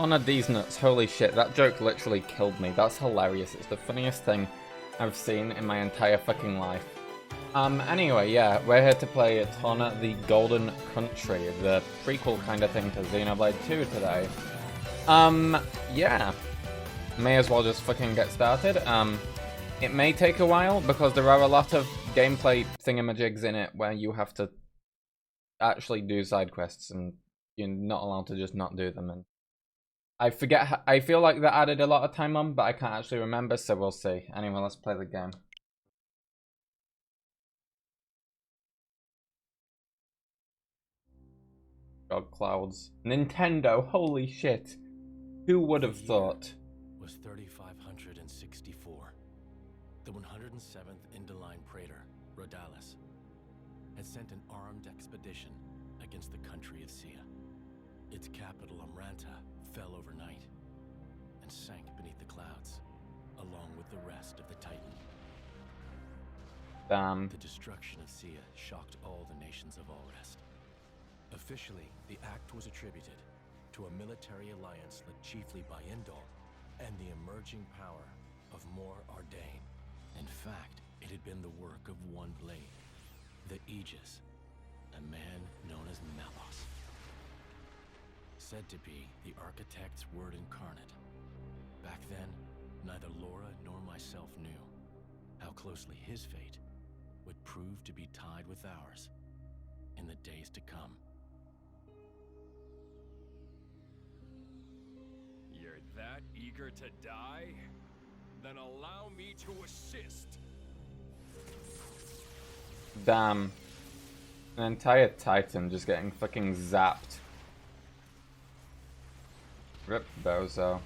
Torna these nuts, holy shit, that joke literally killed me. That's hilarious. It's the funniest thing I've seen in my entire fucking life. Anyway, yeah, we're here to play Torna the Golden Country, the prequel kind of thing to Xenoblade 2 today. Yeah. May as well just fucking get started. It may take a while because there are a lot of gameplay thingamajigs in it where you have to actually do side quests and you're not allowed to just not do them. And I forget, I feel like that added a lot of time on, but I can't actually remember, so we'll see. Anyway, let's play the game. God, clouds. Nintendo, holy shit. Who would have thought? Was 3564. The 107th Indoline Praetor, Rhodalis, had sent an armed expedition against the country of Sia. Its capital, Amranta, fell overnight and sank beneath the clouds, along with the rest of the Titan. Damn. The destruction of Sia shocked all the nations of all rest. Officially, the act was attributed to a military alliance led chiefly by Indol and the emerging power of Mor Ardain. In fact, it had been the work of one blade, the Aegis, a man known as Malos. Said to be the architect's word incarnate. Back then, neither Laura nor myself knew how closely his fate would prove to be tied with ours in the days to come. You're that eager to die? Then allow me to assist. Damn. An entire Titan just getting fucking zapped. Rip Bozo.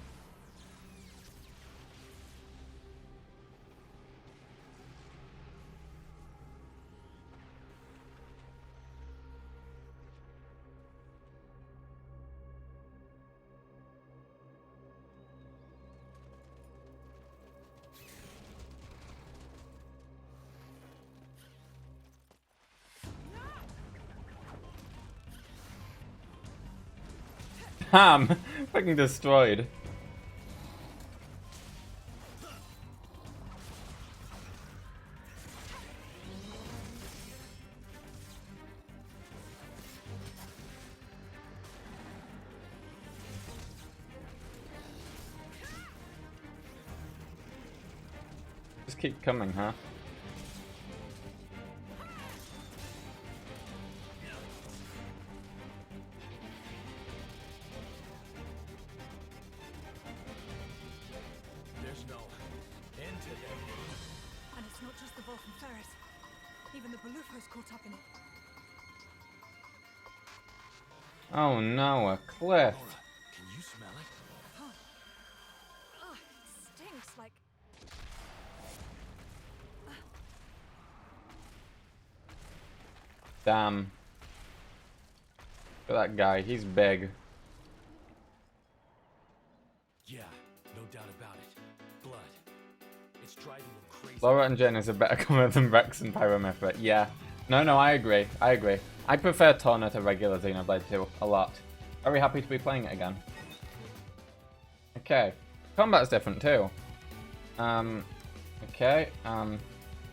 Damn! Fucking destroyed. Just keep coming, huh? Caught up in it. Oh no, a cliff. Laura, can you smell it? Oh, it stinks like. Damn. Look at that guy, he's big. Yeah, no doubt about it. Blood. It's driving them crazy. Laura and Jen is a better combo than Rex and Pyromyth, but yeah. No, I agree. I agree. I prefer Torna to regular Xenoblade 2 a lot. Very happy to be playing it again. Okay. Combat's different too. Okay.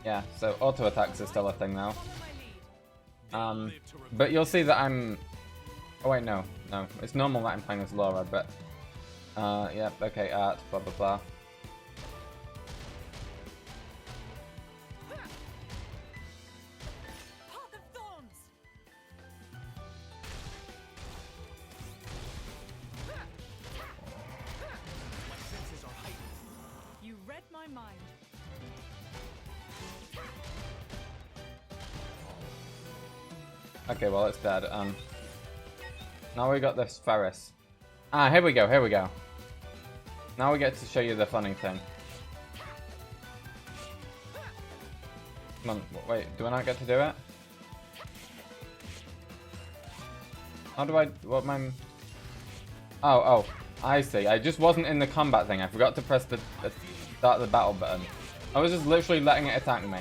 Yeah, so auto attacks are still a thing now. But you'll see that I'm... Oh wait, no. It's normal that I'm playing as Laura, but... yeah, okay, art, blah blah blah. Mind. Okay, well it's dead. Now we got this Ferris. Ah, here we go. Now we get to show you the funny thing. Come on, wait, do I not get to do it? How do I, what am I... Oh, I see. I just wasn't in the combat thing. I forgot to press the start the battle button. I was just literally letting it attack me.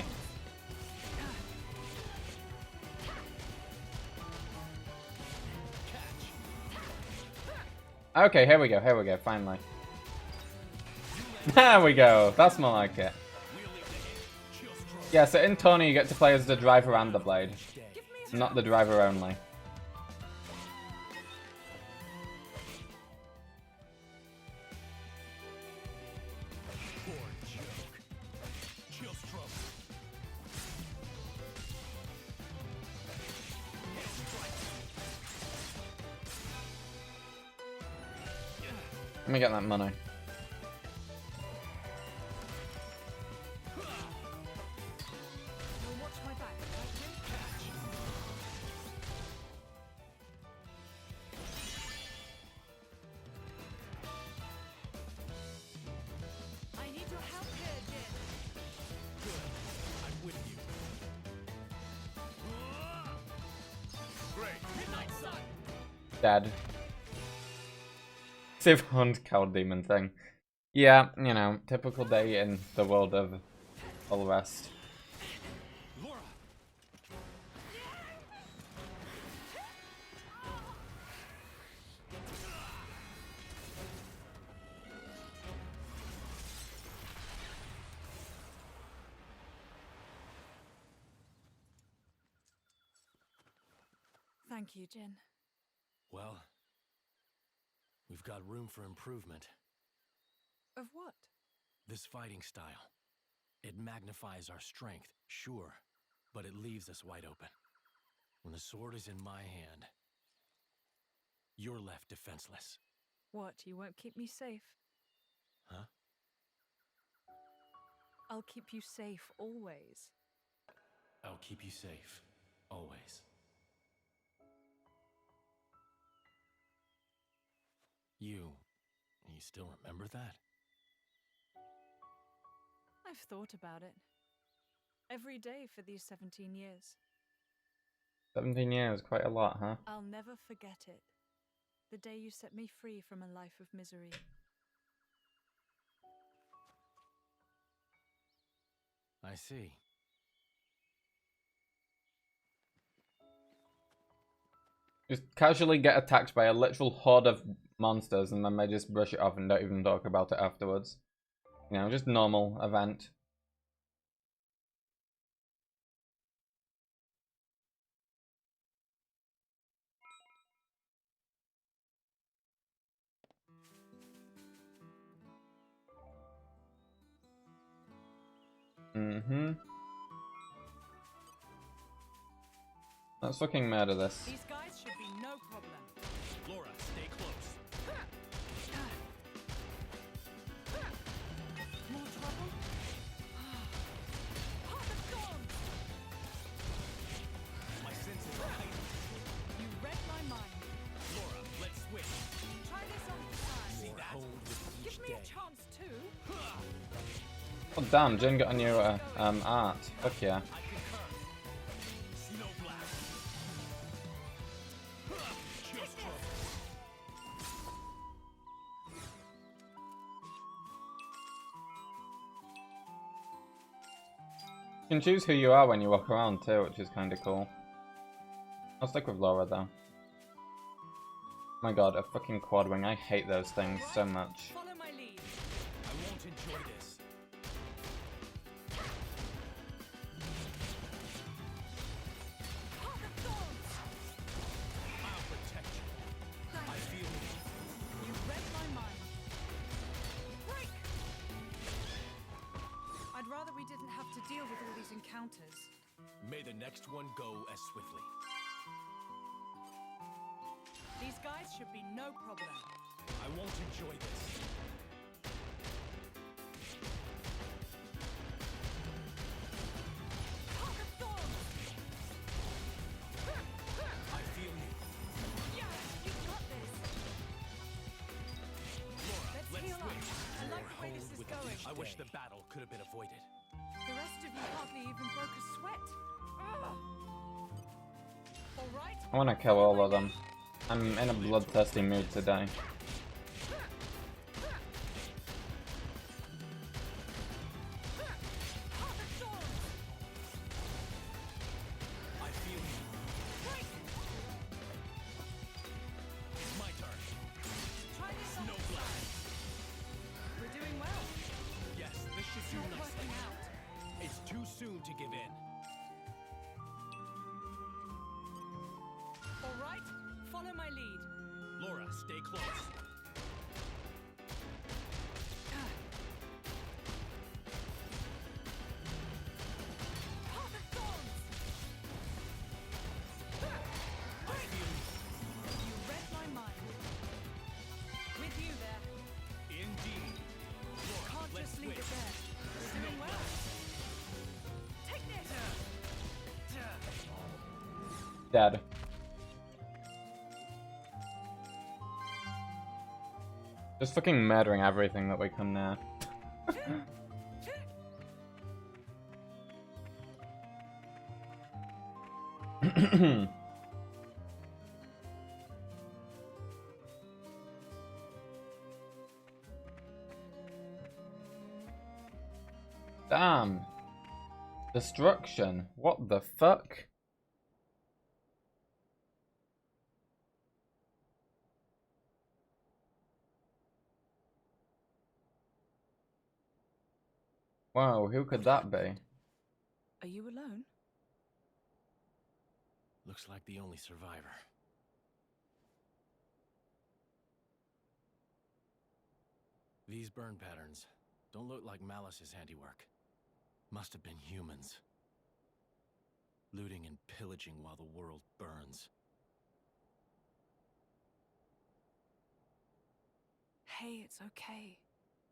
Okay, here we go, finally. There we go, that's more like it. Yeah, so in Torna you get to play as the driver and the blade. Not the driver only. Let me get that money. You'll watch my back, right, Jin? I need your help here, Jin. I'm with you. Great. Midnight Sun. Dead. Save Hunt Cow Demon thing. Yeah, you know, typical day in the world of all the rest. Laura. Thank you, Jin. Well, we've got room for improvement. Of what? This fighting style. It magnifies our strength, sure, but it leaves us wide open. When the sword is in my hand, you're left defenseless. What, you won't keep me safe? Huh? I'll keep you safe always. I'll keep you safe, always. You still remember that? I've thought about it. Every day for these 17 years. 17 years, quite a lot, huh? I'll never forget it. The day you set me free from a life of misery. I see. Just casually get attacked by a literal horde of monsters and then they just brush it off and don't even talk about it afterwards. You know, just normal event. Let's fucking murder this. These guys should be no problem. Laura, stay close. More trouble? Heart of Dawn! My senses are heightened. You read my mind. Laura, let's switch. Try this on the side. See that? Hold with each Give me day. a chance too. Oh damn, Jin got a new art. Fuck yeah. I concur. Xenoblade. Chill stroke. You can choose who you are when you walk around too, which is kind of cool. I'll stick with Laura though. My god, a fucking quad wing. I hate those things so much. Follow my lead. I won't enjoy this. Heart of Thorns! I'll protect you. I feel you. You read my mind. Break! I'd rather we didn't have to deal with all these encounters. May the next one go as swiftly. These guys should be no problem. I won't enjoy this. Heart of Thorns! I feel you. Yeah, you got this. Laura, Let's heal up. switch. I like the way this is With going. each I wish the battle could have been avoided. The rest of you hardly even broke a sweat. All right. I want to kill all of them. I'm in a bloodthirsty mood today. Heart of Thorns! I feel you. Break! My turn. Try close. You read my mind. With you there. Indeed. Laura, Can't let's just leave it switch. there. You're doing well. Take this. Dead. Just fucking murdering everything that we come near. Damn. Destruction. What the fuck? Wow, who could that be? Are you alone? Looks like the only survivor. These burn patterns don't look like Malice's handiwork. Must have been humans. Looting and pillaging while the world burns. Hey, it's okay.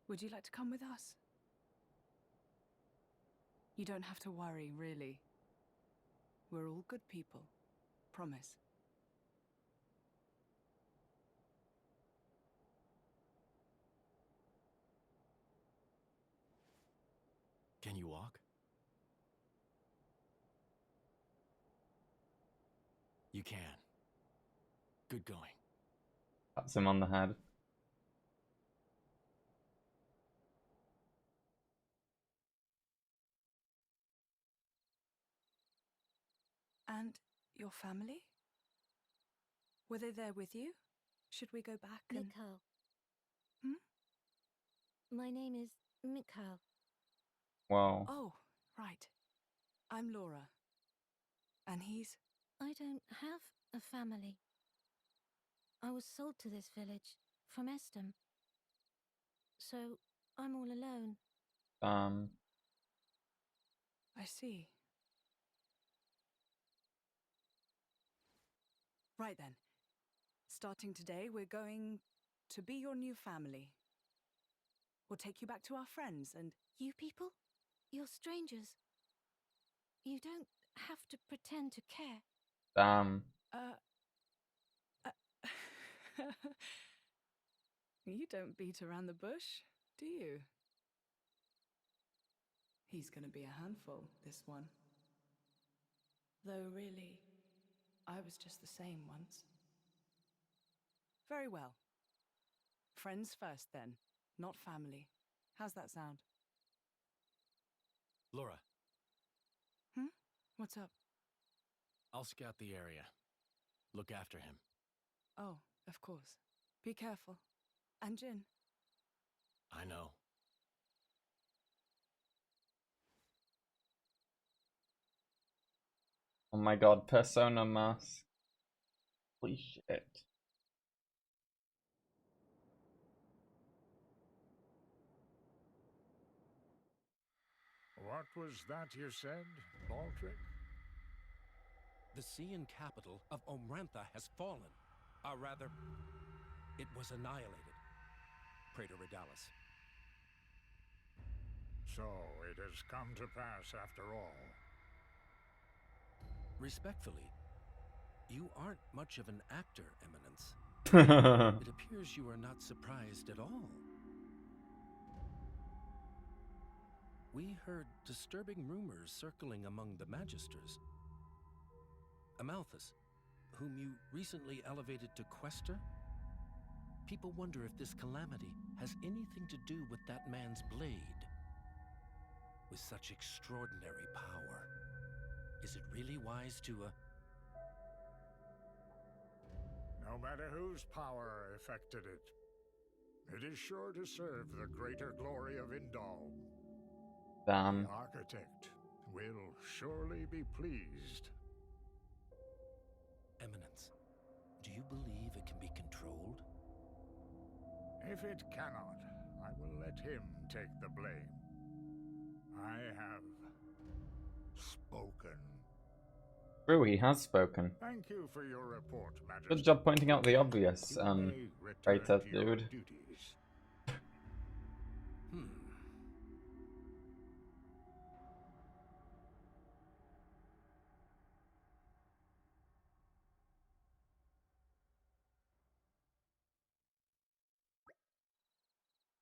Would you like to come with us? You don't have to worry, really. We're all good people. Promise. Can you walk? You can. Good going. That's him on the head. And your family? Were they there with you? Should we go back and... Mikhail. Hmm? My name is Mikhail. Wow. Oh, right. I'm Laura. And he's... I don't have a family. I was sold to this village from Estem. So I'm all alone. I see. Right then. Starting today, we're going to be your new family. We'll take you back to our friends and... You people? You're strangers. You don't have to pretend to care. Damn. You don't beat around the bush, do you? He's gonna be a handful, this one. Though really, I was just the same once. Very well. Friends first then, not family. How's that sound? Laura, What's up? I'll scout the area. Look after him. Oh, of course. Be careful. And Jin. I know. Oh my god, Persona mask. Holy shit. What was that you said, Baldric? The Cian capital of Omrantha has fallen. Or rather, it was annihilated. Praetor Redalis. So it has come to pass after all. Respectfully, you aren't much of an actor, Eminence. It appears you are not surprised at all. We heard disturbing rumors circling among the Magisters. Amalthus, whom you recently elevated to Quester? People wonder if this calamity has anything to do with that man's blade. With such extraordinary power, is it really wise to, No matter whose power affected it, it is sure to serve the greater glory of Indal. Damn. The architect will surely be pleased. Eminence, do you believe it can be controlled? If it cannot, I will let him take the blame. I have spoken. True, he has spoken. Thank you for your report, Majesty. Good job pointing out the obvious, You may return traitor to your dude. duties.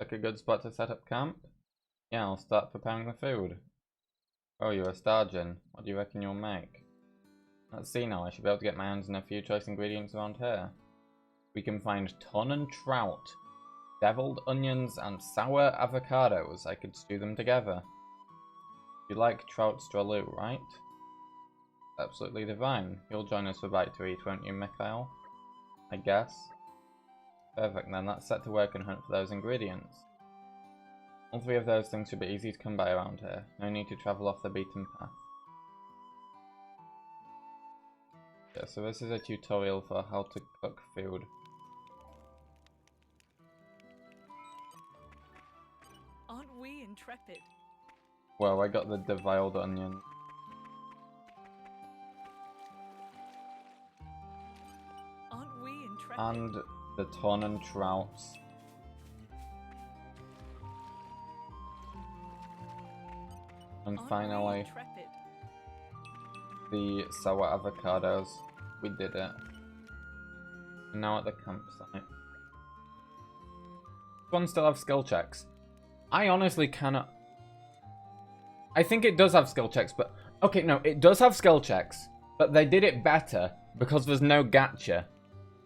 Like a good spot to set up camp? Yeah, I'll start preparing the food. Oh, you're a star, Jin. What do you reckon you'll make? Let's see now, I should be able to get my hands on a few choice ingredients around here. We can find ton and trout, deviled onions, and sour avocados. I could stew them together. You like trout stralou, right? Absolutely divine. You'll join us for bite to eat, won't you, Mikhail? I guess. Perfect, then let's set to work and hunt for those ingredients. All three of those things should be easy to come by around here. No need to travel off the beaten path. Yeah, so this is a tutorial for how to cook food. Aren't we intrepid? Well, I got the deviled onion. Aren't we intrepid? And the ton and trouts. And Aren't finally, we intrepid? the sour avocados. We did it. And now at the campsite. This one still have skill checks. I honestly cannot... I think it does have skill checks, but... Okay, no, it does have skill checks, but they did it better because there's no gacha.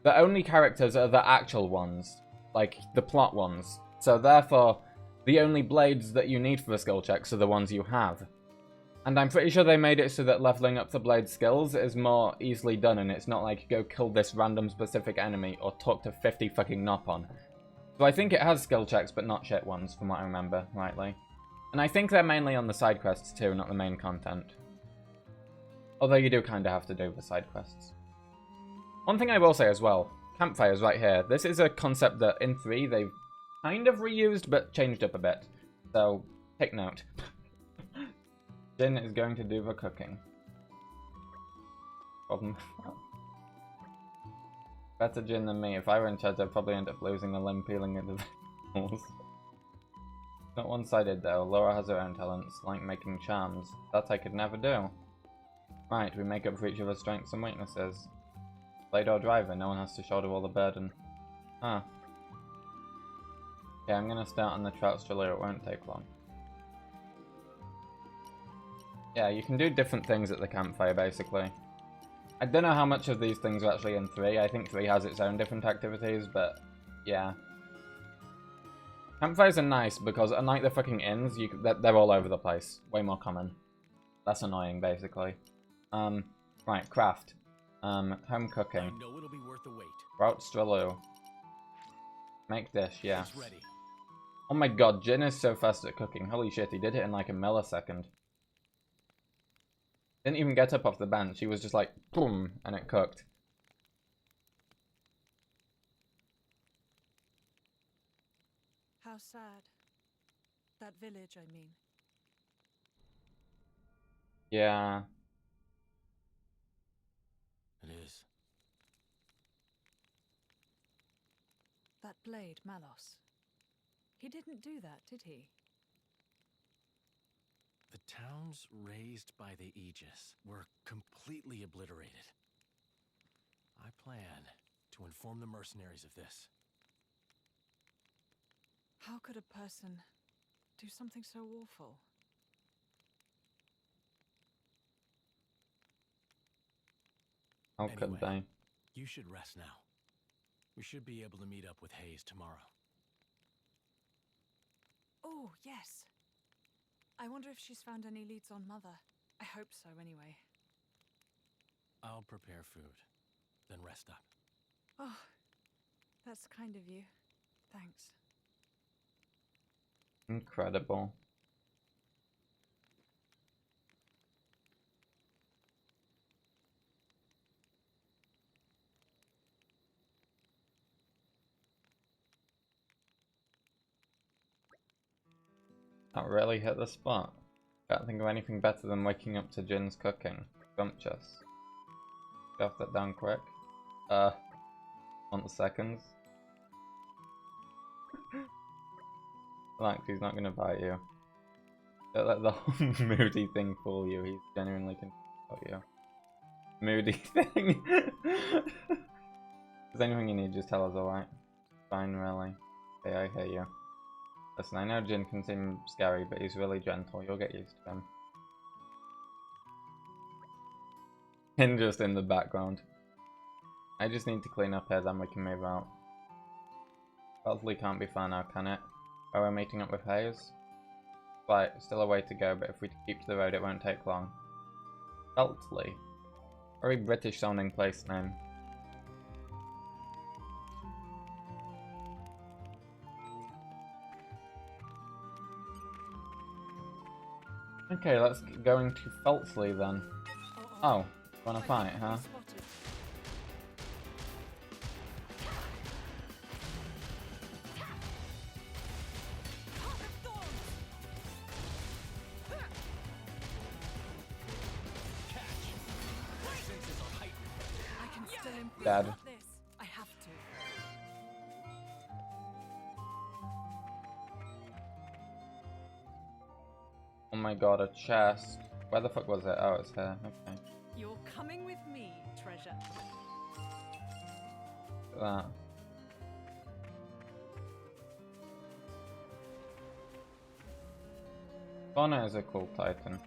The only characters are the actual ones, like the plot ones. So therefore, the only blades that you need for the skill checks are the ones you have. And I'm pretty sure they made it so that leveling up the blade skills is more easily done, and it's not like, go kill this random specific enemy or talk to 50 fucking Nopon. So I think it has skill checks, but not shit ones, from what I remember rightly. And I think they're mainly on the side quests too, not the main content. Although you do kind of have to do the side quests. One thing I will say as well, campfires right here. This is a concept that in 3 they've kind of reused, but changed up a bit. So, take note. Jin is going to do the cooking. Problem. Better Jin than me. If I were in charge, I'd probably end up losing a limb peeling into the walls. Not one-sided though. Laura has her own talents, like making charms. That I could never do. Right, we make up for each other's strengths and weaknesses. Blade or driver, no one has to shoulder all the burden. Huh. Okay, I'm gonna start on the trout stralou, it won't take long. Yeah, you can do different things at the campfire, basically. I don't know how much of these things are actually in 3. I think 3 has its own different activities, but yeah. Campfires are nice because, unlike the fucking inns, they're all over the place. Way more common. Less annoying, basically. Right, craft. Home cooking. I know it'll be worth the wait. Trout stralou. Make dish, yes. It's ready. Oh my god, Jin is so fast at cooking. Holy shit, he did it in like a millisecond. Didn't even get up off the bench, he was just like, boom, and it cooked. How sad. That village, I mean. Yeah. It is. That blade, Malos. He didn't do that, did he? The towns raised by the Aegis were completely obliterated. I plan to inform the mercenaries of this. How could a person do something so awful? How could they? You should rest now. We should be able to meet up with Hayes tomorrow. Oh, yes. I wonder if she's found any leads on Mother. I hope so, anyway. I'll prepare food, then rest up. Oh, that's kind of you. Thanks. Incredible. That really hit the spot. Can't think of anything better than waking up to Jin's cooking. Sumptuous. Stuff that down quick. 1 second. Relax, he's not gonna bite you. Don't let the whole moody thing fool you. He's genuinely confused about you. Moody thing. If there's anything you need, just tell us, alright? Fine, really. Okay, I hear you. Listen, I know Jin can seem scary, but he's really gentle. You'll get used to him. Jin just in the background. I just need to clean up here, then we can move out. Hopefully can't be far now, can it? Oh, we're meeting up with Hayes? Right, still a way to go, but if we keep to the road it won't take long. Feltley. Very British sounding place name. Okay, let's going to Feltley then. Oh, wanna fight, huh? Dad. I have to. Oh my god, a chest. Where the fuck was it? Oh, it's here. Okay. You're coming with me, treasure. Look at that. Torna is a cool titan.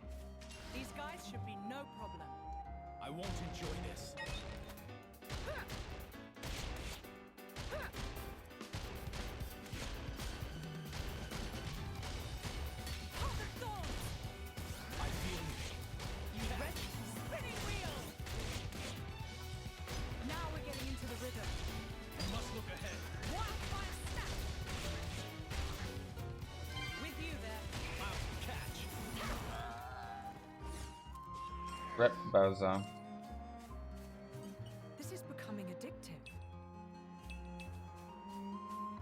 These guys should be no problem. I won't enjoy this. I feel you. You ready? Spinning wheel! Now we're getting into the rhythm. You must look ahead. Wildfire snap! With you there. Wow, catch. Rip Bozo. This is becoming addictive.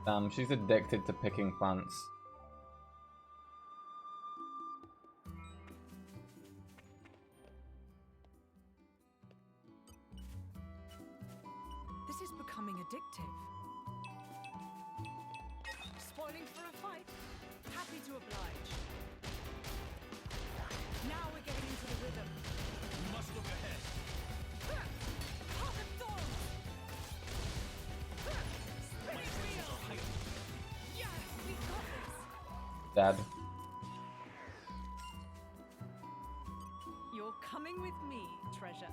Damn, she's addicted to picking plants. This is becoming addictive. Spoiling for a fight? Happy to oblige. Now we're getting into the rhythm. You must look ahead. Heart of thorns! My Spinning senses wheel! are heightened. Yes, we got this! Dad. You're coming with me, treasure.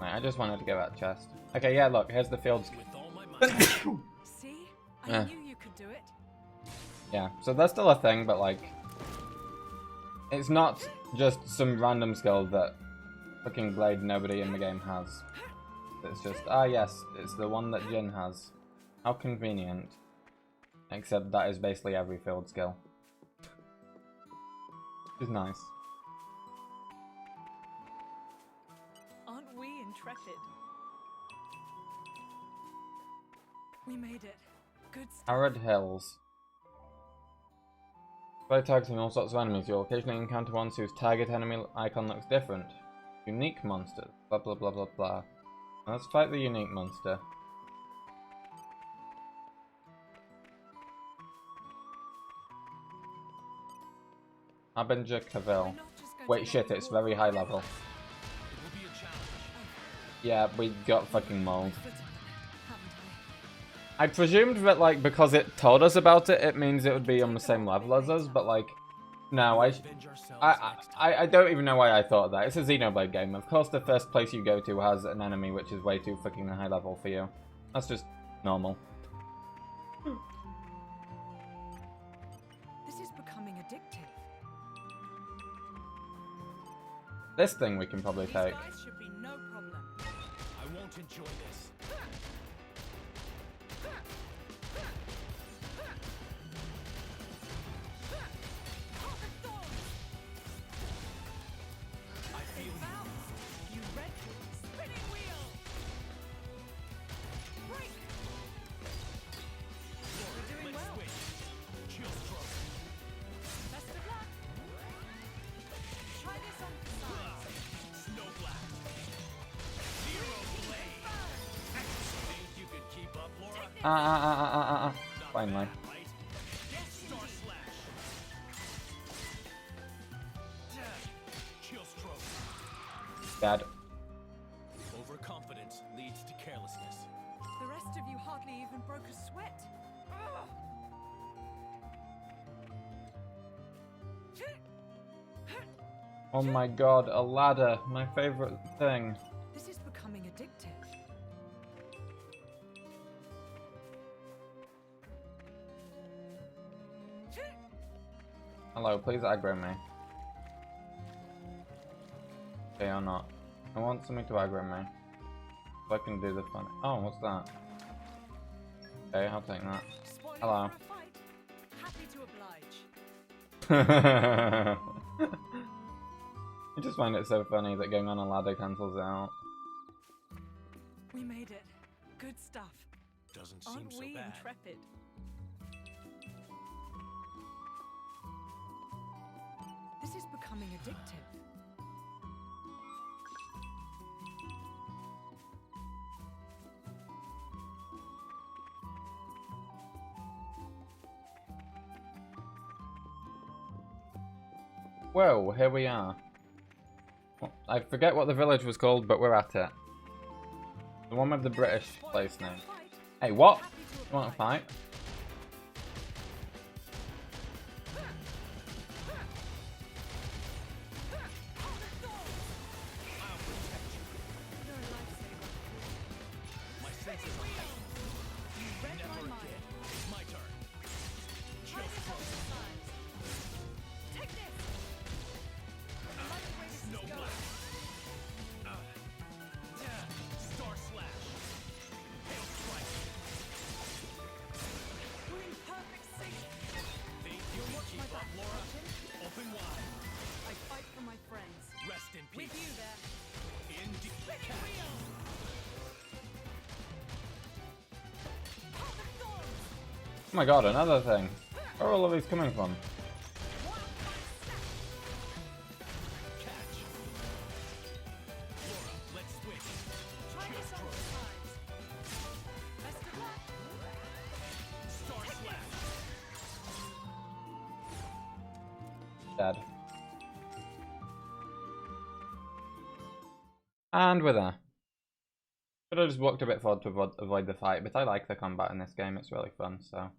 Right, I just wanted to get that chest. Okay, yeah, look, here's the fields. With all my might. See? I Yeah. knew you could do it. Yeah, so that's still a thing, but like, it's not just some random skill that fucking Blade nobody in the game has. It's just, ah yes, it's the one that Jin has. How convenient. Except that is basically every field skill. Which is nice. Aren't we intrepid? We made it. Good stuff. Arid Hills. By targeting all sorts of enemies, you'll occasionally encounter ones whose target enemy icon looks different. Unique monsters. Blah blah blah blah blah. Let's fight the unique monster. Avenger Cavill. We're not just going Wait, to shit, let it's you walk very high away level. with us. It will be a challenge. Yeah, we got fucking mauled. But, haven't I presumed that, like, because it told us about it, it means it would be on the same level as us, but, like, no, Avenge ourselves next time. I don't even know why I thought that. It's a Xenoblade game. Of course the first place you go to has an enemy which is way too fucking high level for you. That's just normal. This is becoming addictive. This thing we can probably These take. guys should be no problem. I won't enjoy this. Heart of thorns! I feel you. Bounce! You ready? Spinning Finally. Dad. Overconfidence leads to carelessness. The rest of you hardly even broke a sweat. Ugh. Oh my god, a ladder. My favorite thing. This is becoming addictive. Hello, please aggro me. Okay, or not. I want something to aggro me. So I can do the fun. Oh, what's that? Okay, I'll take that. Spoiling Hello. for a fight. Happy to oblige. I just find it so funny that going on a ladder cancels it out. We made it. Good stuff. Doesn't seem Aren't so we bad. intrepid? This is becoming addictive. Whoa, here we are. I forget what the village was called, but we're at it. The one with the British place name. Hey, what? You want to fight? My senses are heightened. Never again. It's my turn. Chill stroke. Take this. No blast. Star slash. Hail strike. We're in perfect sync. Think you can keep up, Laura? Open wide. I fight for my friends. Rest in With peace. you there. Indeed. Oh my god, another thing. Where are all of these coming from? Catch. Laura, let's switch. Try Chill this on stroke. the sides. Best of luck. Star slash. Dead. And we're there. Could have just walked a bit forward to avoid the fight, but I like the combat in this game. It's really fun, so.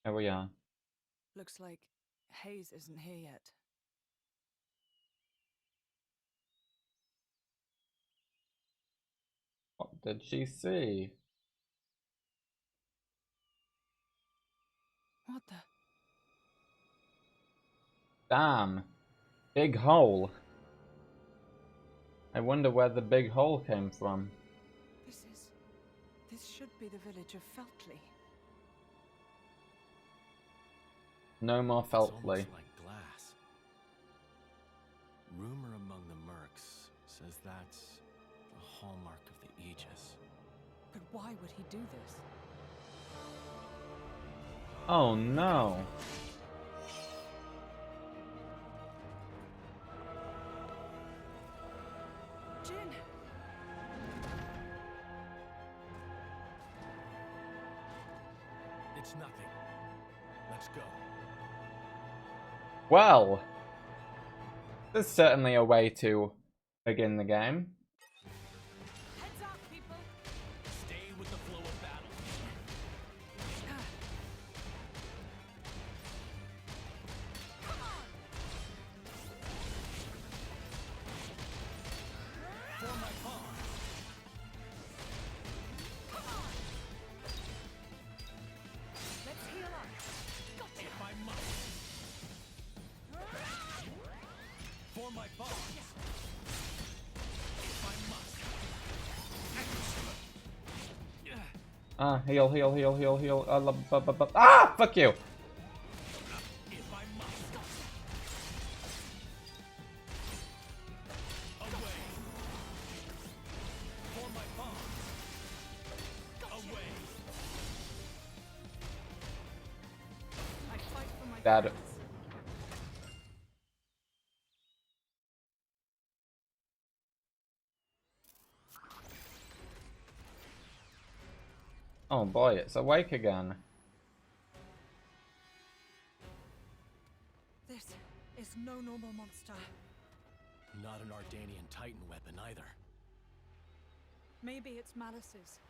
Here we are. Looks like Hayes isn't here yet. What did she see? What the? Damn. Big hole. I wonder where the big hole came from. This should be the village of Feltley. No more It's Feltley. almost like glass. Rumor among the mercs says that's the hallmark of the Aegis. But why would he do this? Oh no. Jin! It's nothing. Let's go. Well, there's certainly a way to begin the game. Heads up, people! Stay with the flow of battle. Come on! For my pawn. Come on! Let's heal up. Gotcha! If I must. For my pawn. If I must. Heal, heal, heal, heal, heal. Ah, fuck you. If I must. Away. For my pawn. Away. I fight for my Dad. friends. Oh boy, it's awake again. This is no normal monster. Not an Ardanian Titan weapon either. Maybe it's Malice's.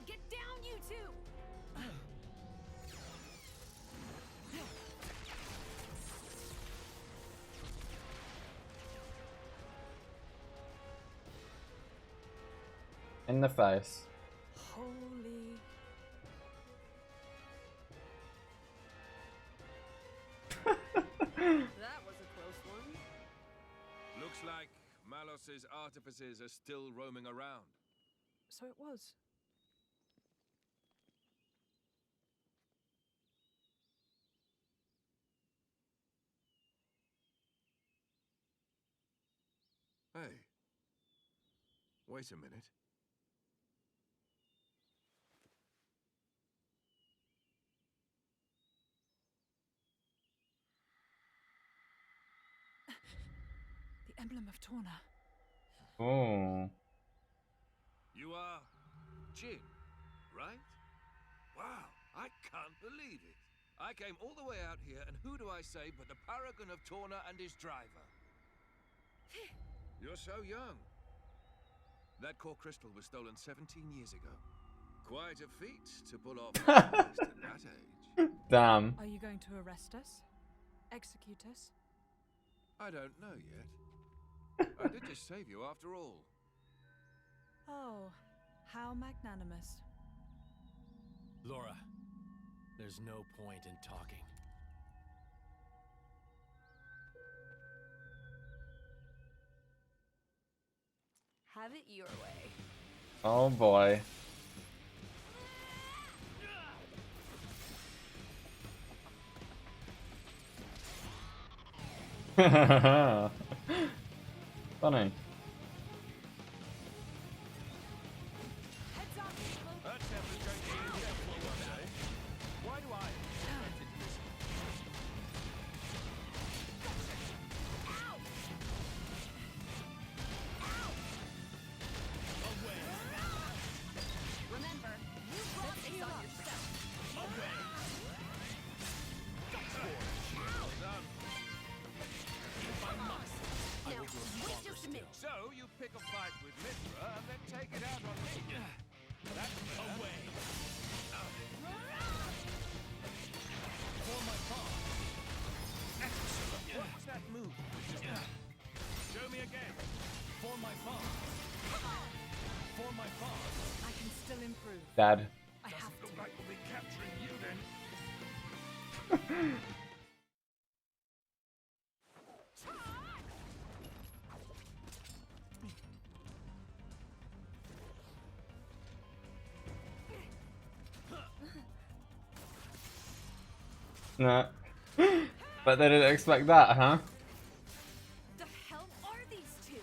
Get down, you two! In the face. Holy. That was a close one. Looks like Malos's artificers are still roaming around. So it was. Hey. Wait a minute. The emblem of Torna. Oh. You are Jin, right? Wow, I can't believe it. I came all the way out here, and who do I say but the paragon of Torna and his driver? You're so young. That core crystal was stolen 17 years ago. Quite a feat to pull off at that age. Damn. Are you going to arrest us? Execute us? I don't know yet. I did just save you after all. Oh, how magnanimous. Laura, there's no point in talking. Have it your way. Oh boy. Funny. Heads up, people! That temper's going to be inevitable one day. Why do I expect it this? Remember, you brought this on yourself. Now, wait just a minute. So you pick a fight with Mithra and then take it out on me. That's away. For my paw. Excellent. What was that move? Show me again. For my paw. For my paw. I can still improve. Dad. I have to. Look like we'll be capturing you then. Nah. But they didn't expect that, huh? The hell are these two?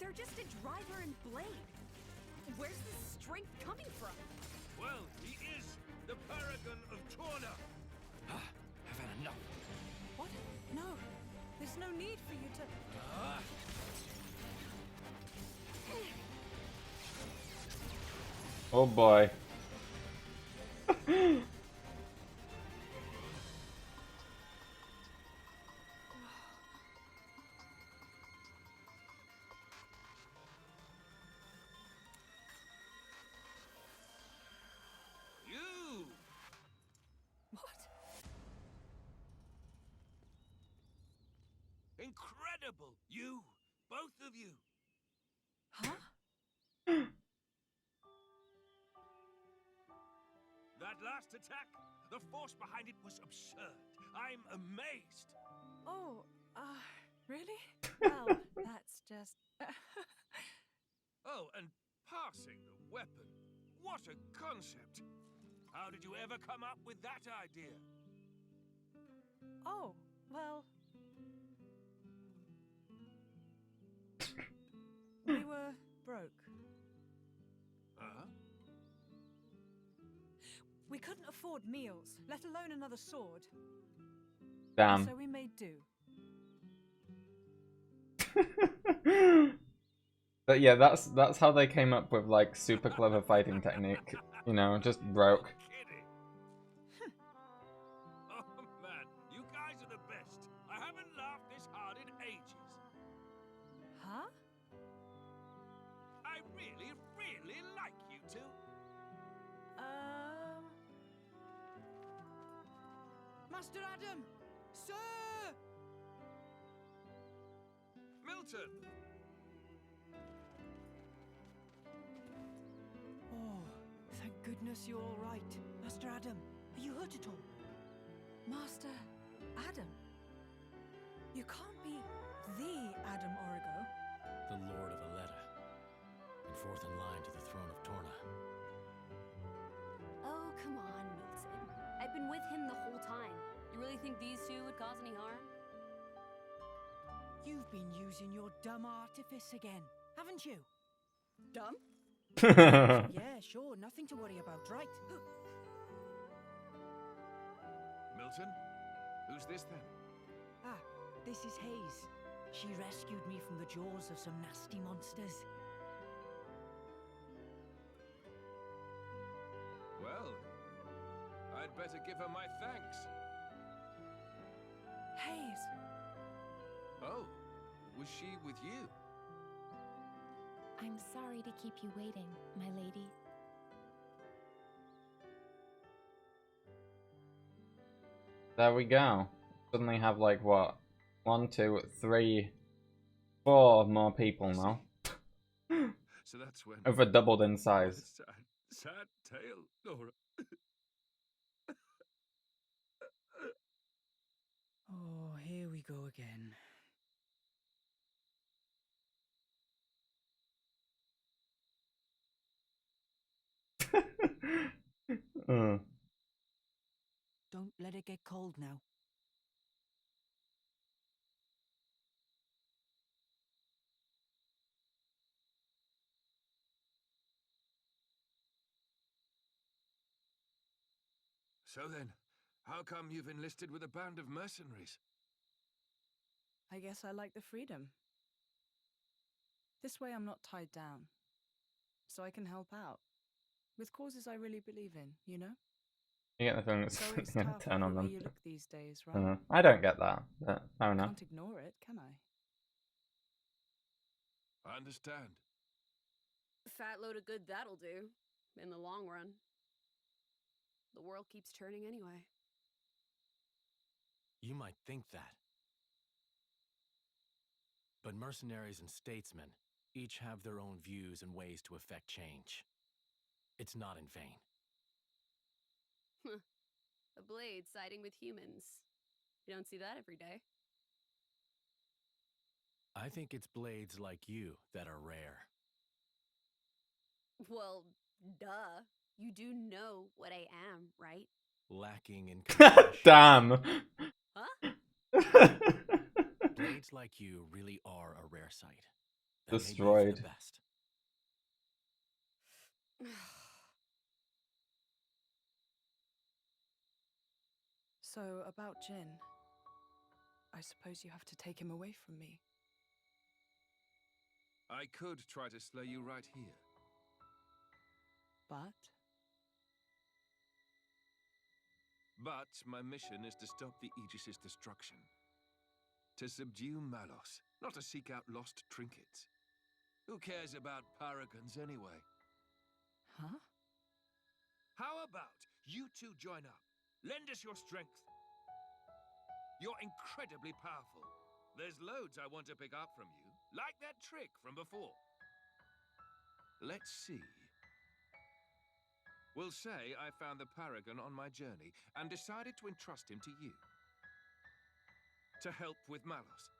They're just a driver and blade. Where's this strength coming from? Well, he is the paragon of Torna. I've had enough. What? No. There's no need for you to. Oh boy. You! What? Incredible! You! Both of you! Huh? That last attack, the force behind it was absurd. I'm amazed. Oh, really? Well, that's just. Oh, and passing the weapon. What a concept. How did you ever come up with that idea? Oh, well. We were broke. Huh? We couldn't afford meals, let alone another sword. Damn. So we made do. But yeah, that's how they came up with like super clever fighting technique. You know, just broke. Kidding. Oh man, you guys are the best. I haven't laughed this hard in ages. Huh? I really, really like you two. Master Adam! Sir! Milton! Oh, thank goodness you're all right. Master Adam, are you hurt at all? Master Adam? You can't be the Adam Origo. The Lord of Aletta, and fourth in line to the throne of Torna. Oh, come on, Milton. I've been with him the whole time. You really think these two would cause any harm? You've been using your dumb artifice again, haven't you? Dumb? Yeah, sure, nothing to worry about, right? Milton? Who's this then? Ah, this is Hayes. She rescued me from the jaws of some nasty monsters. Well, I'd better give her my thanks. Hayes! Oh, was she with you? I'm sorry to keep you waiting, my lady. There we go. Suddenly have like what? 1, 2, 3, 4 more people now. So that's when... Over doubled in size. Sad tale, Laura. Oh, here we go again. Don't let it get cold now. So then, how come you've enlisted with a band of mercenaries? I guess I like the freedom. This way I'm not tied down. So I can help out. With causes I really believe in, you know? You get the thing that's So it's gonna tough turn on the way them. you look these days, right? I don't get that, but fair enough. Can't ignore it, can I? I understand. Fat load of good that'll do, in the long run. The world keeps turning anyway. You might think that. But mercenaries and statesmen each have their own views and ways to effect change. It's not in vain. A blade siding with humans. You don't see that every day. I think it's blades like you that are rare. Well, duh. You do know what I am, right? Lacking in compassion. Damn! Huh? Blades like you really are a rare sight. That may be for Destroyed. the best. So, about Jin. I suppose you have to take him away from me. I could try to slay you right here. But But my mission is to stop the Aegis's destruction. To subdue Malos, not to seek out lost trinkets. Who cares about paragons anyway? huh? How about you two join up? Lend us your strength. You're incredibly powerful. There's loads I want to pick up from you, like that trick from before. Let's see. We'll say I found the paragon on my journey and decided to entrust him to you. To help with Malos.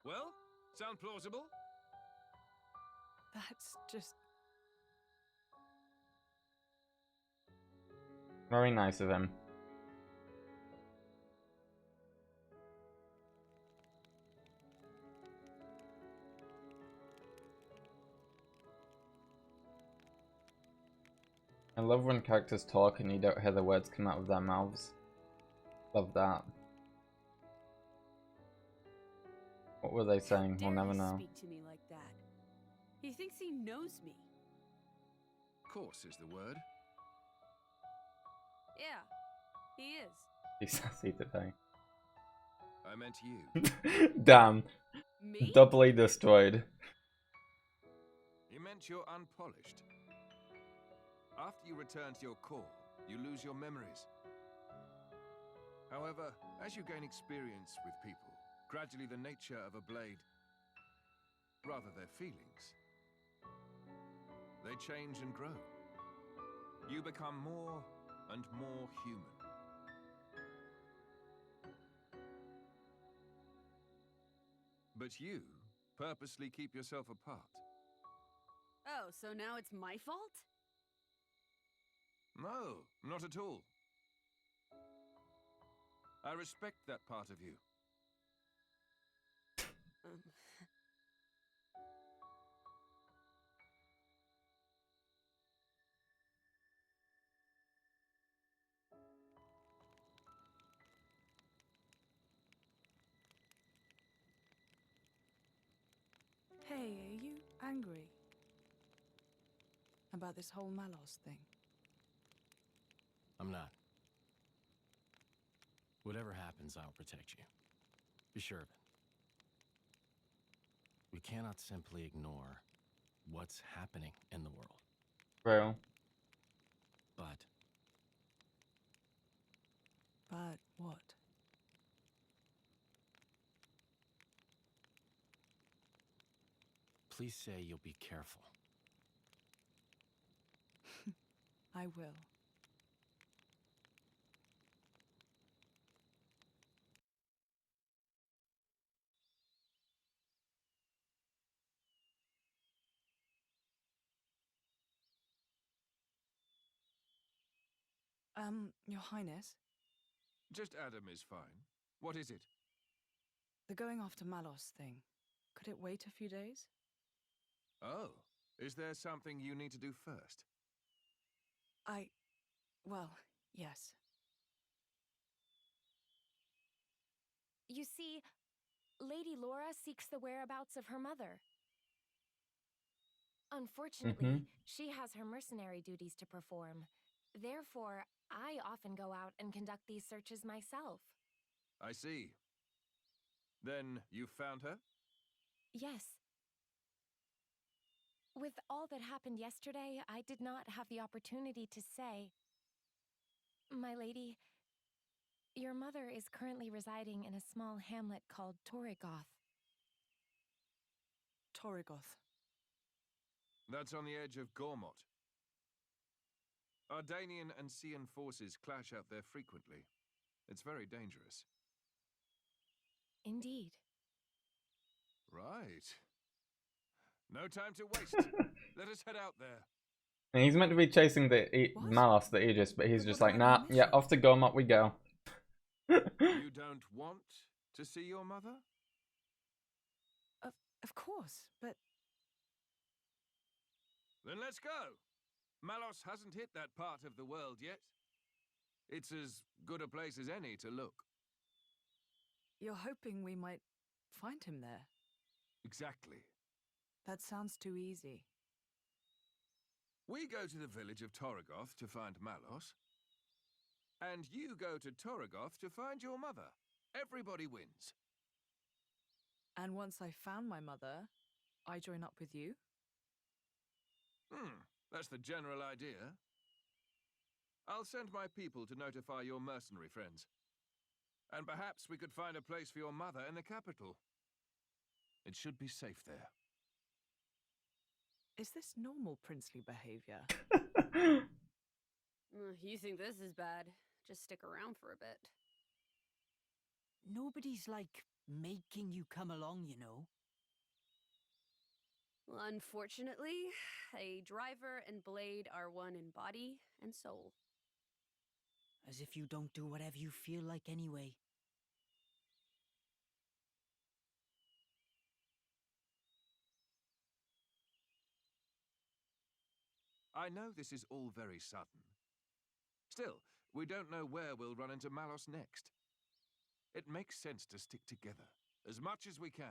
Well, sound plausible? That's just... Very nice of him. I love when characters talk and you don't hear the words come out of their mouths. Love that. What were they saying? We'll Dare never he know. speak to me like that? He thinks he knows me. Course is the word. Yeah, he is. He's sassy today. I meant you. Damn. Me? Doubly destroyed. You meant you're unpolished. After you return to your core, you lose your memories. However, as you gain experience with people, gradually the nature of a blade, rather their feelings, they change and grow. You become more and more human. But you purposely keep yourself apart. Oh, so now it's my fault? No, not at all. I respect that part of you. Um, Hey, are you angry about this whole Malos thing? I'm not. Whatever happens, I'll protect you. Be sure of it. We cannot simply ignore what's happening in the world. Real. But But what? please say you'll be careful. I will. Your Highness, Just Adam is fine. What is it? the going after Malos thing. Could it wait a few days? Oh, is there something you need to do first? Well, yes. You see, Lady Laura seeks the whereabouts of her mother. Unfortunately, she has her mercenary duties to perform. Therefore, I often go out and conduct these searches myself. I see. Then you found her? Yes. With all that happened yesterday, I did not have the opportunity to say. My lady, your mother is currently residing in a small hamlet called Torrigoth. Torrigoth. That's on the edge of Gormott. Ardanian and Cian forces clash out there frequently. It's very dangerous. Indeed. Right. No time to waste. Let us head out there. And he's meant to be chasing the What? Malos, the Aegis, but he's But just what like, about nah, our yeah, mission? off to Gormott we go. You don't want to see your mother? Of course, but Then let's go. Malos hasn't hit that part of the world yet. It's as good a place as any to look. you're hoping we might find him there. Exactly. That sounds too easy. We go to the village of Torrigoth to find Malos. And you go to Torrigoth to find your mother. Everybody wins. And once I found my mother, I join up with you? That's the general idea. I'll send my people to notify your mercenary friends. And perhaps we could find a place for your mother in the capital. It should be safe there. Is this normal princely behavior? you think this is bad? Just stick around for a bit. Nobody's like making you come along, you know. Well, unfortunately, a driver and blade are one in body and soul. As if you don't do whatever you feel like anyway. I know this is all very sudden. Still, we don't know where we'll run into Malos next. It makes sense to stick together, as much as we can.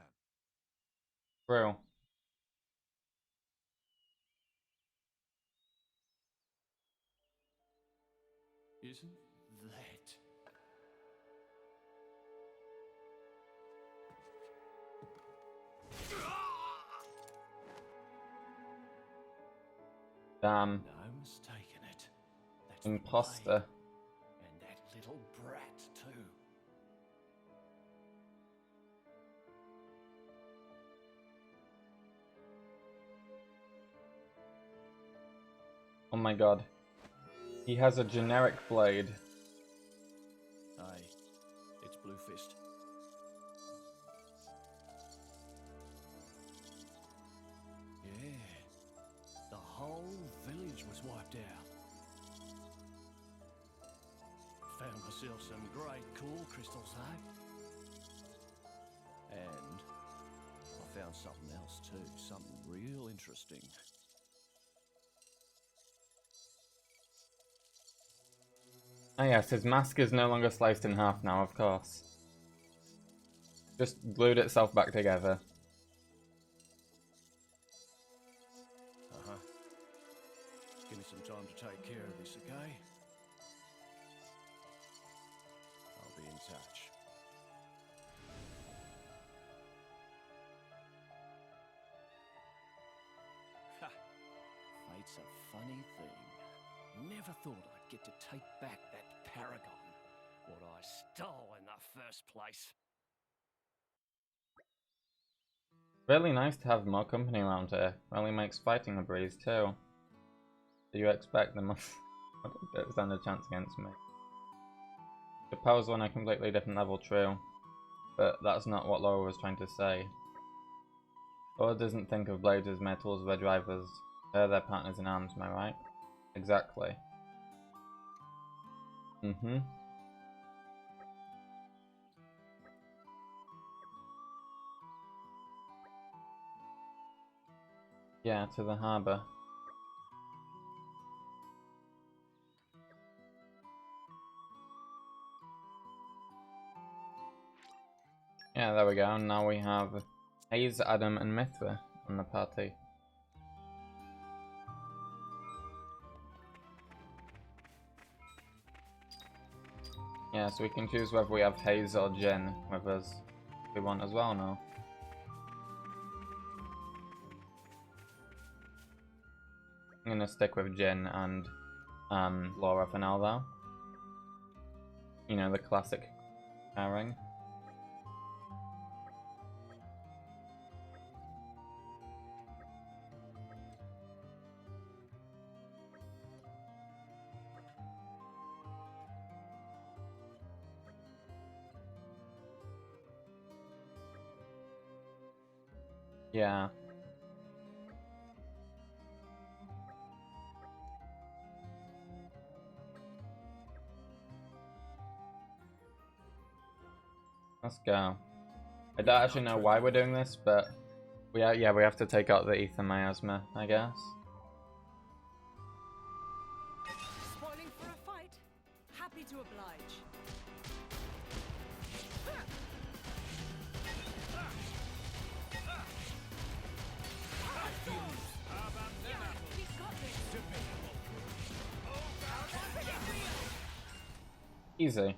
True. Isn't that... Damn. No mistaking it. That's the Imposter. blade. And that little brat, too. Oh my god. He has a generic blade. Hey, it's Blue Fist. Yeah, the whole village was wiped out. Found myself some great cool crystals, eh? And I found something else too, something real interesting. Oh yes, his mask is no longer sliced in half now, of course. Just glued itself back together. Uh-huh. Give me some time to take care of this, okay? I'll be in touch. Ha! Fate's a funny thing. Never thought I'd get to take back that paragon, what I stole in the first place. Really nice to have more company around here. Really makes fighting a breeze too. Do you expect them to stand a chance against me? The power's on a completely different level, true. But that's not what Laura was trying to say. Laura doesn't think of blades as mere tools of their drivers. They're their partners in arms, am I right? Exactly. Mm-hmm. Yeah, to the harbour. Yeah, there we go. Now we have Hayes, Adam, and Mithra on the party. Yeah, so we can choose whether we have Hayes or Jen with us. If we want as well now. I'm gonna stick with Jen and Laura for now, though. You know, the classic pairing. Yeah. Let's go. I don't actually know why we're doing this, but we have to take out the ether miasma, I guess. Spoiling for a fight? Happy to oblige. Easy.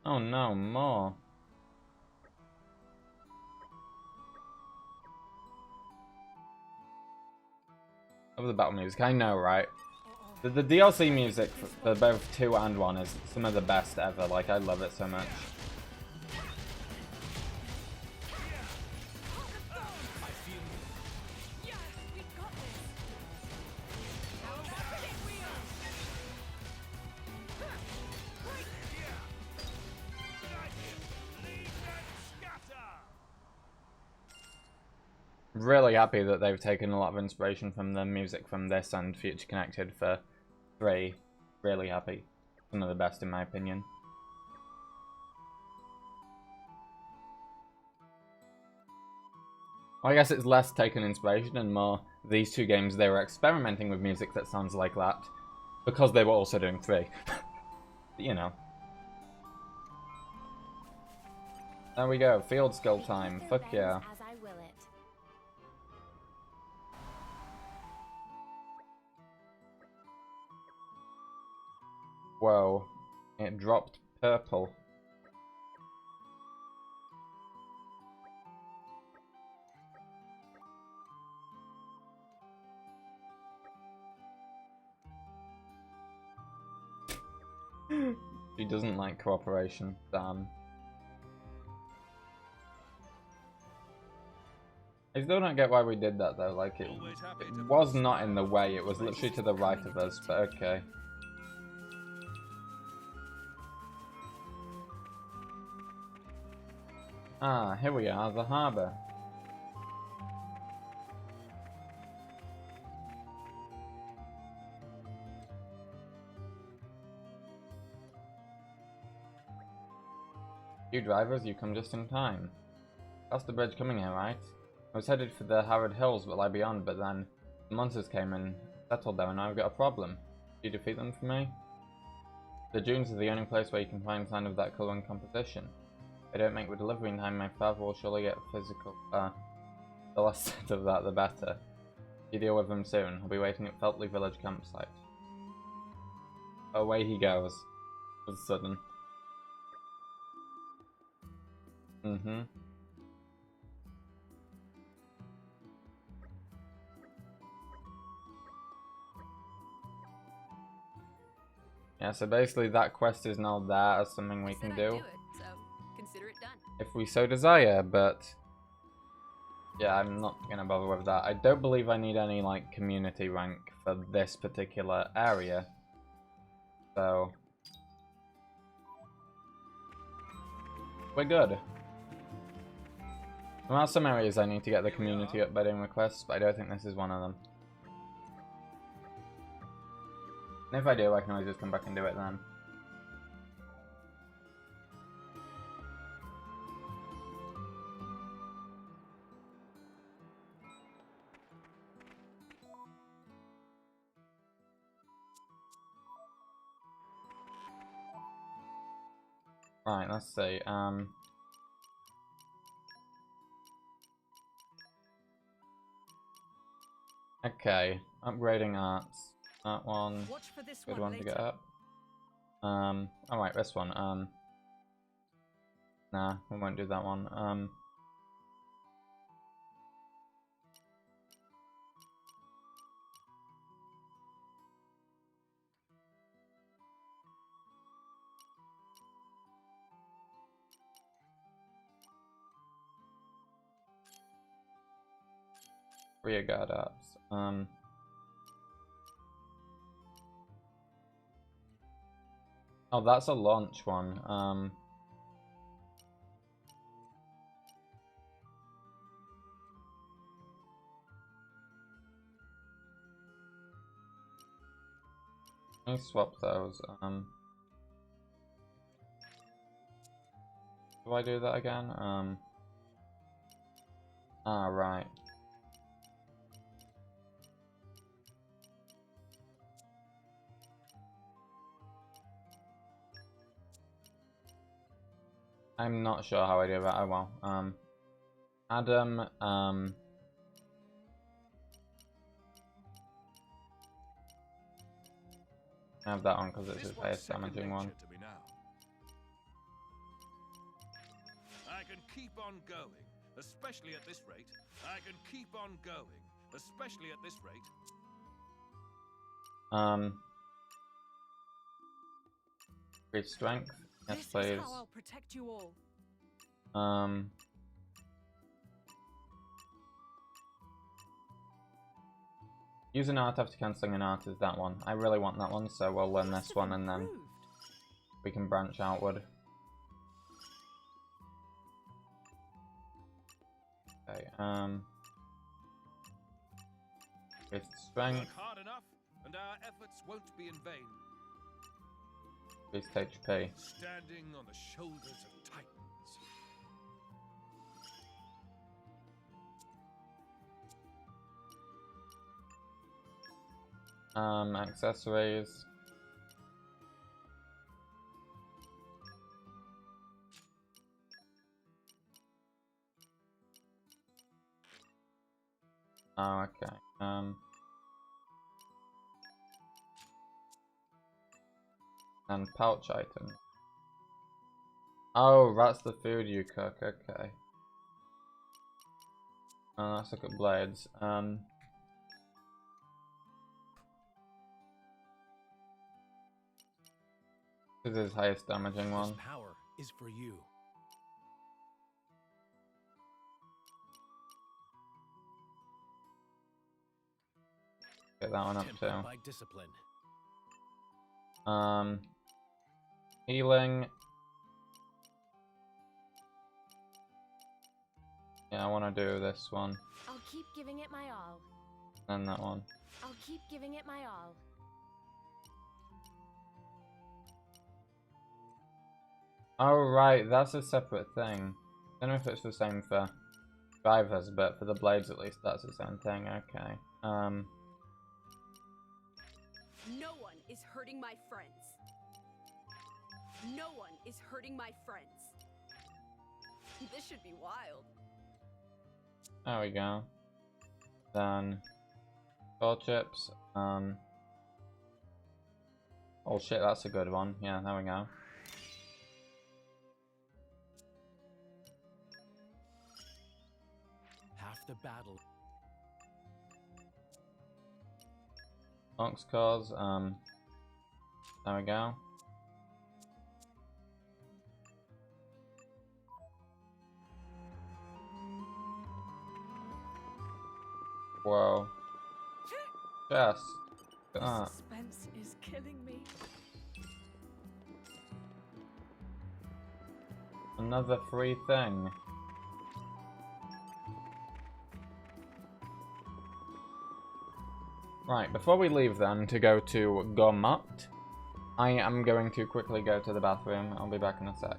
Oh no, more. Of the battle music, I know, right? The DLC music for both 2 and 1 is some of the best ever. Like, I love it so much. Really happy that they've taken a lot of inspiration from the music from this and Future Connected for 3. Really happy. Some of the best in my opinion. Well, I guess it's less taken inspiration and more these 2 games they were experimenting with music that sounds like that. Because they were also doing 3. You know. There we go, field skill time. Fuck yeah. As I will it. Whoa. It dropped purple. She doesn't like cooperation. Damn. I still don't get why we did that though. Like, it was not in the way. It was literally to the right of us, but okay. Ah, here we are, the harbour. You drivers, you come just in time. That's the bridge coming here, right? I was headed for the Harrod Hills that lie beyond, but then the monsters came and settled there, and now I've got a problem. Do you defeat them for me? The dunes are the only place where you can find sign of that colour and composition. If I don't make the delivery in time, my father will surely get physical. The less said of that, the better. You deal with them soon. I'll be waiting at Feltley Village campsite. Away he goes. All of a sudden. Yeah, so basically that quest is now there as something we can do. So consider it done. If we so desire, but yeah, I'm not gonna bother with that. I don't believe I need any like community rank for this particular area. So we're good. There are some areas I need to get the community up by doing requests, but I don't think this is one of them. And if I do, I can always just come back and do it then. Right, let's see. Okay, upgrading arts. That one, good one to get up. Alright, this one. Nah, we won't do that one. Rear guard ups. Oh, that's a launch one. Let me swap those. Do I do that again? Right. I'm not sure how I do that. Oh well. Adam, I have that on because it's his highest damaging one. I can keep on going, especially at this rate. I can keep on going, especially at this rate. Great strength. Yes, please. This is how I'll protect you all. Use an art after cancelling an art is that one. I really want that one, so we'll learn this one and then we can branch outward. Okay, with strength. Work hard enough, and our efforts won't be in vain. Increased HP. Standing on the shoulders of titans. Accessories. Oh, okay. And pouch item. Oh, that's the food you cook. Okay. Let's look at blades. This is his highest damaging one. This power is for you. Get that one up Tempered too. by discipline. Healing. Yeah, I want to do this one. I'll keep giving it my all. And that one. I'll keep giving it my all. Oh, right, that's a separate thing. I don't know if it's the same for drivers, but for the blades at least, that's the same thing. Okay. No one is hurting my friends. No one is hurting my friends. This should be wild. There we go. Then, gold chips. Oh shit, that's a good one. Yeah, there we go. Half the battle. Ox cores. There we go. Whoa. Yes. The suspense is killing me. Another free thing. Right, before we leave then to go to Gormut, I am going to quickly go to the bathroom. I'll be back in a sec.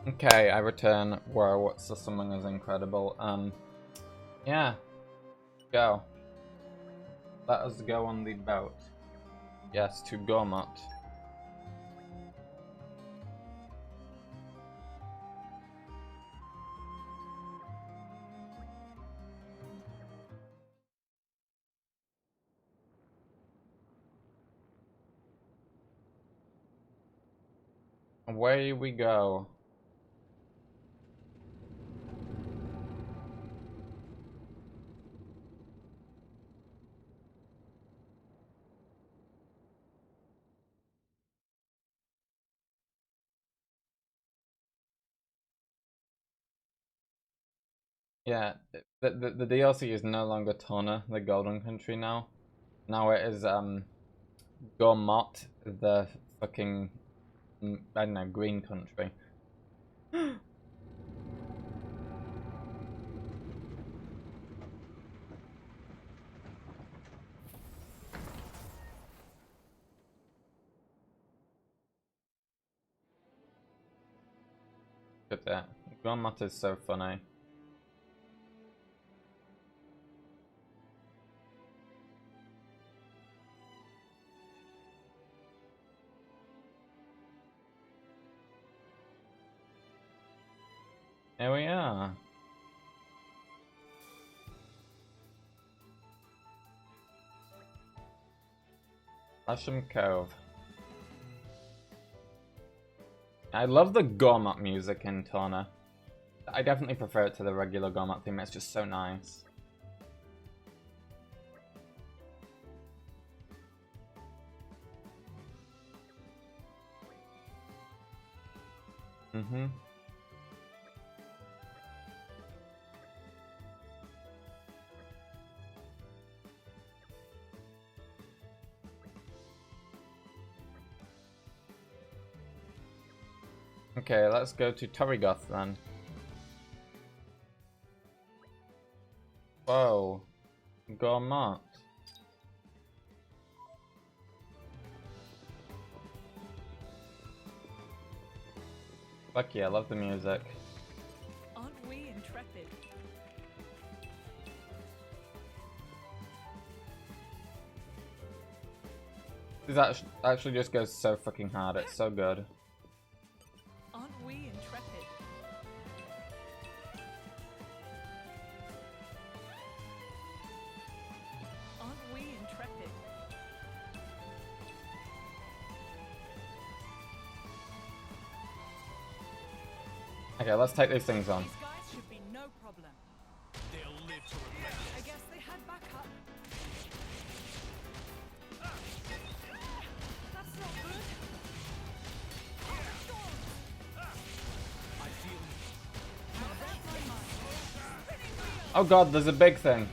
Okay, I return. Whoa, what's the summon is incredible. Yeah. Go. Let us go on the boat. Yes, to Gormut. Away we go. Yeah, the DLC is no longer Torna, the Golden Country now. Now it is Gormut, the fucking I don't know, Green Country. Look at that. Grandma is so funny. Here we are. Lasham Cove. I love the Gormot music in Torna. I definitely prefer it to the regular Gormot theme, it's just so nice. Mm-hmm. Okay, let's go to Torrigoth then. Whoa. Gormot. Fuck yeah, I love the music. Aren't we intrepid? This actually just goes so fucking hard, it's so good. Aren't we intrepid? Aren't we intrepid? Okay, let's take these things on. These guys should be no problem. They'll live to regret it. I guess they had backup. That's not good. I feel Oh god, there's a big thing.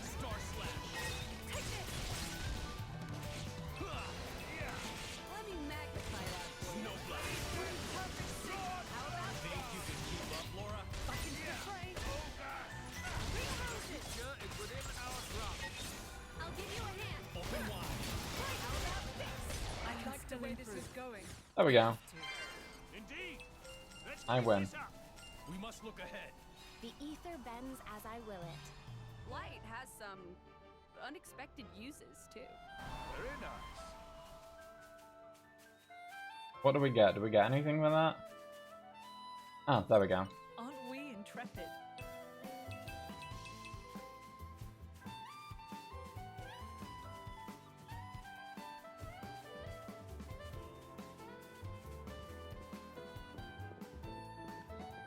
Star Slash. Let me magnify that. Snowblade. How about Think you can keep up, Laura? back into the train? Future is within our grasp. I'll give you a hand. Open wide. How about this? I like the way this is going. There we go. Indeed. Let's I keep win. this up. We must look ahead. The ether bends as I will it. Light has some unexpected uses, too. Very nice. What do we get? Do we get anything with that? Oh, there we go. Aren't we intrepid?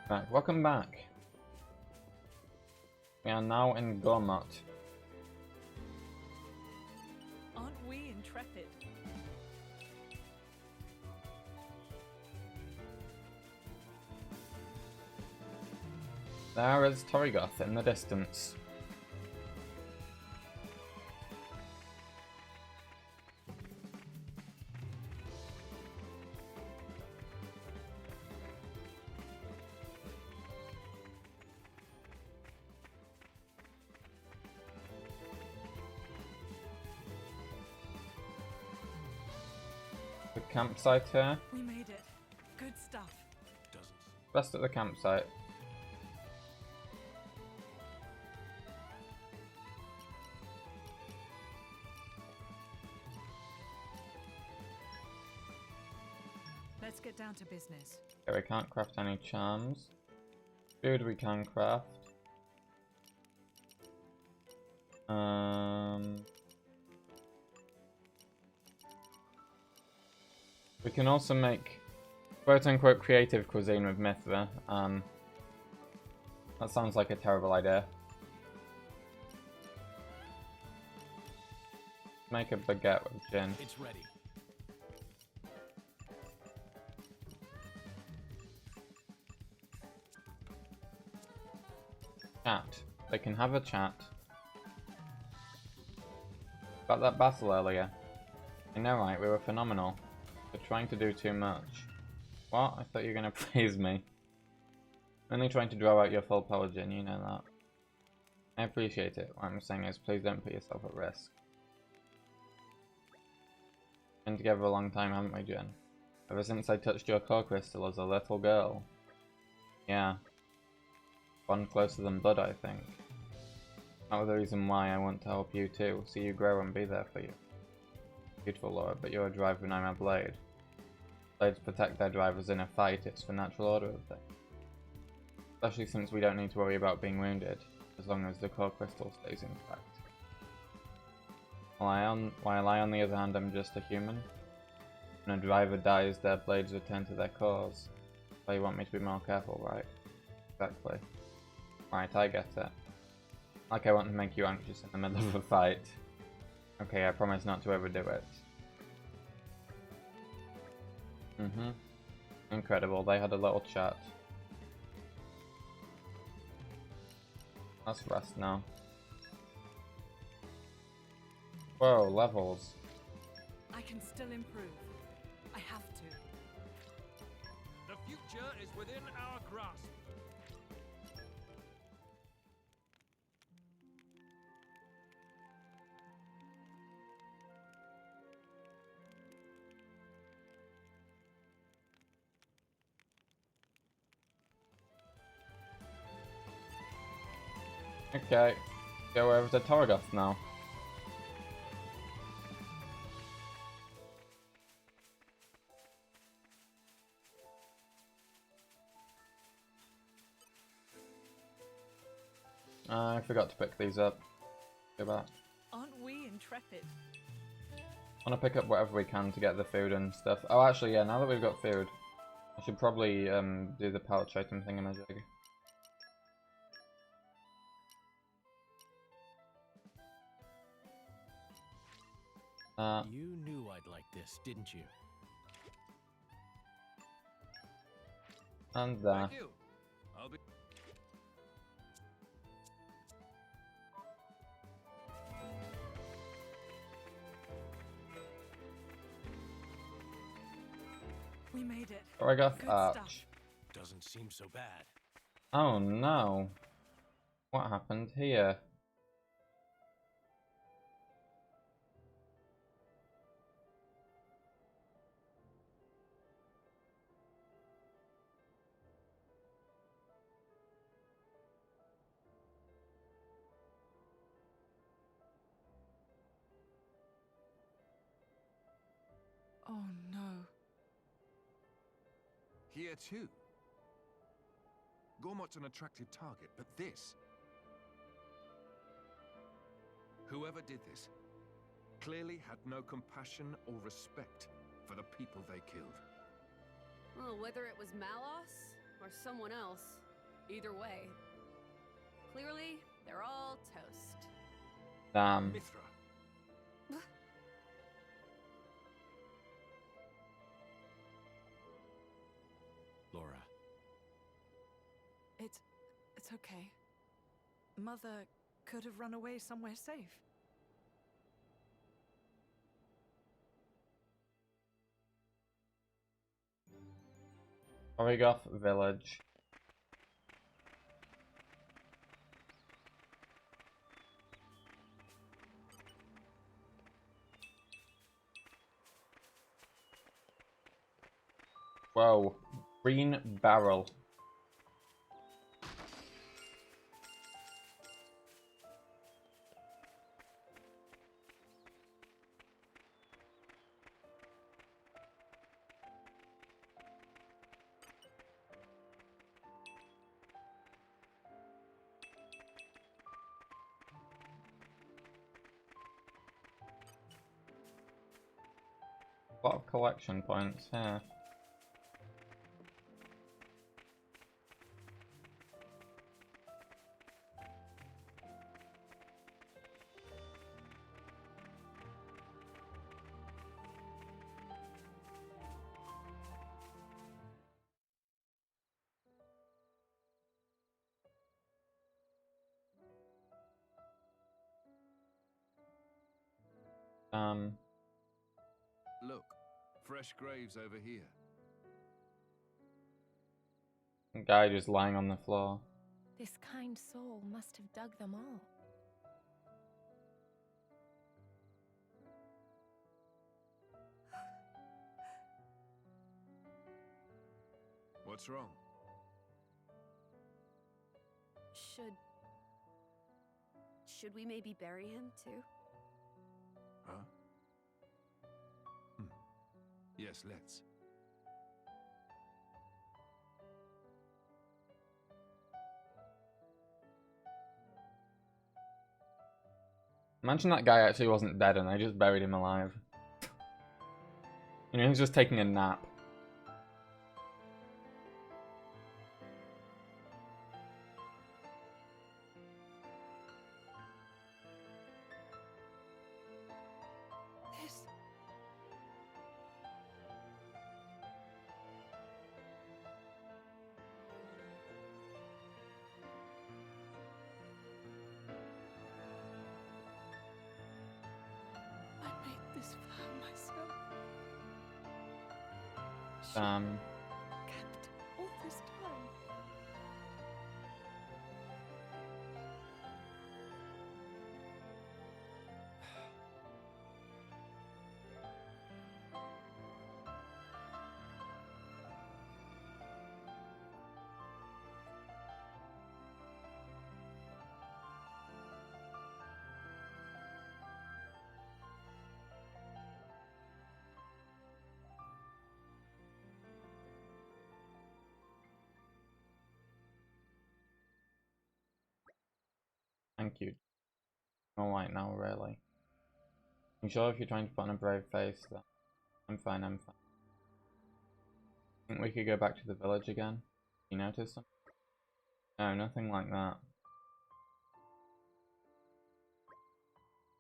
Right, welcome back. We are now in Gormot. Aren't we intrepid? There is Torrigoth in the distance. The campsite here. We made it. Good stuff. Doesn't. Rest at the campsite. Let's get down to business. Okay, we can't craft any charms. Food we can craft. We can also make quote-unquote creative cuisine with Mithra. That sounds like a terrible idea. Make a baguette with gin. It's ready. Chat. They can have a chat. About that battle earlier. I know, right? We were phenomenal. We're trying to do too much. What? I thought you were gonna praise me. Only trying to draw out your full power, Jin, you know that. I appreciate it. What I'm saying is, please don't put yourself at risk. Been together a long time, haven't we, Jin? Ever since I touched your core crystal as a little girl. Yeah. Bond closer than blood, I think. That was the reason why I want to help you too, see you grow and be there for you. Beautiful, Laura, but you're a driver and I'm a blade. Blades protect their drivers in a fight, it's the natural order of things. Especially since we don't need to worry about being wounded, as long as the core crystal stays intact. While I on the other hand am just a human. When a driver dies, their blades return to their cores. So you want me to be more careful, right? Exactly. Right, I get it. Like I want to make you anxious in the middle of a fight. Okay, I promise not to overdo it. Incredible, they had a little chat. Let's rest now. Whoa, levels. I can still improve. I have to. The future is within our grasp. Okay, go over to Torna now. I forgot to pick these up. Go back. Aren't we intrepid? I want to pick up whatever we can to get the food and stuff. Oh, actually, yeah, now that we've got food, I should probably do the pouch item thingamajig. You knew I'd like this, didn't you? And there. Thank you. I'll be... We made it. Torna Good arch. stuff. Doesn't seem so bad. Oh no. What happened here? Oh no. Here too. Gormot's an attractive target, but this... Whoever did this clearly had no compassion or respect for the people they killed. Well, whether it was Malos or someone else, either way, clearly they're all toast. Damn. Mithra. Laura. It's okay. Mother could have run away somewhere safe. Boko-Th village. Whoa, green barrel. A lot of collection points here. Look, fresh graves over here. A guy just lying on the floor. This kind soul must have dug them all. What's wrong? Should we maybe bury him too? Huh? Yes, let's. Imagine that guy actually wasn't dead and they just buried him alive. You know, he's just taking a nap. Kept all this time. Thank you. Alright now, really. I'm sure if you're trying to put on a brave face, then I'm fine, I'm fine. Think we could go back to the village again? You notice something? No, nothing like that.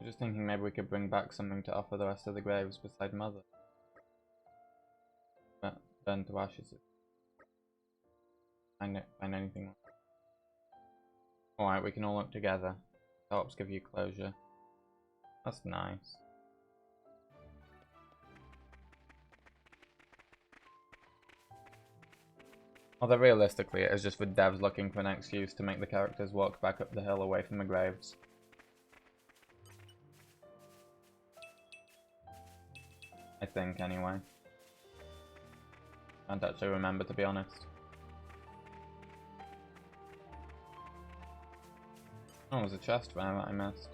I'm just thinking maybe we could bring back something to offer the rest of the graves beside Mother. But burn to ashes. Find anything. Alright, we can all look together. Helps give you closure. That's nice. Although realistically it is just for devs looking for an excuse to make the characters walk back up the hill away from the graves. I think, anyway. Can't actually remember, to be honest. Oh, there's a chest there that I missed.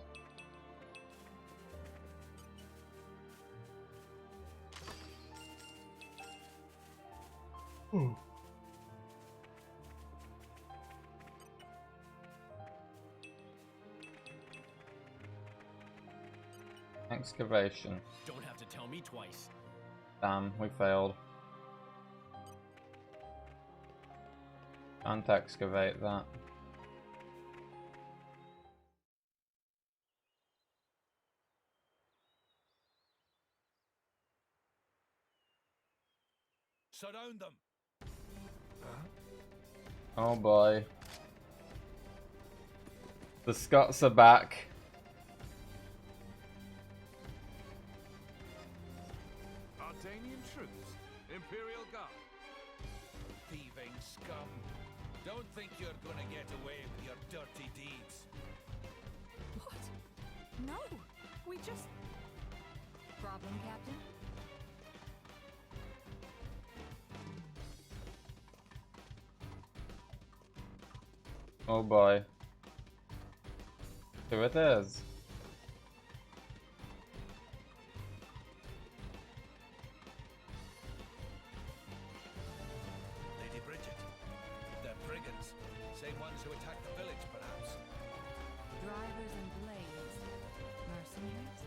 Ooh. Excavation. Don't have to tell me twice. Damn, we failed. Can't excavate that. Surround them. Oh boy. The Scots are back. Artanian troops, Imperial Guard. Thieving scum. Don't think you're gonna get away with your dirty deeds. What? No! We just... Problem, Captain? Oh boy. Here it is. Lady Bridget. They're brigands. Same ones who attacked the village, perhaps. Drivers and blades. Mercenaries?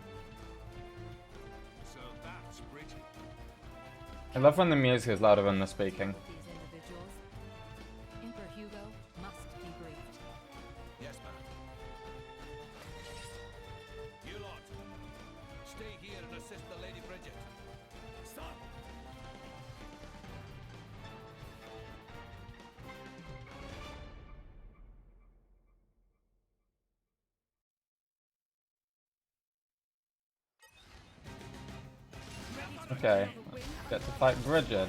So that's Bridget. I love when the music is louder than the speaking. These individuals. Emperor Hugo must be briefed. Yes, ma'am. You lot, stay here and assist the Lady Bridget. Stop! Okay, get to fight Bridget.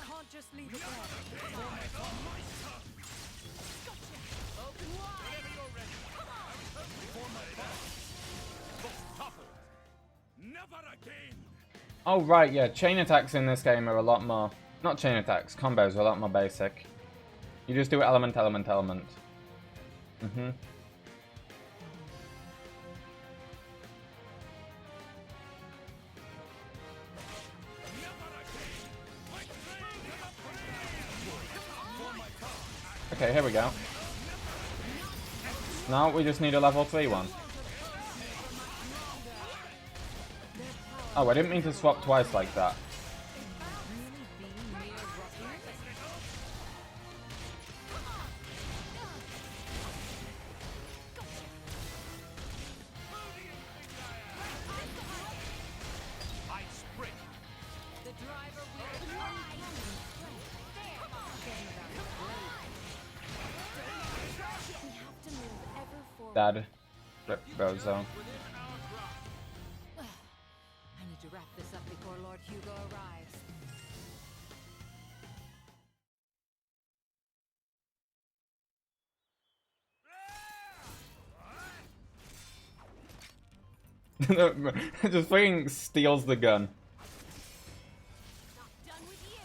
Can't just leave it there. Oh right, yeah, chain attacks in this game are a lot more... Not chain attacks, combos are a lot more basic. You just do element, element, element. Mm-hmm. Okay, here we go. Now we just need a level 3 one. Oh, I didn't mean to swap twice like that. Dad. Rip Bozo. I need to wrap this up before Lord Hugo arrives. Just fucking steals the gun. Not done with you.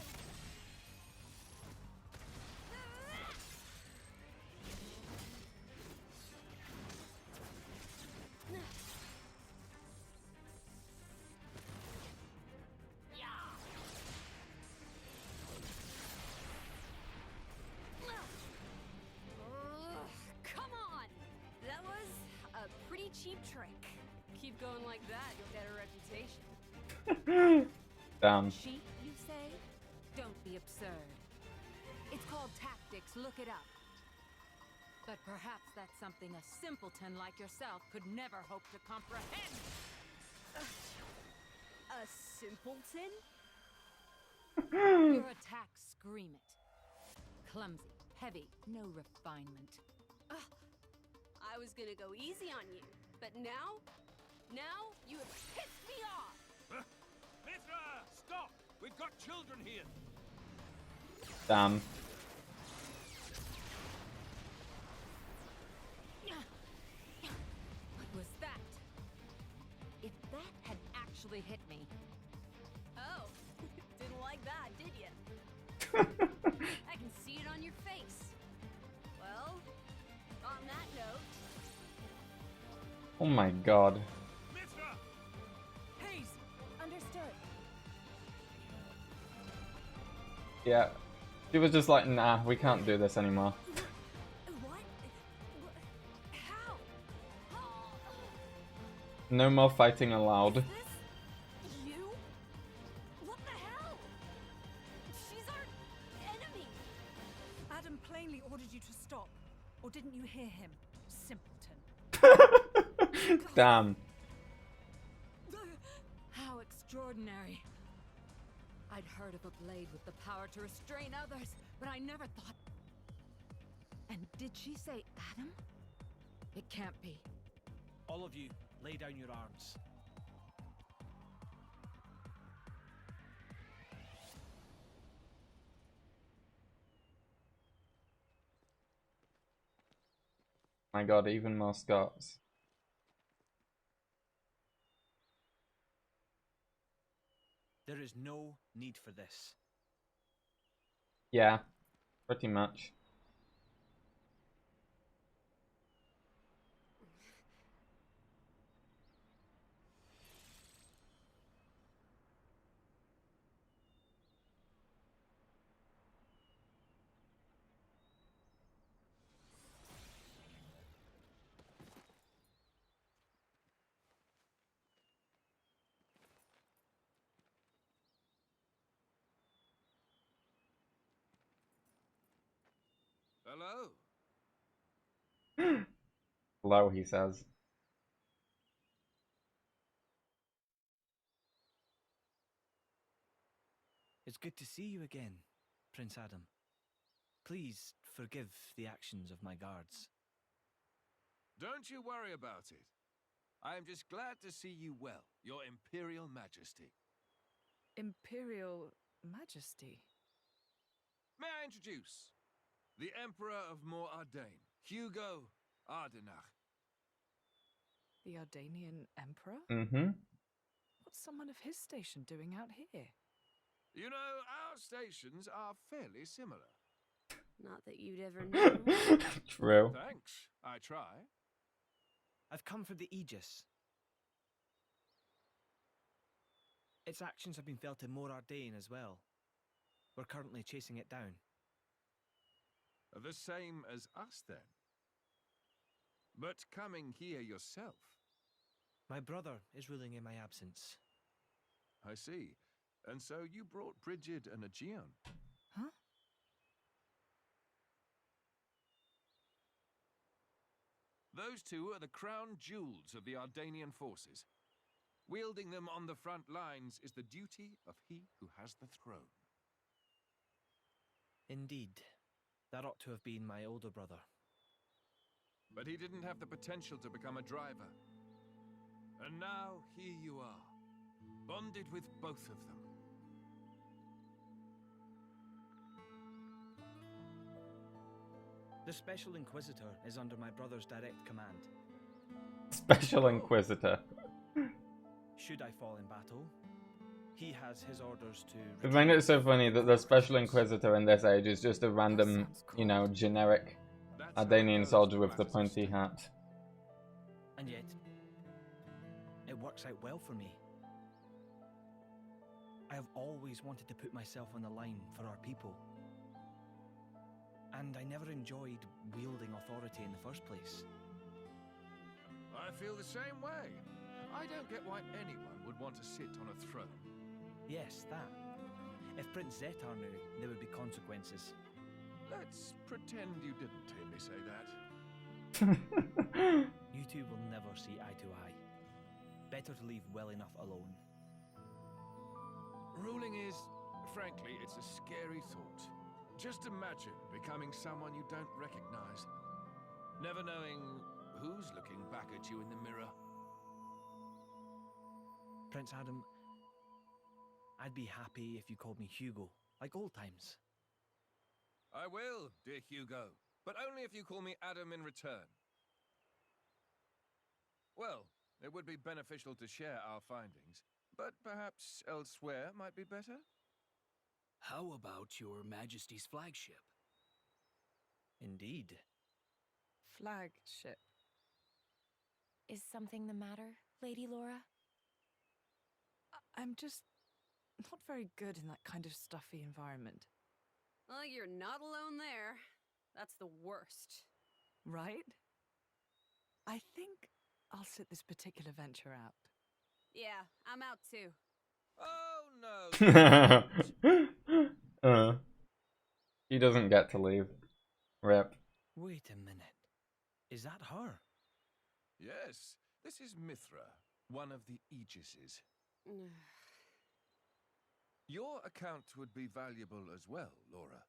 Come on! That was a pretty cheap trick. Keep going like that, you'll get a reputation. Damn. Cheap, you say? Don't be absurd. It's called tactics, look it up. But perhaps that's something a simpleton like yourself could never hope to comprehend. A simpleton? Your attacks scream it. Clumsy, heavy, no refinement. I was gonna go easy on you, but now you have pissed me off! Mithra, stop! We've got children here! Damn. What was that? If that had actually hit me. Oh, didn't like that, did you? I can see it on your face. Well, on that note... Oh my god. Mithra! Haze, understood. Yeah. She was just like, nah, we can't do this anymore. What? How? No more fighting allowed. This? You? What the hell? She's our enemy. Adam plainly ordered you to stop. Or didn't you hear him? Simpleton. Damn. How extraordinary. I'd heard of a blade with the power to restrain others, but I never thought... And did she say Adam? It can't be. All of you, lay down your arms. My god, even more Scots. There is no need for this. Yeah, pretty much. Hello? Hello, he says. It's good to see you again, Prince Adam. Please forgive the actions of my guards. Don't you worry about it. I am just glad to see you well, Your Imperial Majesty. Imperial Majesty? May I introduce the Emperor of Mor Ardain, Hugo Ardenach. The Ardanian Emperor? Mm-hmm. What's someone of his station doing out here? You know, our stations are fairly similar. Not that you'd ever know. True. Thanks, I try. I've come for the Aegis. Its actions have been felt in Mor Ardain as well. We're currently chasing it down. The same as us, then. But coming here yourself. My brother is ruling in my absence. I see. And so you brought Brigid and Aegeon. Huh? Those two are the crown jewels of the Ardanian forces. Wielding them on the front lines is the duty of he who has the throne. Indeed. That ought to have been my older brother. But he didn't have the potential to become a driver. And now here you are, bonded with both of them. The Special Inquisitor is under my brother's direct command. Special Inquisitor. Should I fall in battle, he has his orders to... I find it so funny that the Special Inquisitor in this age is just a random, you know, generic Ardanian soldier with the pointy hat. And yet, it works out well for me. I have always wanted to put myself on the line for our people. And I never enjoyed wielding authority in the first place. I feel the same way. I don't get why anyone would want to sit on a throne. Yes, that. If Prince Zetar knew, there would be consequences. Let's pretend you didn't hear me say that. You two will never see eye to eye. Better to leave well enough alone. Ruling is, frankly, it's a scary thought. Just imagine becoming someone you don't recognize. Never knowing who's looking back at you in the mirror. Prince Adam, I'd be happy if you called me Hugo, like old times. I will, dear Hugo, but only if you call me Adam in return. Well, it would be beneficial to share our findings, but perhaps elsewhere might be better? How about your Majesty's flagship? Indeed. Flagship. Is something the matter, Lady Laura? I'm just not very good in that kind of stuffy environment. Well, you're not alone there. That's the worst. Right? I think I'll sit this particular venture out. Yeah, I'm out too. Oh no! He doesn't get to leave. Rip. Wait a minute. Is that her? Yes, this is Mithra, one of the Aegises. Your account would be valuable as well, Laura.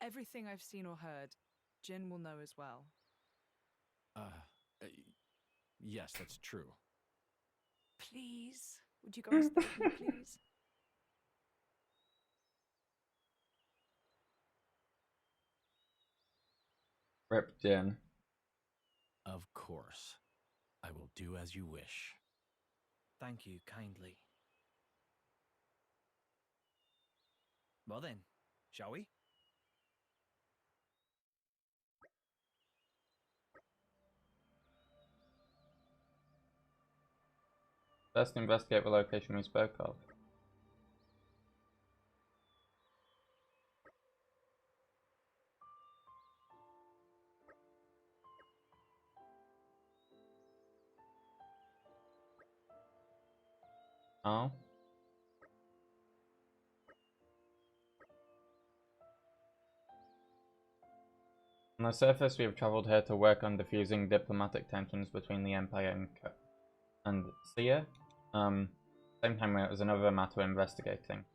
Everything I've seen or heard, Jin will know as well. Yes, that's true. Please, would you go and stay with me, please? Rip Jin. Of course. I will do as you wish. Thank you kindly. Well then, shall we? Best investigate the location we spoke of. Oh. On the surface, we have travelled here to work on diffusing diplomatic tensions between the Empire and Seer. Same time, it was another matter investigating.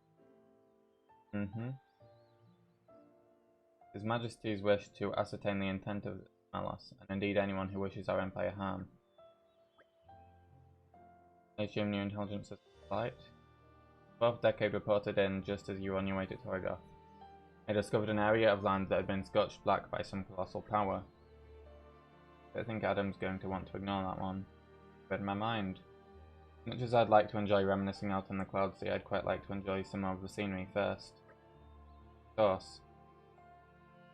His Majesty's wish to ascertain the intent of Malos, and indeed anyone who wishes our empire harm. I assume new intelligence is flight. 12th decade reported in just as you were on your way to Torgoth. I discovered an area of land that had been scorched black by some colossal power. I think Adam's going to want to ignore that one. Read my mind. Much as I'd like to enjoy reminiscing out in the cloud sea, I'd quite like to enjoy some more of the scenery first. Of course.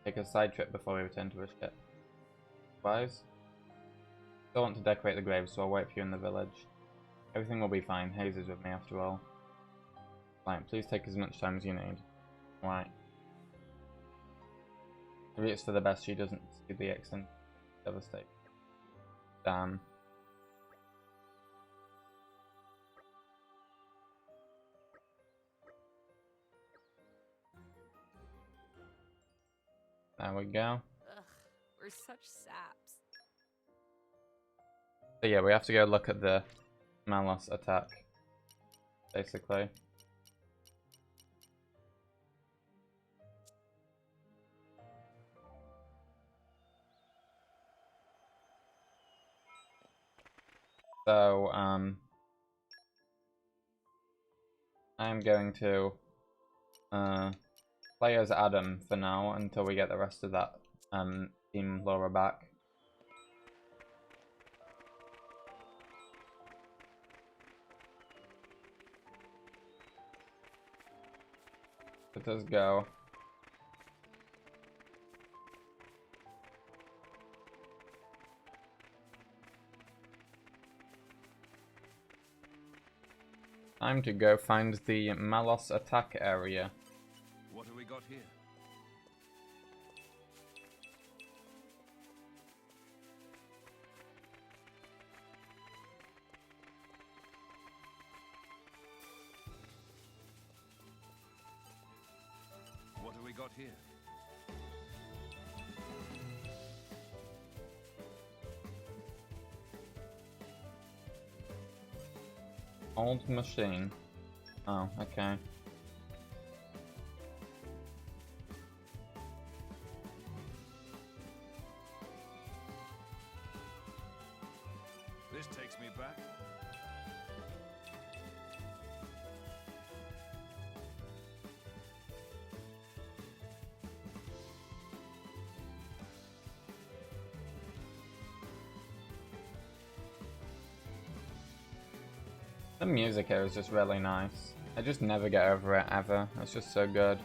Take a side trip before we return to the ship. Wise? Still want to decorate the graves, so I'll wait for you in the village. Everything will be fine. Hayes is with me after all. Right, please take as much time as you need. Right. Maybe it's for the best she doesn't see the extent of devastation. Damn. There we go. Ugh, we're such saps. So yeah, we have to go look at the Malos attack, basically. So, I'm going to play as Adam for now until we get the rest of that Team Laura back. Let us go. Time to go find the Malos attack area. What have we got here? What have we got here? Old machine. Oh, okay. This takes me back. The music here is just really nice. I just never get over it, ever. It's just so good.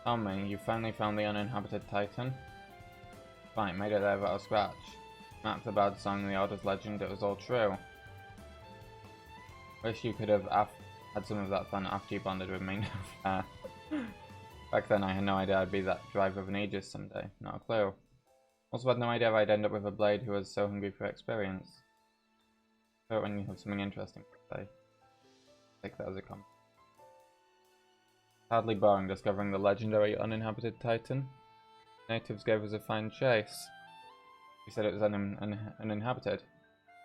Tell me, you finally found the uninhabited Titan? Fine, made it there without a scratch. Mapped the bad song, the Order's legend, it was all true. Wish you could have had some of that fun after you bonded with me. Back then I had no idea I'd be that driver of an Aegis someday. Not a clue. Also had no idea I'd end up with a blade who was so hungry for experience. But when you have something interesting to say, take that as a compliment. Hardly boring discovering the legendary uninhabited Titan. Natives gave us a fine chase. We said it was uninhabited.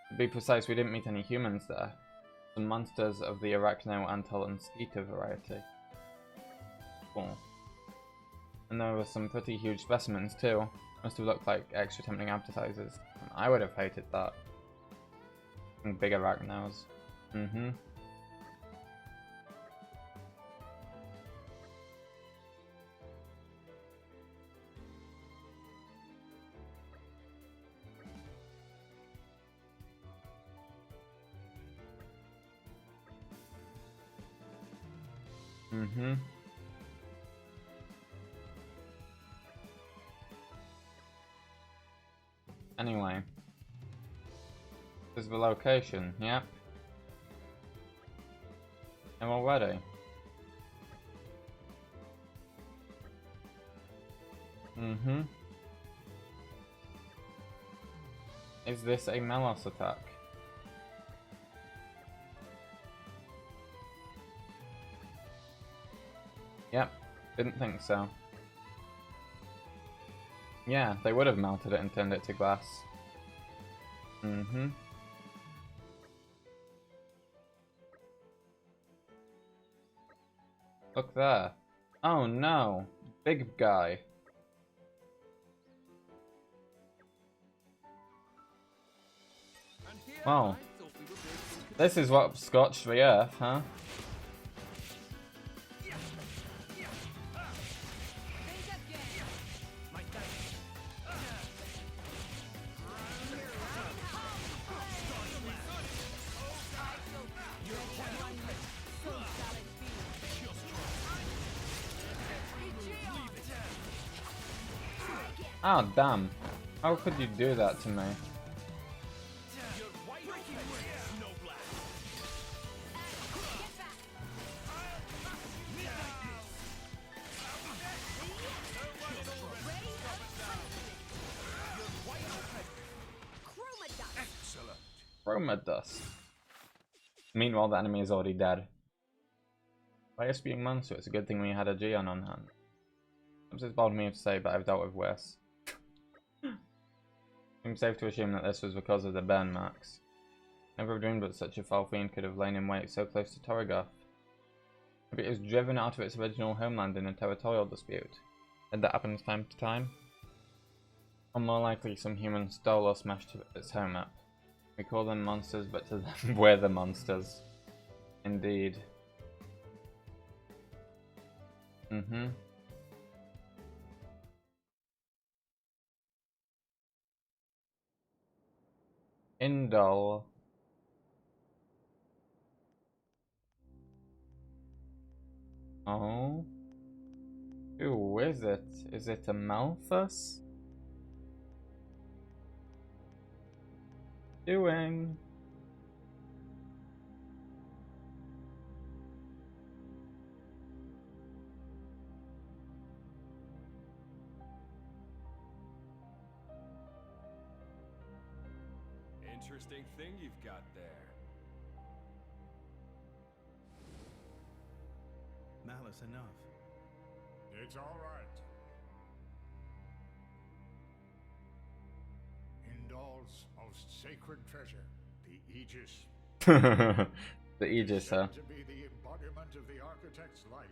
To be precise, we didn't meet any humans there. Some monsters of the Arachno, Antal, and Skeeter variety. Cool. And there were some pretty huge specimens too. Must have looked like extra tempting appetizers. I would have hated that. And big Arachnos. Anyway. This is the location, yep. I'm all ready. Is this a Melos attack? Yep, didn't think so. Yeah, they would have melted it and turned it to glass. Mm-hmm. Look there. Oh no! Big guy. Well, this is what scorched the earth, huh? Oh damn. How could you do that to me? Chroma dust. Meanwhile, the enemy is already dead. By us being monster, it's a good thing we had a Geon on hand. It's bold of me to say, but I've dealt with worse. Seems safe to assume that this was because of the burn marks. Never dreamed that such a foul fiend could have lain in wait so close to Torna. Maybe it was driven out of its original homeland in a territorial dispute. Did that happen time to time? Or more likely, some human stole or smashed its home map. We call them monsters, but to them, we're the monsters. Indeed. Mm-hmm. Indol. Oh? Who is it? Is it a Malthus? Doing? Interesting thing you've got there. Malice enough. It's all right. Indol's most sacred treasure, the Aegis. The Aegis, huh? To be the embodiment of the architect's light,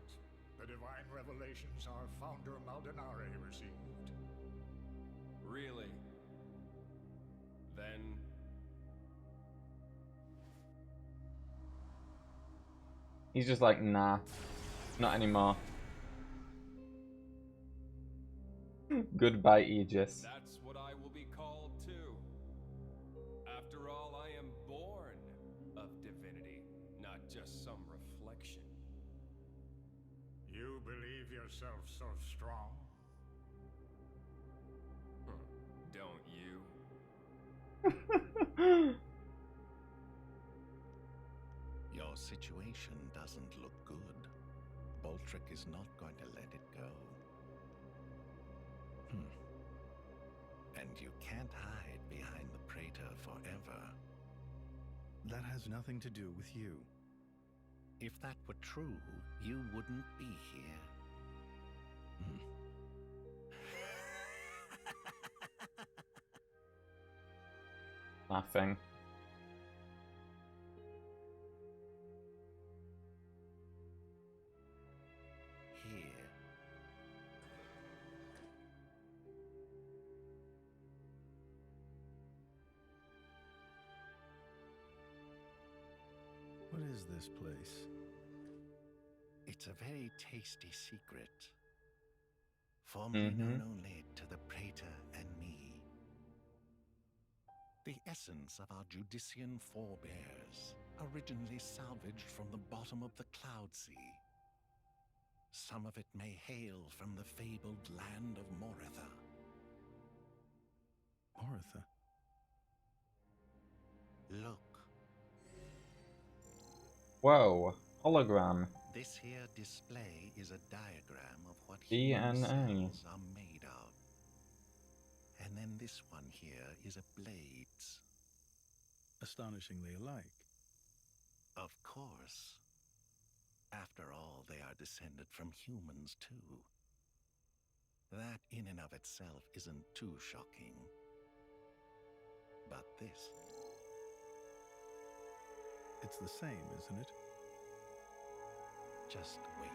the divine revelations our founder Maldonare received. Really? Then... He's just like, nah, not anymore. Goodbye, Aegis. That's what I will be called too. After all, I am born of divinity, not just some reflection. You believe yourself so strong? Don't you? Your situation doesn't look good. Boltrick is not going to let it go. And you can't hide behind the Praetor forever. That has nothing to do with you. If that were true, you wouldn't be here. Nothing. Here. What is this place? It's a very tasty secret. Formerly known only to the Praetor and me. The essence of our Judician forebears, originally salvaged from the bottom of the Cloud Sea. Some of it may hail from the fabled land of Boko-Th. Boko-Th? Look. Whoa, hologram. This here display is a diagram of what DNA. human cells are made of. And and then this one here is a blades. Astonishingly alike. Of course. After all, they are descended from humans, too. That in and of itself isn't too shocking. But this... It's the same, isn't it? Just wait.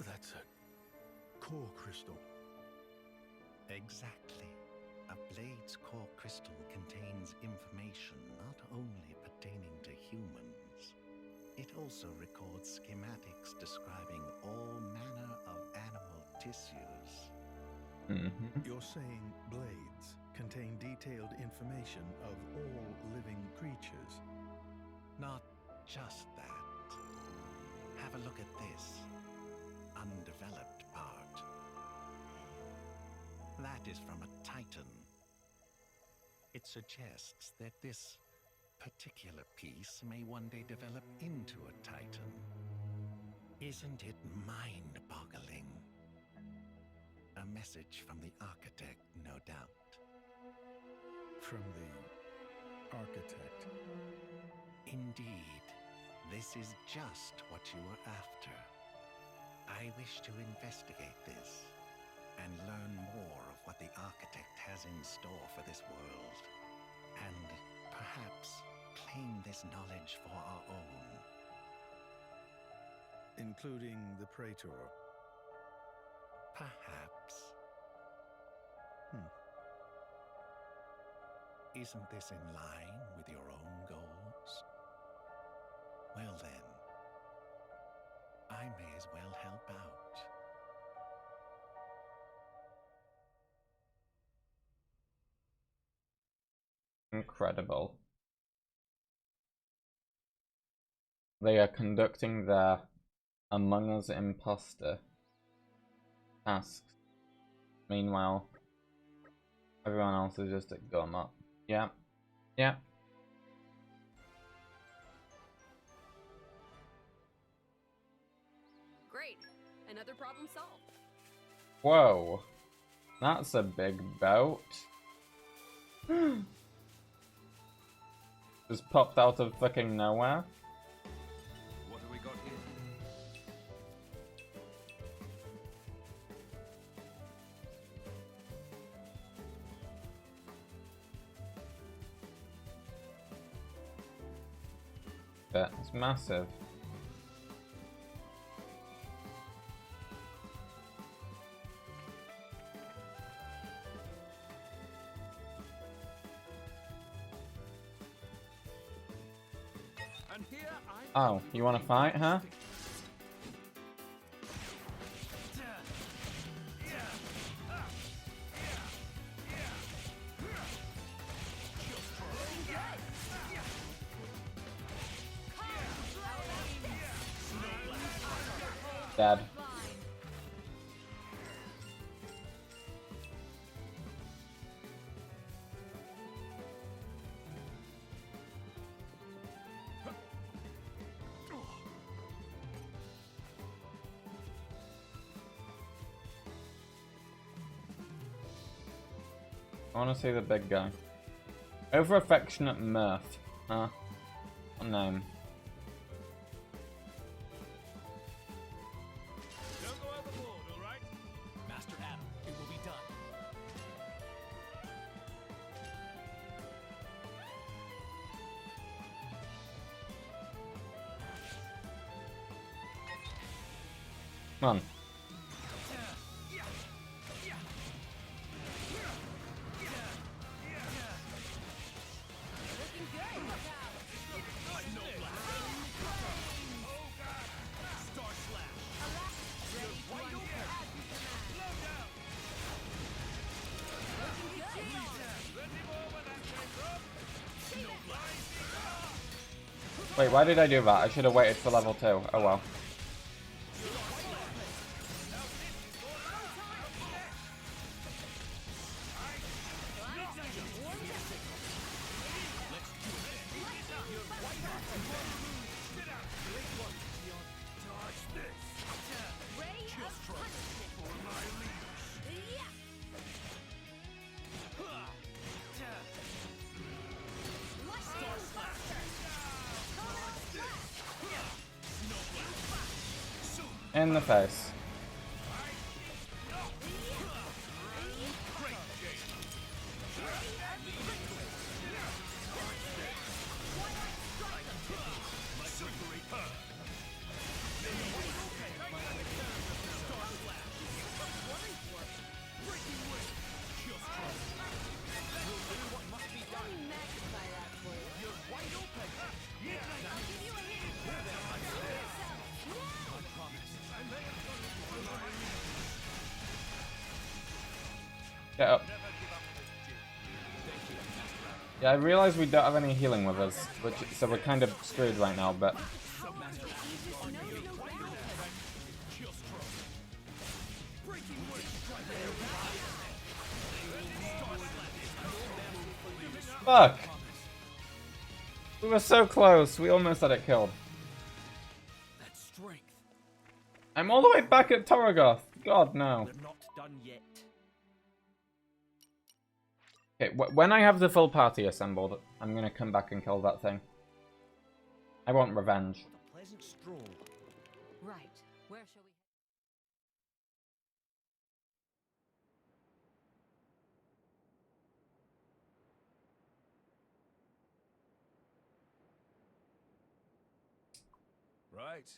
That's a core crystal. Exactly. A blade's core crystal contains information not only pertaining to humans, it also records schematics describing all manner of animal tissues. You're saying blades contain detailed information of all living creatures? Not just that. Have a look at this undeveloped part. That is from a titan. It suggests that this particular piece may one day develop into a titan. Isn't it mind-boggling? A message from the architect, no doubt. From the architect? Indeed. This is just what you were after. I wish to investigate this and learn more of what the architect has in store for this world, and perhaps claim this knowledge for our own. Including the Praetor? Perhaps. Isn't this in line with your own goals? Well then, I may as well help out. Incredible. They are conducting their Among Us imposter tasks. Meanwhile, everyone else is just at gum up. Yeah. Yeah. Great. Another problem solved. Whoa. That's a big boat. Just popped out of fucking nowhere. What have we got here? That's massive. And here Oh, you want to fight, huh? Dead. I want to see the big guy. Over affectionate mirth. Huh? What name? Don't go overboard, all right? Master Adam, it will be done. Come on. Wait, why did I do that? I should have waited for level 2. Oh well. In the face. Get up. Yeah, I realize we don't have any healing with us, so we're kind of screwed right now, but... Fuck! We were so close, we almost had it killed. I'm all the way back at Torna. God, no. We're not done yet. Okay, when I have the full party assembled, I'm gonna come back and kill that thing. I want revenge. What a pleasant stroll. Right. Where shall we... Right.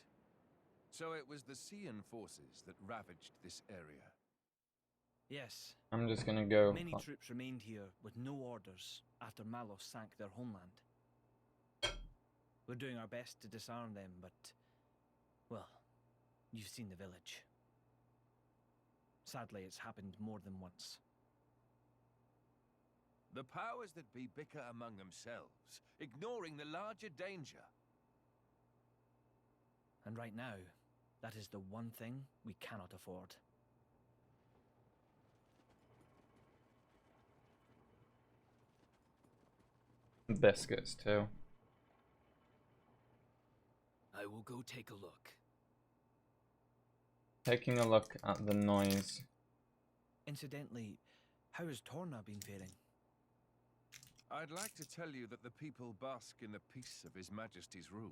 So it was the Xian forces that ravaged this area. Yes. I'm just gonna go... Many troops remained here with no orders after Malos sank their homeland. We're doing our best to disarm them, but... well, you've seen the village. Sadly, it's happened more than once. The powers that be bicker among themselves, ignoring the larger danger. And right now, that is the one thing we cannot afford. Biscuits, too. I will go take a look. Taking a look at the noise. Incidentally, how has Torna been faring? I'd like to tell you that the people bask in the peace of His Majesty's rule.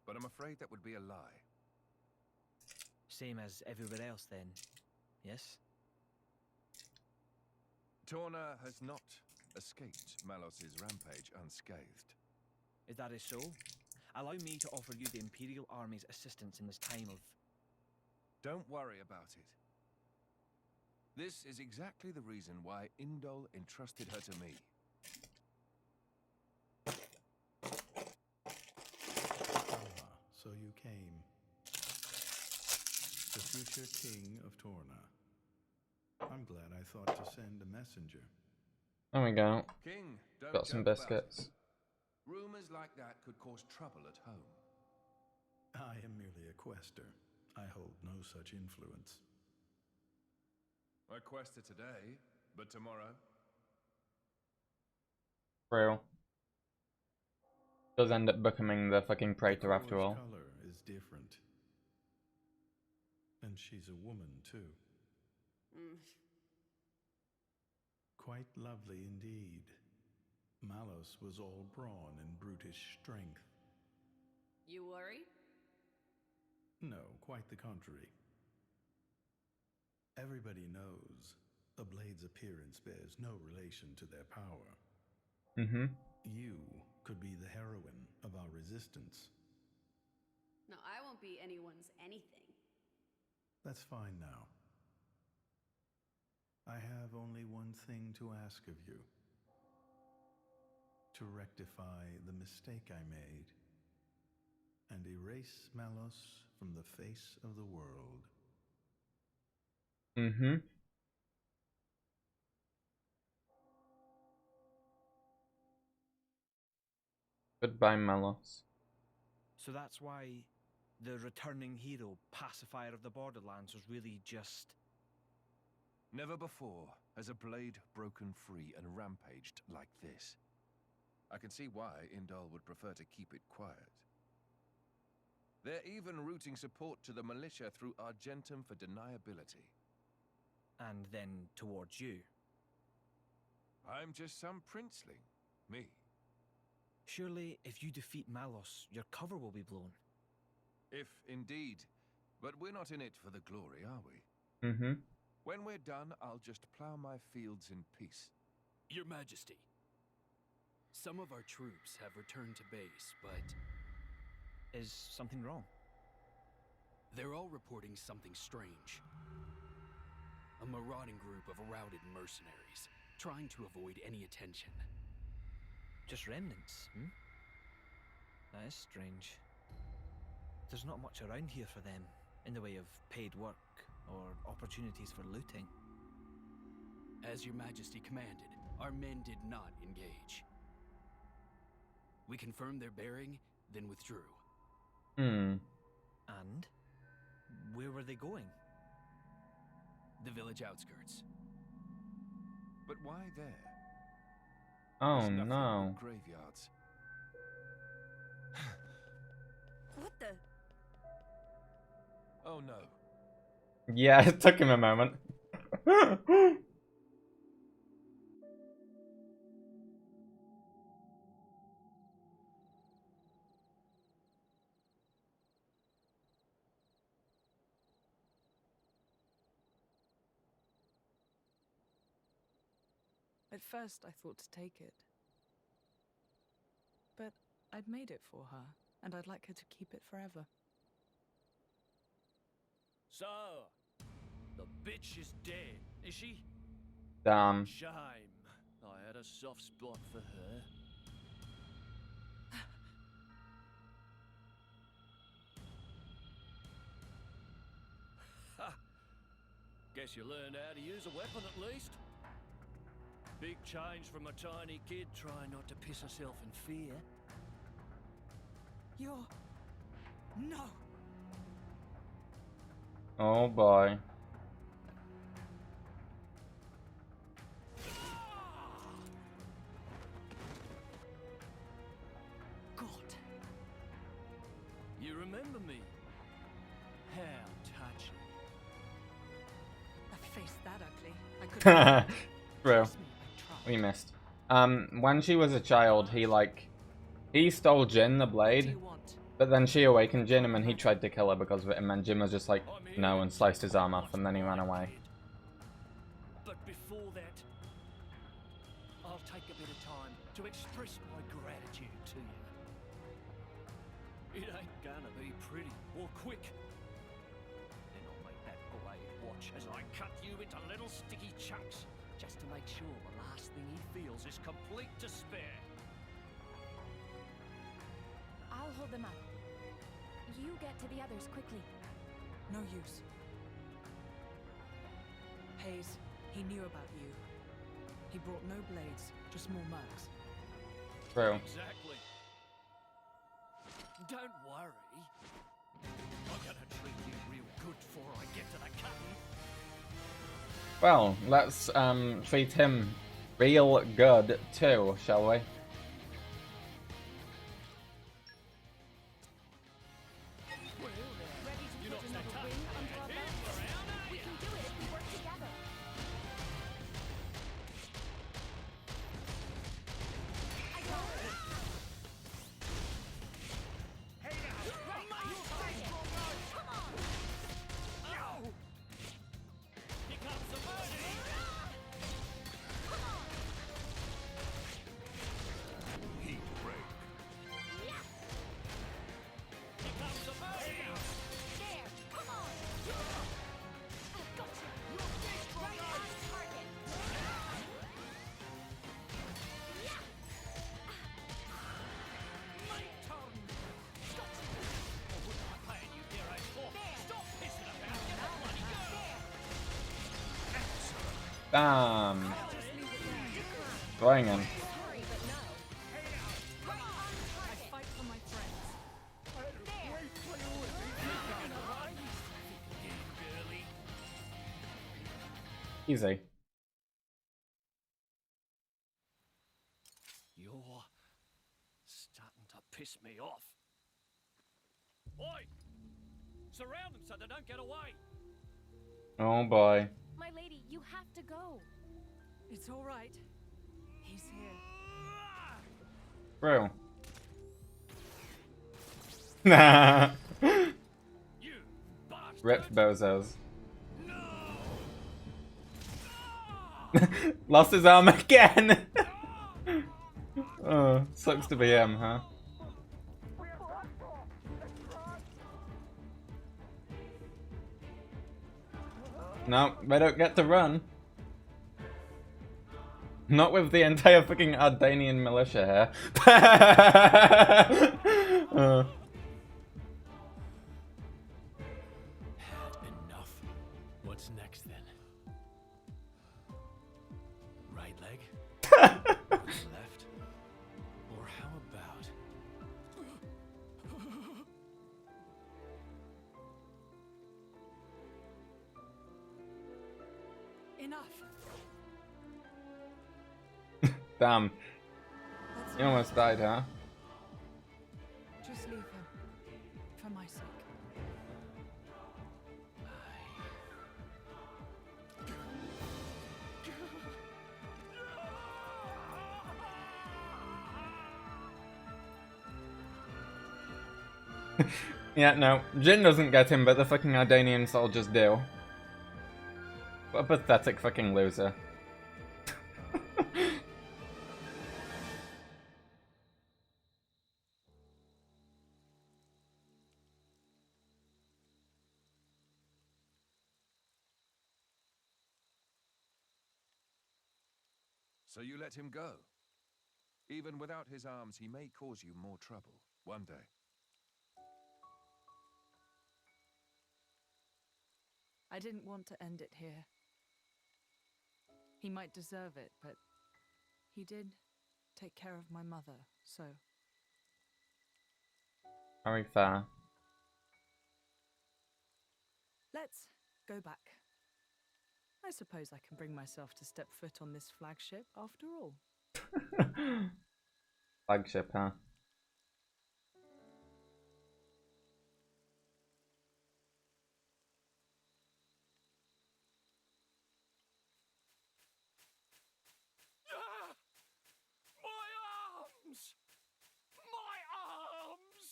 But I'm afraid that would be a lie. Same as everywhere else, then, yes? Torna has not escaped Malos's rampage unscathed. If that is so, allow me to offer you the Imperial Army's assistance in this time of... Don't worry about it. This is exactly the reason why Indol entrusted her to me. So you came. The future king of Torna. I'm glad I thought to send a messenger. There we go. King, don't Got some joke about biscuits. it. Rumors like that could cause trouble at home. I am merely a quester. I hold no such influence. I quest it today, but tomorrow? Real. Does end up becoming the fucking praetor after all. Color is different. And she's a woman, too. Quite lovely indeed. Malos was all brawn and brutish strength. You worry? No, quite the contrary. Everybody knows a blade's appearance bears no relation to their power. Mm-hmm. You could be the heroine of our resistance. No, I won't be anyone's anything. That's fine now. I have only one thing to ask of you. To rectify the mistake I made and erase Malos from the face of the world. Mm-hmm. Goodbye, Malos. So that's why the returning hero, pacifier of the Borderlands, was really just... Never before has a blade broken free and rampaged like this. I can see why Indol would prefer to keep it quiet. They're even routing support to the militia through Argentum for deniability. And then towards you. I'm just some princeling. Me. Surely, if you defeat Malos, your cover will be blown. If, indeed, But we're not in it for the glory, are we? Mm-hmm. When we're done, I'll just plow my fields in peace. Your Majesty, some of our troops have returned to base, but... Is something wrong? They're all reporting something strange. A marauding group of routed mercenaries, trying to avoid any attention. Just remnants, hmm? That is strange. There's not much around here for them, in the way of paid work or opportunities for looting. As your Majesty commanded, our men did not engage. We confirmed their bearing, then withdrew. Hmm. And? Where were they going? The village outskirts. But why there? Oh There's nothing no. but graveyards. What the? Oh no. Yeah, it took him a moment. At first, I thought to take it. But I'd made it for her, and I'd like her to keep it forever. So, the bitch is dead, is she? Damn. Shame. I had a soft spot for her. Ha! Guess you learned how to use a weapon at least. Big change from a tiny kid trying not to piss herself in fear. You're... No! Oh boy. God! You remember me? How touching. A face that ugly, I couldn't... True. We missed. When she was a child, he stole Jin, the blade, but then she awakened Jin, and then he tried to kill her because of it, and then Jin was just like, no, and sliced his arm off, and then he ran away. But before that, I'll take a bit of time to express my gratitude to you. It ain't gonna be pretty or quick. Then I'll make that blade watch as I cut you into little sticky chunks, just to make sure the last thing he feels is complete despair. I'll hold them up. You get to the others quickly. No use. Hayes, he knew about you. He brought no blades, just more mugs. True. Exactly. Don't worry. I'm gonna treat you real good before I get to the cutting. Well, let's treat him real good too, shall we? Damn. Throwing him. Easy. You're starting to piss me off. Oi! Surround them so they don't get away. Oh boy. My lady, you have to go. It's all right. He's here. True. You bastard! Rip bozos. Lost his arm again! Oh, sucks to be him, huh? No, they don't get to run. Not with the entire fucking Ardanian militia here. Enough. What's next then? Right leg? What's left? Or how about... Enough. Damn. You almost died, huh? Just leave him. For my sake. Yeah, no. Jin doesn't get him, but the fucking Ardanian soldiers do. What a pathetic fucking loser. So you let him go? Even without his arms, he may cause you more trouble one day. I didn't want to end it here. He might deserve it, but he did take care of my mother, so... Very fair. Let's go back. I suppose I can bring myself to step foot on this flagship after all. Flagship, huh? My arms! My arms!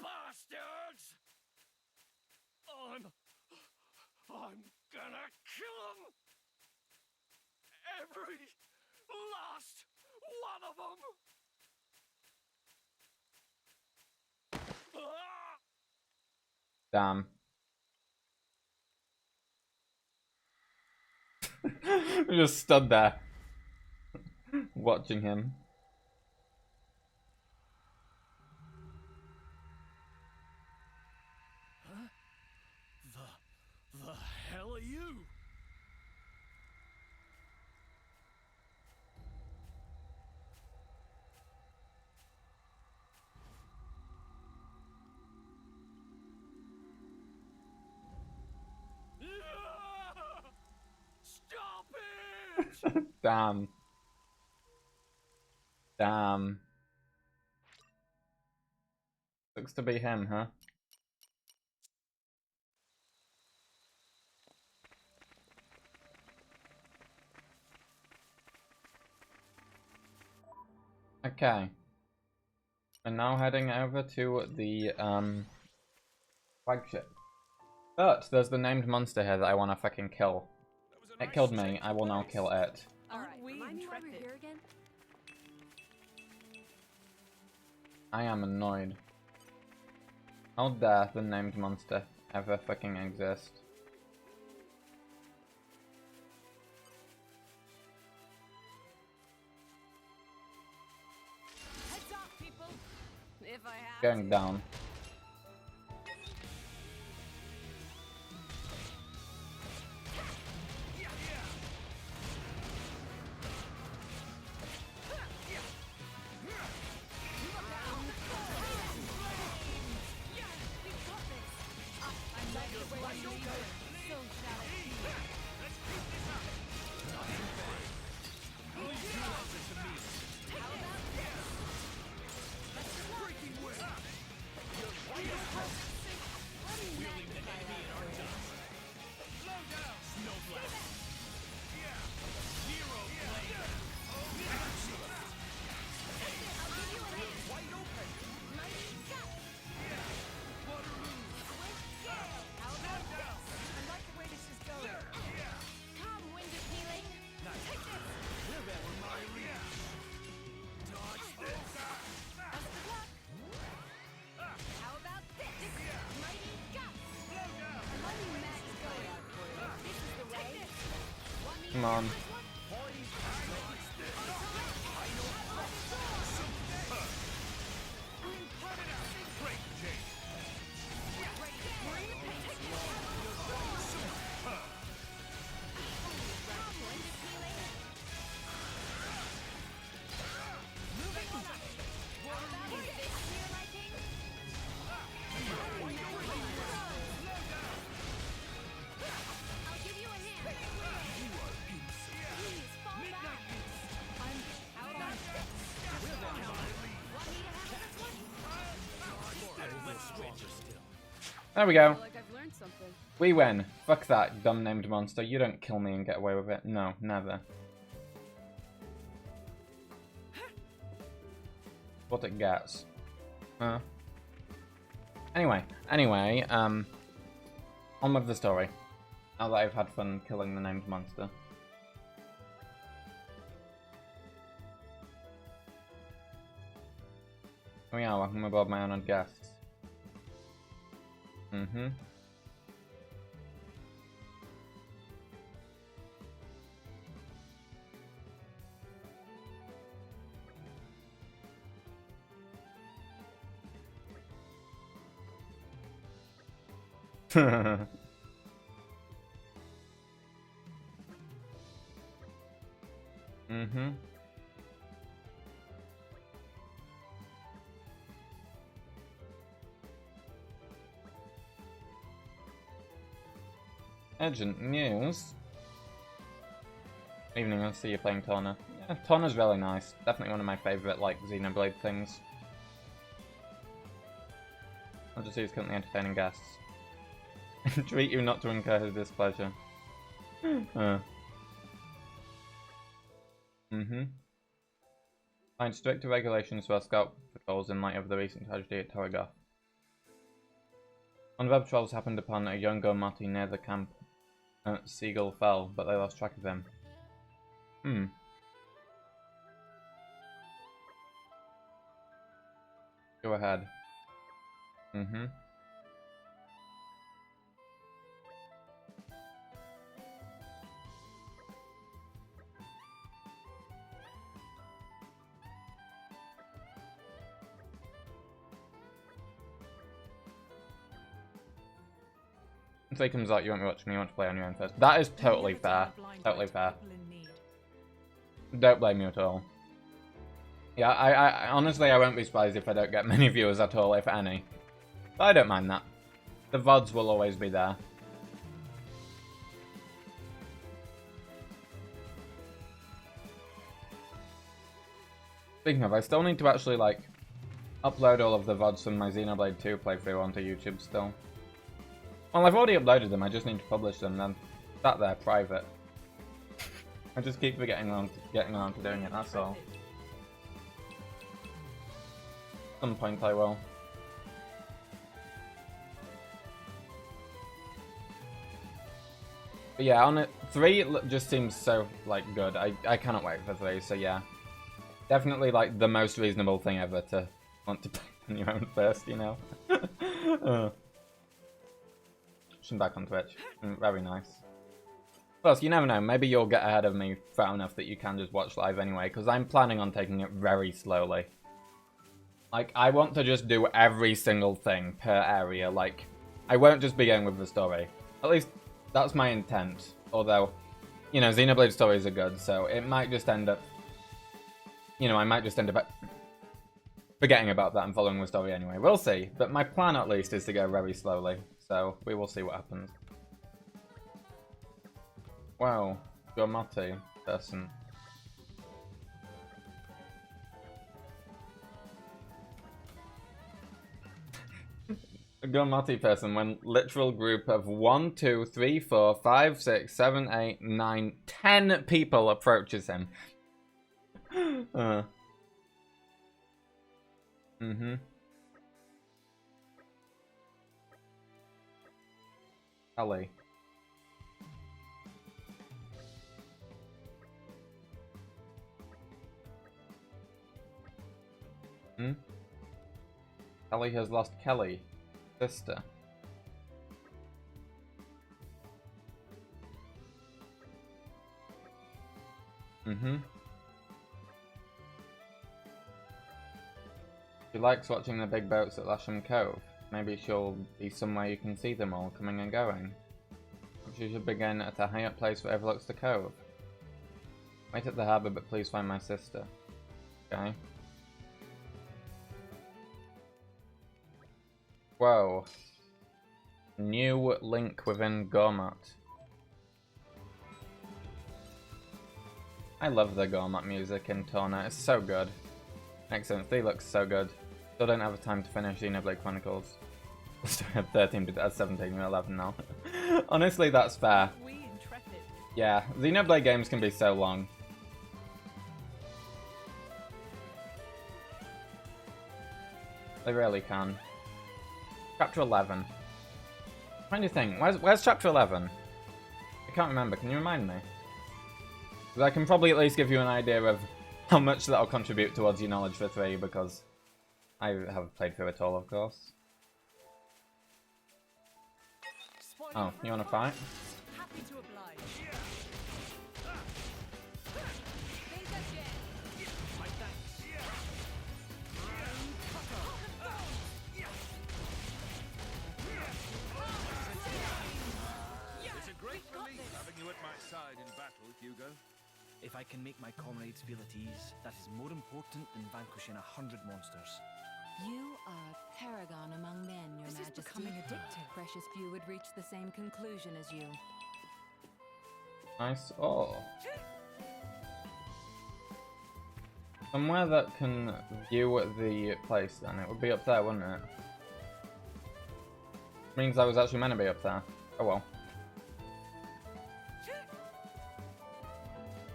Bastards! I'm gonna kill them! Every last one of them! Damn. We just stood there. Watching him. Huh? The hell are you? Stop it! Damn. Damn. Looks to be him, huh? Okay. We're now heading over to the flagship. But there's the named monster here that I want to fucking kill. It killed me. I will now kill it. Alright, remind me why we're here again? I am annoyed. How dare the named monster ever fucking exist? Heads up, people! If I have Going to. down. Come on. There we go. We win. Fuck that dumb named monster. You don't kill me and get away with it. No, never. What it gets. Anyway, on with the story. Now that I've had fun killing the named monster. Oh yeah, welcome aboard my honoured guests. Urgent news. Evening, I see you playing Torna. Yeah, Torna's really nice. Definitely one of my favourite, like, Xenoblade things. I'll just use currently entertaining guests. Treat you not to incur his displeasure. Find stricter regulations for our scout patrols in light of the recent tragedy at Torna. One of our patrols happened upon a young Go-Mati near the camp. Seagull fell, but they lost track of him. Go ahead. If it comes out, you won't be watching me, you want to play on your own first. That is totally fair. Totally fair. Don't blame you at all. Yeah, I honestly, I won't be surprised if I don't get many viewers at all, if any. But I don't mind that. The VODs will always be there. Speaking of, I still need to actually, like, upload all of the VODs from my Xenoblade 2 playthrough onto YouTube still. Well, I've already uploaded them, I just need to publish them, then that there, private. I just keep forgetting getting around to doing it, that's all. At some point I will. But yeah, on it, 3 just seems so, like, good. I cannot wait for 3, so yeah. Definitely, like, the most reasonable thing ever to want to play on your own first, you know? Back on Twitch. Very nice. Plus, you never know, maybe you'll get ahead of me far enough that you can just watch live anyway, because I'm planning on taking it very slowly. Like, I want to just do every single thing per area, like, I won't just be going with the story. At least, that's my intent. Although, you know, Xenoblade stories are good, so it might just end up... You know, I might just end up forgetting about that and following the story anyway. We'll see, but my plan at least is to go very slowly. So, we will see what happens. Wow, Go-Mati person. A Go-Mati person when literal group of 1, 2, 3, 4, 5, 6, 7, 8, 9, 10 people approaches him. Ellie. Ellie has lost Kelly, sister. Mm-hmm. She likes watching the big boats at Lasham Cove. Maybe she'll be somewhere you can see them all coming and going. She should begin at a high up place that overlooks the cove. Wait at the harbour, but please find my sister. Okay. Whoa. New link within Gormat. I love the Gormat music in Torna, it's so good. Excellent, they look so good. Still don't have time to finish Xenoblade Chronicles. Still have 13, but that's 17, you're 11 now. Honestly, that's fair. Yeah, Xenoblade games can be so long. They really can. Chapter 11. I'm trying to think, where's Chapter 11? I can't remember, can you remind me? Because I can probably at least give you an idea of how much that'll contribute towards your knowledge for 3, because I have played through it all, of course. Oh, you wanna fight? Happy to oblige. It's a great relief having you at my side in battle, Hugo. If I can make my comrades feel at ease, that is more important than vanquishing 100 monsters. You are a paragon among men, Your This Majesty. is becoming addictive. Precious few would reach the same conclusion as you. Nice. Oh. Somewhere that can view the place, then. It would be up there, wouldn't it? Means I was actually meant to be up there. Oh well.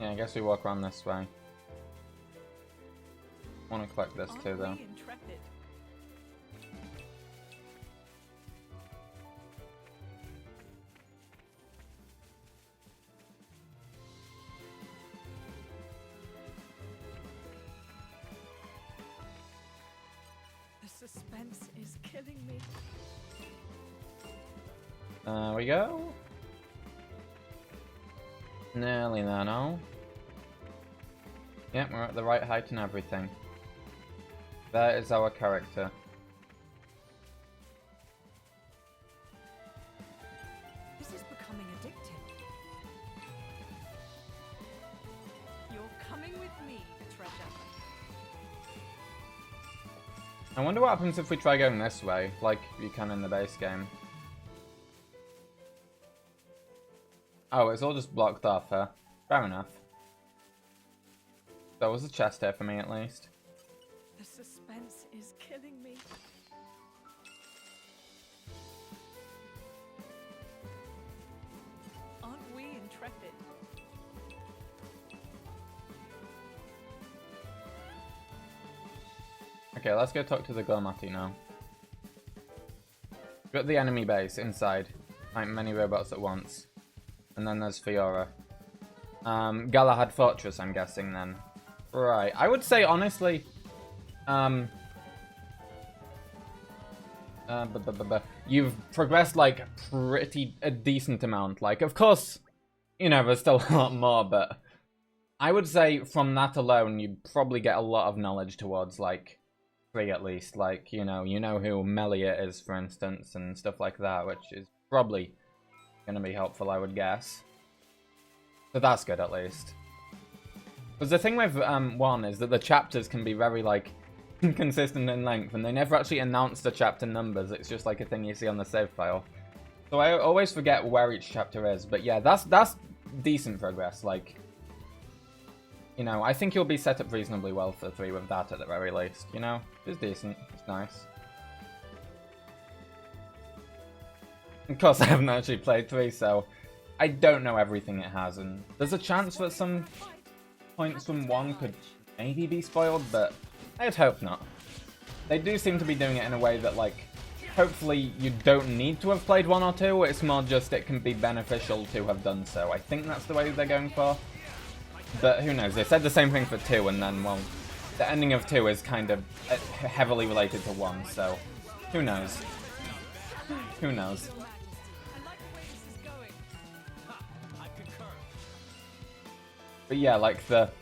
Yeah, I guess we walk around this way. I want to collect this too, though. The suspense is killing me. There we go. Nearly there now. Yep, we're at the right height and everything. There is our character. This is becoming addictive. You're coming with me, treasure. I wonder what happens if we try going this way, like you can in the base game. Oh, it's all just blocked off, huh? Fair enough. There was a chest here for me, at least. The suspense is killing me. Aren't we intrepid? Okay, let's go talk to the Gormati now. We've got the enemy base inside. Fight many robots at once. And then there's Fiora. Galahad Fortress, I'm guessing, then. Right, I would say, honestly... you've progressed, like, a decent amount. Like, of course, you know, there's still a lot more, but... I would say, from that alone, you probably get a lot of knowledge towards, like... 3 at least, like, you know who Melia is, for instance, and stuff like that, which is probably gonna be helpful, I would guess. So that's good, at least. Because the thing with 1 is that the chapters can be very, like, inconsistent in length, and they never actually announce the chapter numbers, it's just like a thing you see on the save file. So I always forget where each chapter is, but yeah, that's decent progress, like... You know, I think you'll be set up reasonably well for 3 with that at the very least, you know? It's decent, it's nice. Of course, I haven't actually played 3, so I don't know everything it has, and there's a chance that some points from 1 could maybe be spoiled, but I'd hope not. They do seem to be doing it in a way that, like, hopefully you don't need to have played 1 or 2, it's more just it can be beneficial to have done so. I think that's the way they're going for. But who knows, they said the same thing for 2, and then, well, the ending of 2 is kind of heavily related to 1, so who knows? Who knows? But But yeah, like the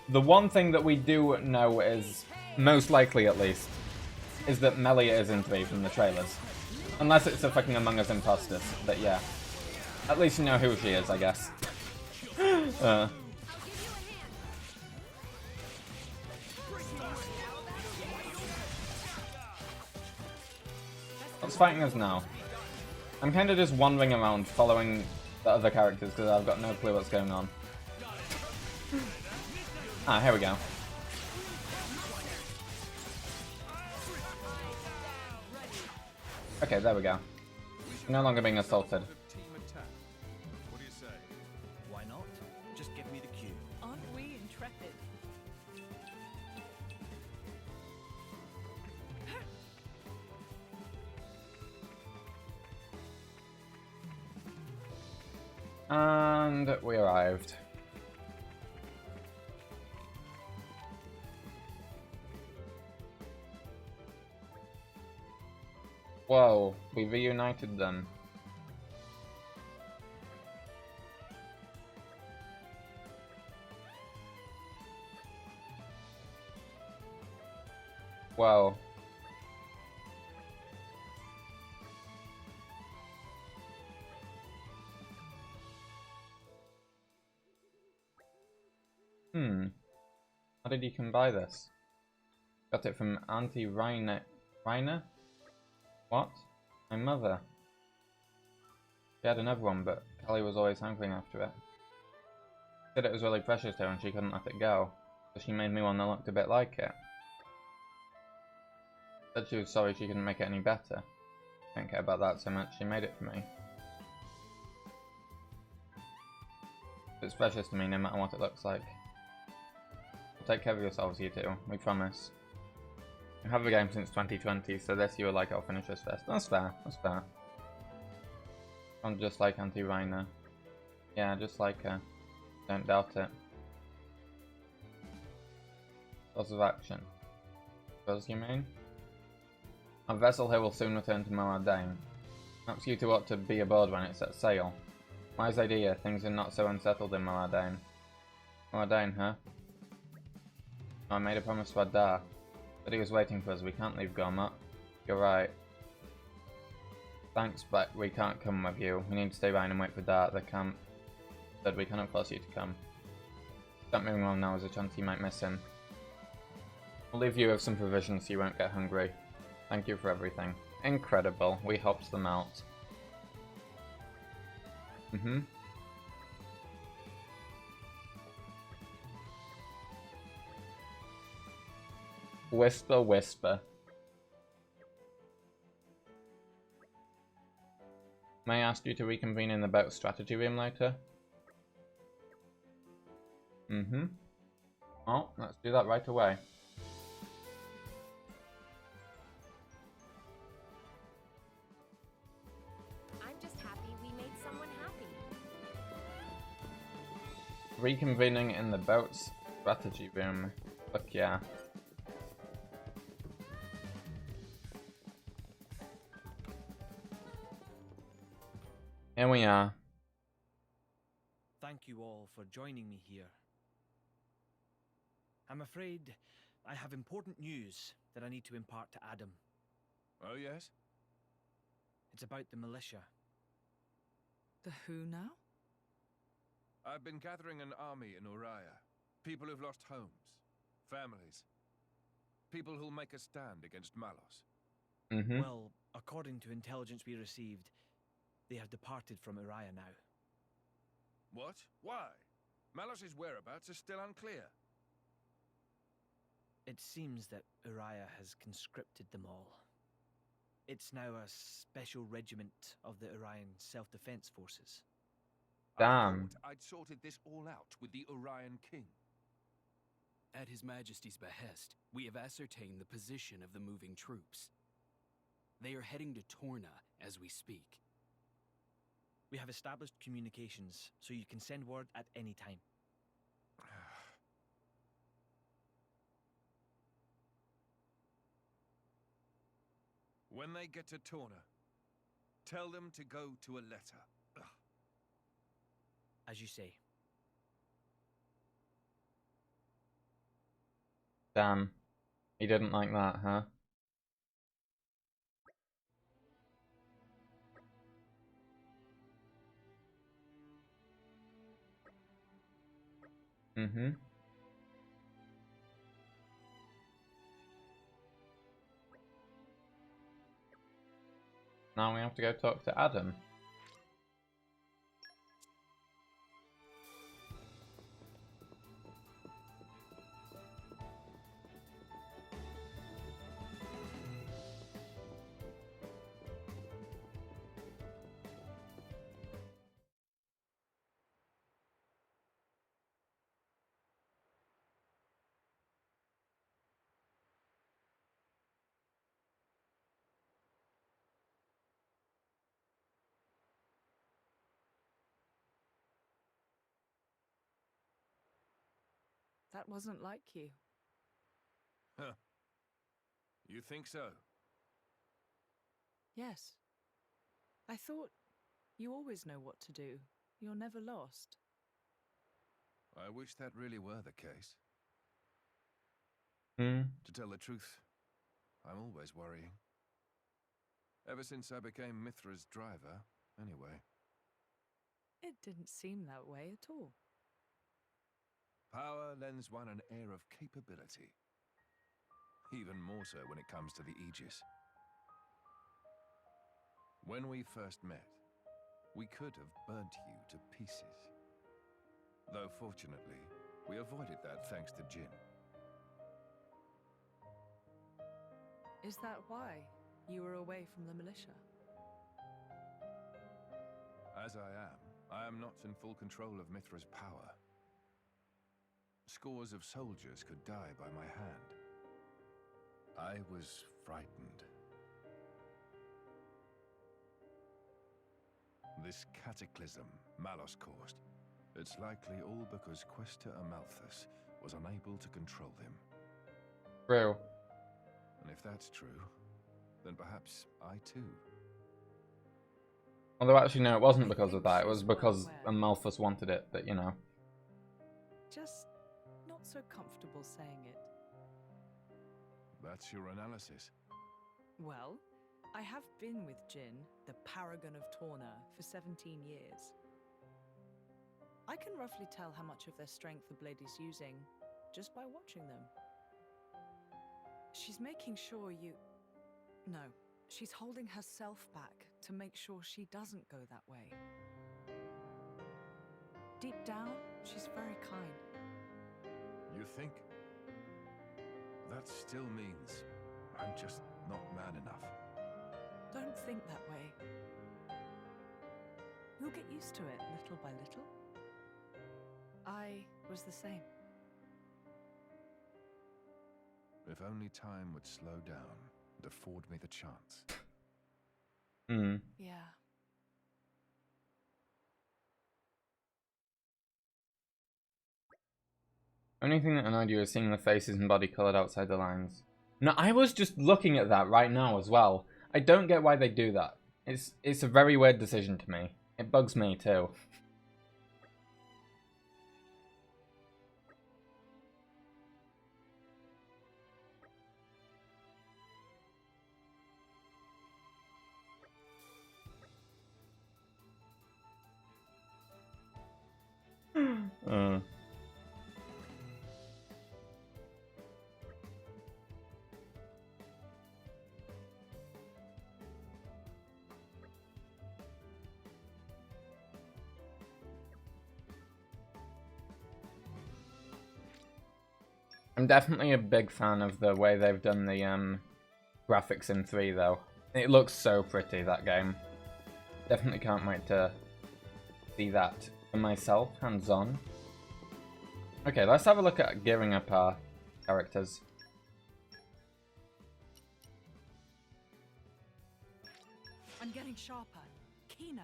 one thing that we do know is, most likely at least, is that Melia is in 3 from the trailers. Unless it's a fucking Among Us imposters, but yeah. At least you know who she is, I guess. What's fighting us now? I'm kind of just wandering around following the other characters because I've got no clue what's going on. Ah, here we go. Okay, there we go. No longer being assaulted. What do you say? Why not? Just give me the cue. Aren't we intrepid? And we arrived. Whoa, we reunited them. Whoa. How did you come by this? Got it from Auntie Reiner. Reiner? What? My mother. She had another one, but Kelly was always hankering after it. Said it was really precious to her and she couldn't let it go, so she made me one that looked a bit like it. Said she was sorry she couldn't make it any better. Didn't care about that so much, she made it for me. It's precious to me no matter what it looks like. Take care of yourselves, you two. We promise. We have the game since 2020, so this year like I'll finish this first. That's fair. That's fair. I'm just like Auntie Reiner. Yeah, just like her. Don't doubt it. Course of action. Does you mean? Our vessel here will soon return to Moradane. Perhaps you two ought to be aboard when it sets sail. Wise idea. Things are not so unsettled in Moradane. Moradane, huh? I made a promise to Adar, but he was waiting for us. We can't leave Gormott. You're right. Thanks, but we can't come with you. We need to stay behind and wait for Dar at the camp. Said we cannot force you to come. Don't me wrong, now there's a chance you might miss him. We'll leave you with some provisions so you won't get hungry. Thank you for everything. Incredible. We helped them out. Whisper, whisper. May I ask you to reconvene in the boat strategy room later? Oh, let's do that right away. I'm just happy we made someone happy. Reconvening in the boat's strategy room. Fuck yeah. Here we are. Thank you all for joining me here. I'm afraid I have important news that I need to impart to Adam. Oh, yes? It's about the militia. The who now? I've been gathering an army in Uriah. People who've lost homes, families. People who'll make a stand against Malos. Well, according to intelligence we received, they have departed from Uriah now. What? Why? Malos' whereabouts are still unclear. It seems that Uriah has conscripted them all. It's now a special regiment of the Urian Self-Defense Forces. Damn. I thought I'd sorted this all out with the Urian King. At His Majesty's behest, we have ascertained the position of the moving troops. They are heading to Torna as we speak. We have established communications, so you can send word at any time. When they get to Torna, tell them to go to a letter. As you say. Damn. He didn't like that, huh? Mm-hmm. Now we have to go talk to Adam. That wasn't like you. Huh. You think so? Yes. I thought you always know what to do. You're never lost. I wish that really were the case. Hmm. To tell the truth, I'm always worrying. Ever since I became Mithra's driver, anyway. It didn't seem that way at all. Power lends one an air of capability. Even more so when it comes to the Aegis. When we first met, we could have burnt you to pieces. Though fortunately, we avoided that thanks to Jin. Is that why you were away from the militia? As I am not in full control of Mithra's power. Scores of soldiers could die by my hand. I was frightened. This cataclysm Malos caused, it's likely all because Questa Amalthus was unable to control him. True. And if that's true, then perhaps I too. Although actually no, it wasn't because of that, it was because Amalthus wanted it, but you know. Just not so comfortable saying it. That's your analysis. Well, I have been with Jin, the paragon of Torna, for 17 years. I can roughly tell how much of their strength the blade is using just by watching them. She's making sure you... No, she's holding herself back to make sure she doesn't go that way. Deep down, she's very kind. You think? That still means I'm just not man enough. Don't think that way. You'll get used to it little by little. I was the same. If only time would slow down and afford me the chance. Hmm. Yeah. Only thing that annoyed you is seeing the faces and body coloured outside the lines. No, I was just looking at that right now as well. I don't get why they do that. It's a very weird decision to me. It bugs me too. I'm definitely a big fan of the way they've done the graphics in 3 though. It looks so pretty, that game. Definitely can't wait to see that for myself, hands-on. Okay, let's have a look at gearing up our characters. I'm getting sharper, keener.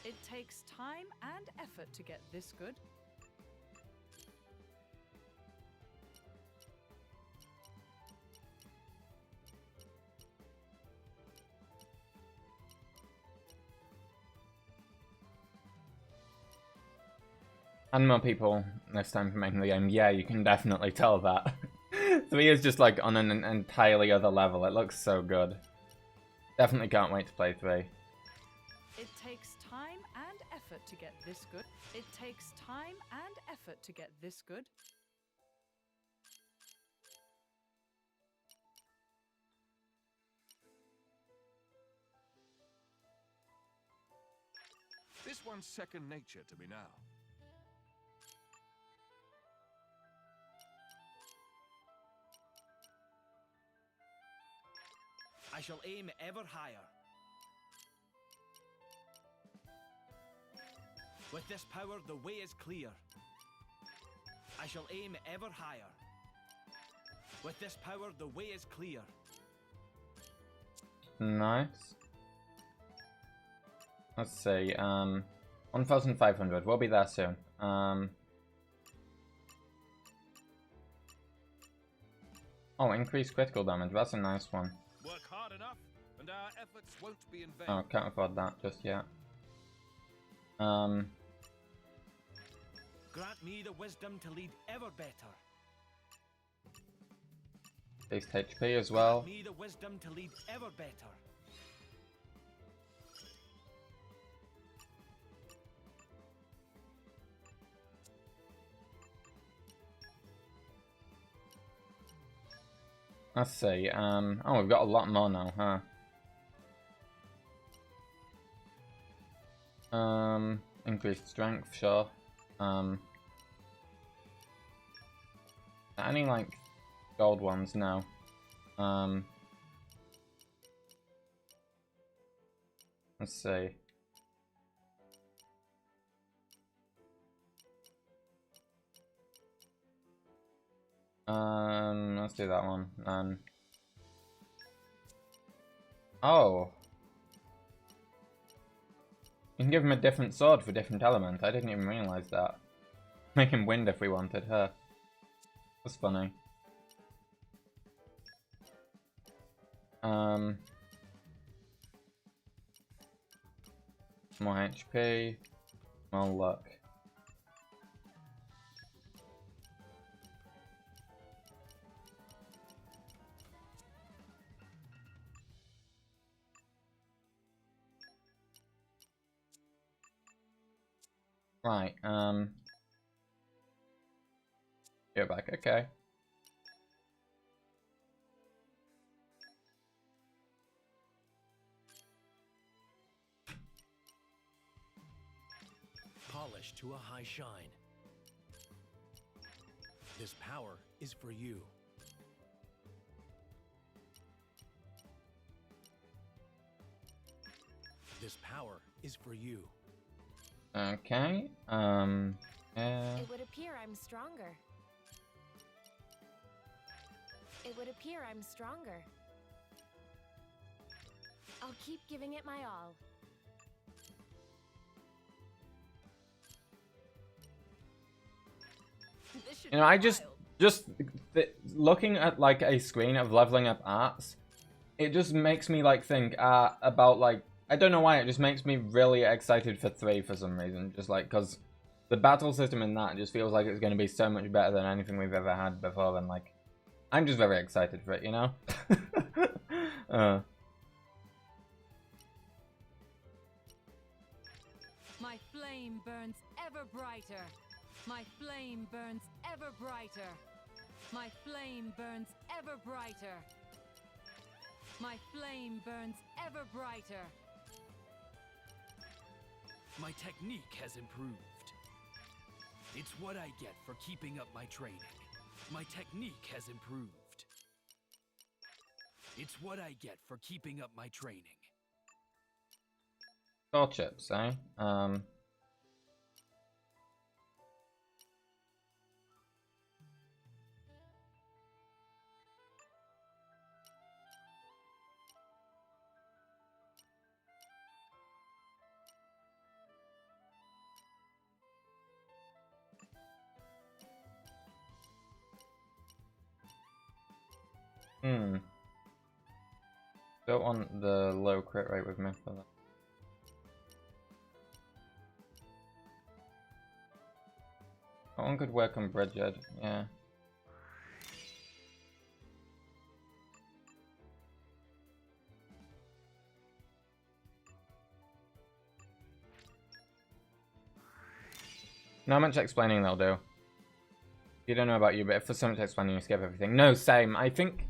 It takes time and effort to get this good. And more people this time for making the game. Yeah, you can definitely tell that. 3 is just like on an entirely other level. It looks so good. Definitely can't wait to play 3. It takes time and effort to get this good. It takes time and effort to get this good. This one's second nature to me now. I shall aim ever higher. With this power, the way is clear. I shall aim ever higher. With this power, the way is clear. Nice. Let's see, 1,500. We'll be there soon. Oh, increased critical damage. That's a nice one. Work hard enough, and our efforts won't be in vain. Oh, can't afford that just yet. Grant me the wisdom to lead ever better. Increased HP as well. Grant me the wisdom to lead ever better. Let's see, oh, we've got a lot more now, huh? Increased strength, sure. Any, like, gold ones? No. Let's see. Let's do that one. Oh. You can give him a different sword for different element. I didn't even realize that. Make him wind if we wanted her. That's funny. More HP. More luck. Right, go back, okay. Polished to a high shine. This power is for you. This power is for you. Okay, It would appear I'm stronger. It would appear I'm stronger. I'll keep giving it my all. you know, I just looking at like a screen of leveling up arts, it just makes me like think about like, I don't know why, it just makes me really excited for 3 for some reason. Just like, because the battle system in that just feels like it's going to be so much better than anything we've ever had before, and like, I'm just very excited for it, you know? My flame burns ever brighter. My flame burns ever brighter. My flame burns ever brighter. My flame burns ever brighter. My technique has improved. It's what I get for keeping up my training. My technique has improved. It's what I get for keeping up my training. Skull chips, eh? Don't want the low crit rate with me for that. That one could work on Bridget, yeah. Not much explaining they'll do. You don't know about you, but if there's so much explaining, you skip everything. No, same. I think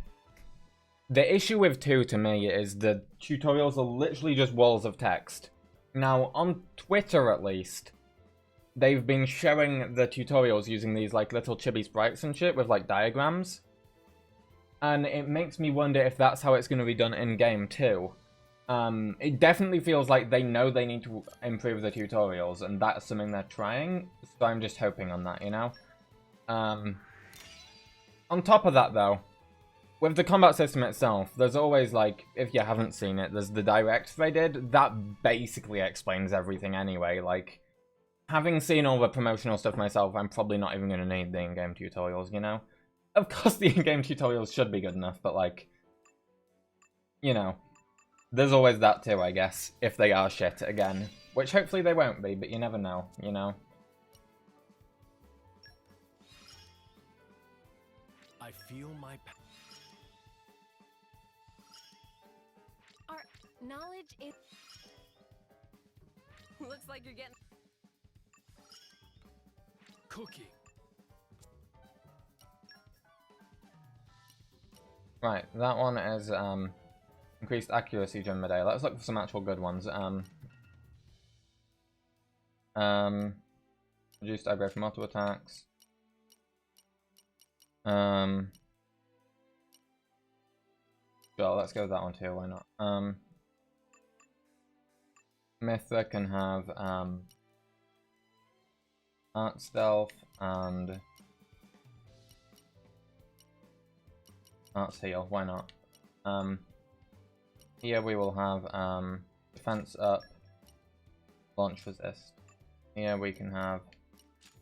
the issue with 2 to me is the tutorials are literally just walls of text. Now, on Twitter at least, they've been showing the tutorials using these like little chibi sprites and shit with like diagrams. And it makes me wonder if that's how it's going to be done in-game too. It definitely feels like they know they need to improve the tutorials, and that's something they're trying, so I'm just hoping on that, you know? On top of that, though, with the combat system itself, there's always, like, if you haven't seen it, there's the direct they did. That basically explains everything anyway. Like, having seen all the promotional stuff myself, I'm probably not even going to need the in-game tutorials, you know? Of course the in-game tutorials should be good enough, but, like, you know, there's always that too, I guess, if they are shit again. Which hopefully they won't be, but you never know, you know? I feel my Our knowledge is... Looks like you're getting... cooking. Right, that one is, increased accuracy during the day. Let's look for some actual good ones. Reduced aggro from auto attacks. Sure, let's go with that one too, why not? Mytha can have, art stealth and arts heal, why not? Here we will have, defense up, launch resist. Here we can have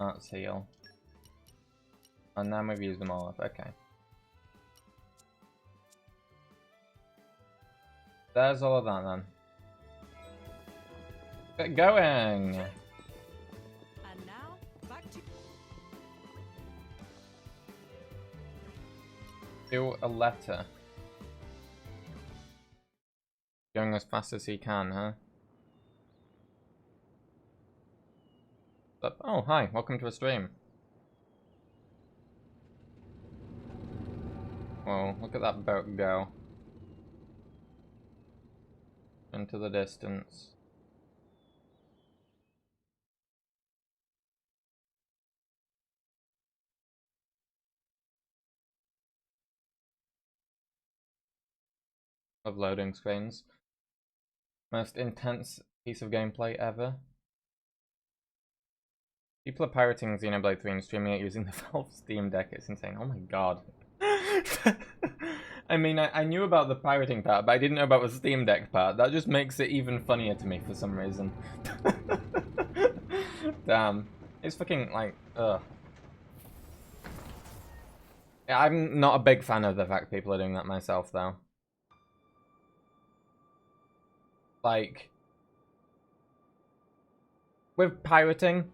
arts heal. And then we've used them all up, okay. There's all of that then. Get going! And now, back to a letter. Going as fast as he can, huh? But, oh, hi, welcome to a stream. Whoa, look at that boat go. Into the distance. Of loading screens. Most intense piece of gameplay ever. People are pirating Xenoblade 3 and streaming it using the Valve Steam Deck. It's insane. Oh my god. I mean, I knew about the pirating part, but I didn't know about the Steam Deck part. That just makes it even funnier to me for some reason. Damn. It's fucking, like, ugh. Yeah, I'm not a big fan of the fact people are doing that myself, though. Like, with pirating,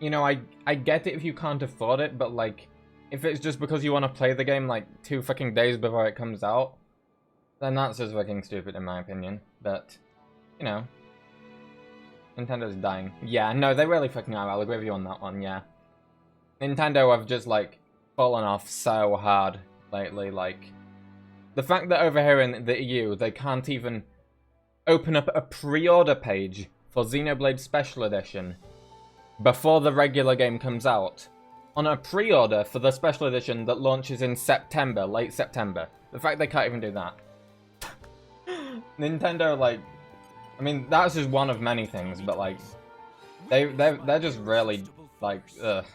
you know, I get it if you can't afford it, but, like, if it's just because you want to play the game, like, 2 fucking days before it comes out, then that's just fucking stupid in my opinion. But, you know, Nintendo's dying. Yeah, no, they really fucking are. I'll agree with you on that one, yeah. Nintendo have just, like, fallen off so hard lately, like, the fact that over here in the EU, they can't even open up a pre-order page for Xenoblade Special Edition before the regular game comes out. On a pre-order for the Special Edition that launches in September, late September. The fact they can't even do that. Nintendo, like, I mean, that's just one of many things, but, like, they're just really, like, ugh,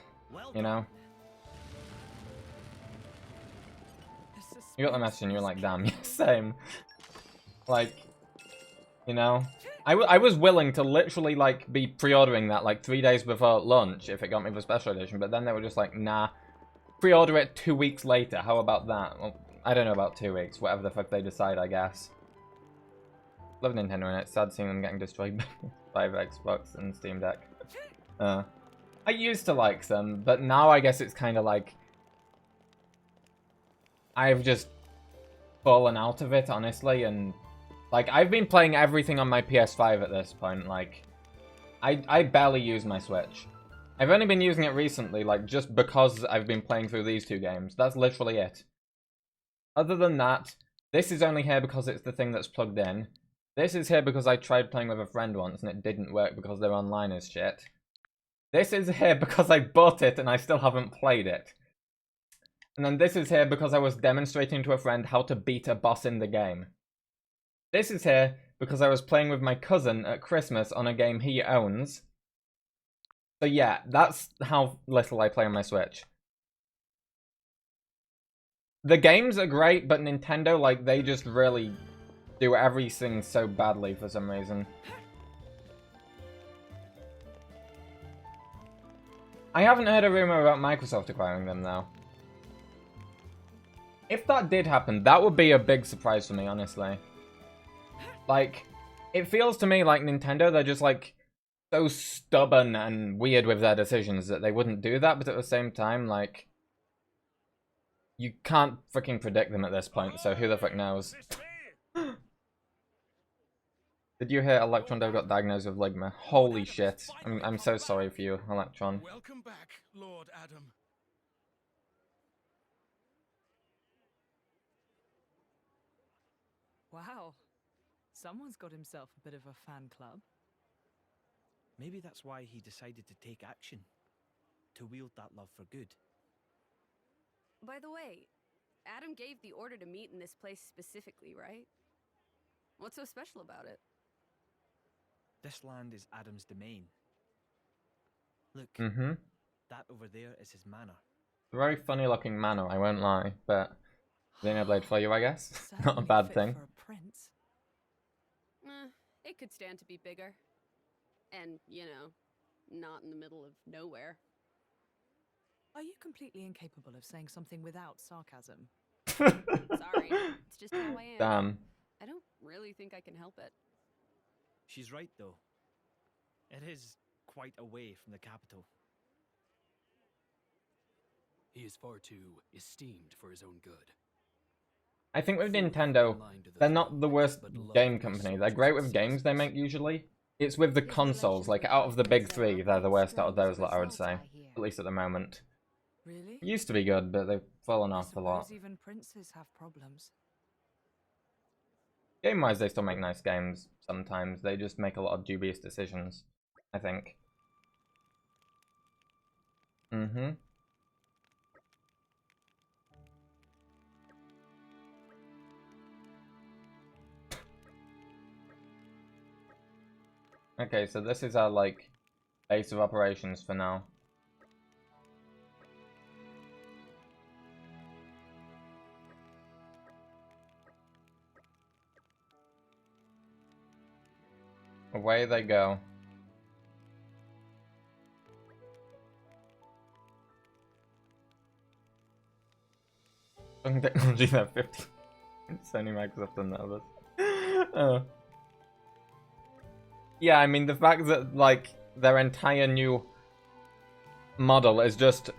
you know? You got the message and you're like, damn, yeah, same. Like, you know? I was willing to literally, like, be pre-ordering that, like, 3 days before launch if it got me the Special Edition, but then they were just like, nah, pre-order it 2 weeks later, how about that? Well, I don't know about 2 weeks, whatever the fuck they decide, I guess. Love Nintendo, and it's sad seeing them getting destroyed by Xbox and Steam Deck. I used to like them, but now I guess it's kind of like I've just fallen out of it, honestly, and like I've been playing everything on my PS5 at this point. Like I barely use my Switch. I've only been using it recently, like just because I've been playing through these two games. That's literally it. Other than that, this is only here because it's the thing that's plugged in. This is here because I tried playing with a friend once and it didn't work because their online is shit. This is here because I bought it and I still haven't played it. And then this is here because I was demonstrating to a friend how to beat a boss in the game. This is here because I was playing with my cousin at Christmas on a game he owns. So yeah, that's how little I play on my Switch. The games are great, but Nintendo, like, they just really do everything so badly for some reason. I haven't heard a rumor about Microsoft acquiring them, though. If that did happen, that would be a big surprise for me, honestly. Like, it feels to me like Nintendo, they're just, like, so stubborn and weird with their decisions that they wouldn't do that, but at the same time, like, you can't freaking predict them at this point, so who the fuck knows? Did you hear Electron Dev got diagnosed with ligma? Holy shit. I'm so sorry for you, Electron. Welcome back, Lord Adam. Wow. Someone's got himself a bit of a fan club. Maybe that's why he decided to take action. To wield that love for good. By the way, Adam gave the order to meet in this place specifically, right? What's so special about it? This land is Adam's domain. Look, that over there is his manor. Very funny looking manor, I won't lie, but Xenoblade for you, I guess. Not a bad thing. It could stand to be bigger. And, you know, not in the middle of nowhere. Are you completely incapable of saying something without sarcasm? Sorry, it's just how I am. Damn. I don't really think I can help it. She's right, though. It is quite away from the capital. He is far too esteemed for his own good. I think with Nintendo, they're not the worst game company. They're great with games they make usually. It's with the consoles, like out of the big three, they're the worst out of those, I would say. At least at the moment. Really? Used to be good, but they've fallen off a lot. Even princes have problems. Game-wise, they still make nice games sometimes. They just make a lot of dubious decisions, I think. Okay, so this is our, like, base of operations for now. Away they go. Technology that 50. Sony, Microsoft, and the others. Oh. Yeah, I mean, the fact that, like, their entire new model is just,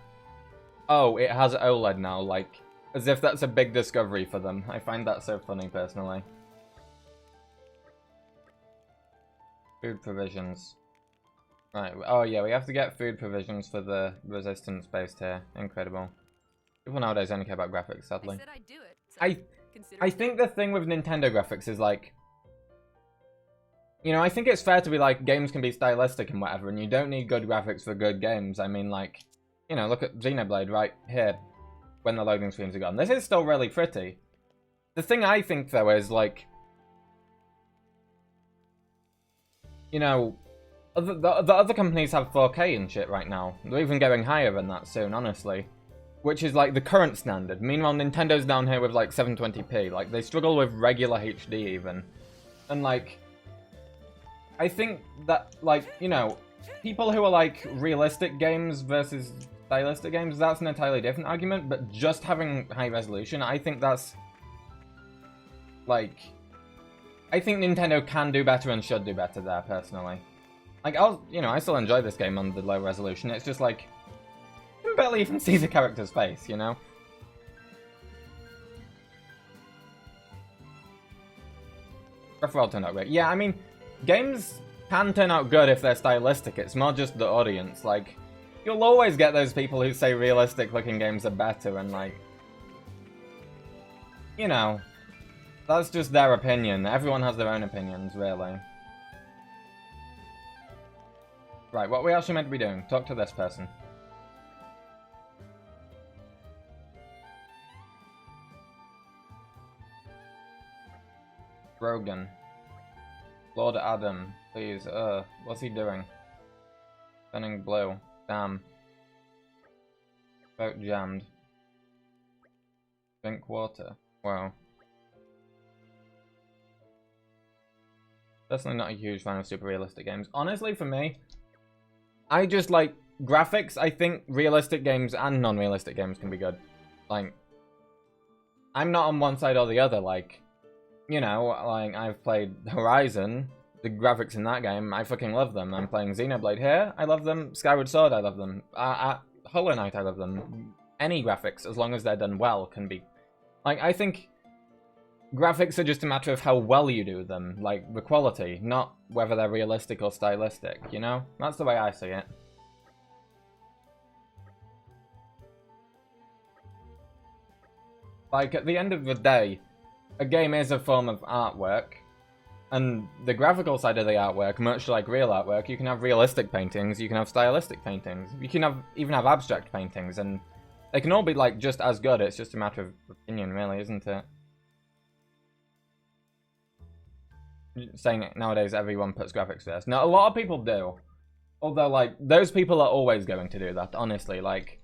oh, it has OLED now, like, as if that's a big discovery for them. I find that so funny, personally. Food provisions. Right, oh yeah, we have to get food provisions for the resistance based here. Incredible. People nowadays only care about graphics, sadly. I said I'd do it, so I think the thing with Nintendo graphics is, like, you know, I think it's fair to be like, games can be stylistic and whatever, and you don't need good graphics for good games. I mean, like, you know, look at Xenoblade right here, when the loading screens are gone. This is still really pretty. The thing I think, though, is, like, you know, the other companies have 4K and shit right now. They're even going higher than that soon, honestly. Which is, like, the current standard. Meanwhile, Nintendo's down here with, like, 720p. Like, they struggle with regular HD, even. And, like, I think that, like, you know, people who are, like, realistic games versus stylistic games, that's an entirely different argument, but just having high resolution, I think that's, like, I think Nintendo can do better and should do better there, personally. Like, I still enjoy this game on the low resolution. It's just like, you can barely even see the character's face, you know? Breath of the Wild turned out great. Yeah, I mean, games can turn out good if they're stylistic. It's more just the audience. Like, you'll always get those people who say realistic-looking games are better, and like, you know, that's just their opinion. Everyone has their own opinions, really. Right, what are we actually meant to be doing? Talk to this person. Rogan. Lord Adam, please, what's he doing? Turning blue. Damn. Boat jammed. Drink water. Wow. Personally not a huge fan of super realistic games. Honestly, for me, I just like graphics. I think realistic games and non-realistic games can be good. Like, I'm not on one side or the other, like, you know, like, I've played Horizon, the graphics in that game, I fucking love them. I'm playing Xenoblade here, I love them. Skyward Sword, I love them. Hollow Knight, I love them. Any graphics, as long as they're done well, can be... Like, I think graphics are just a matter of how well you do them, like, the quality, not whether they're realistic or stylistic, you know? That's the way I see it. Like, at the end of the day, a game is a form of artwork, and the graphical side of the artwork, much like real artwork, you can have realistic paintings, you can have stylistic paintings, you can even have abstract paintings, and they can all be, like, just as good. It's just a matter of opinion, really, isn't it? Saying it nowadays, everyone puts graphics first. Now, a lot of people do, although, like, those people are always going to do that, honestly. Like,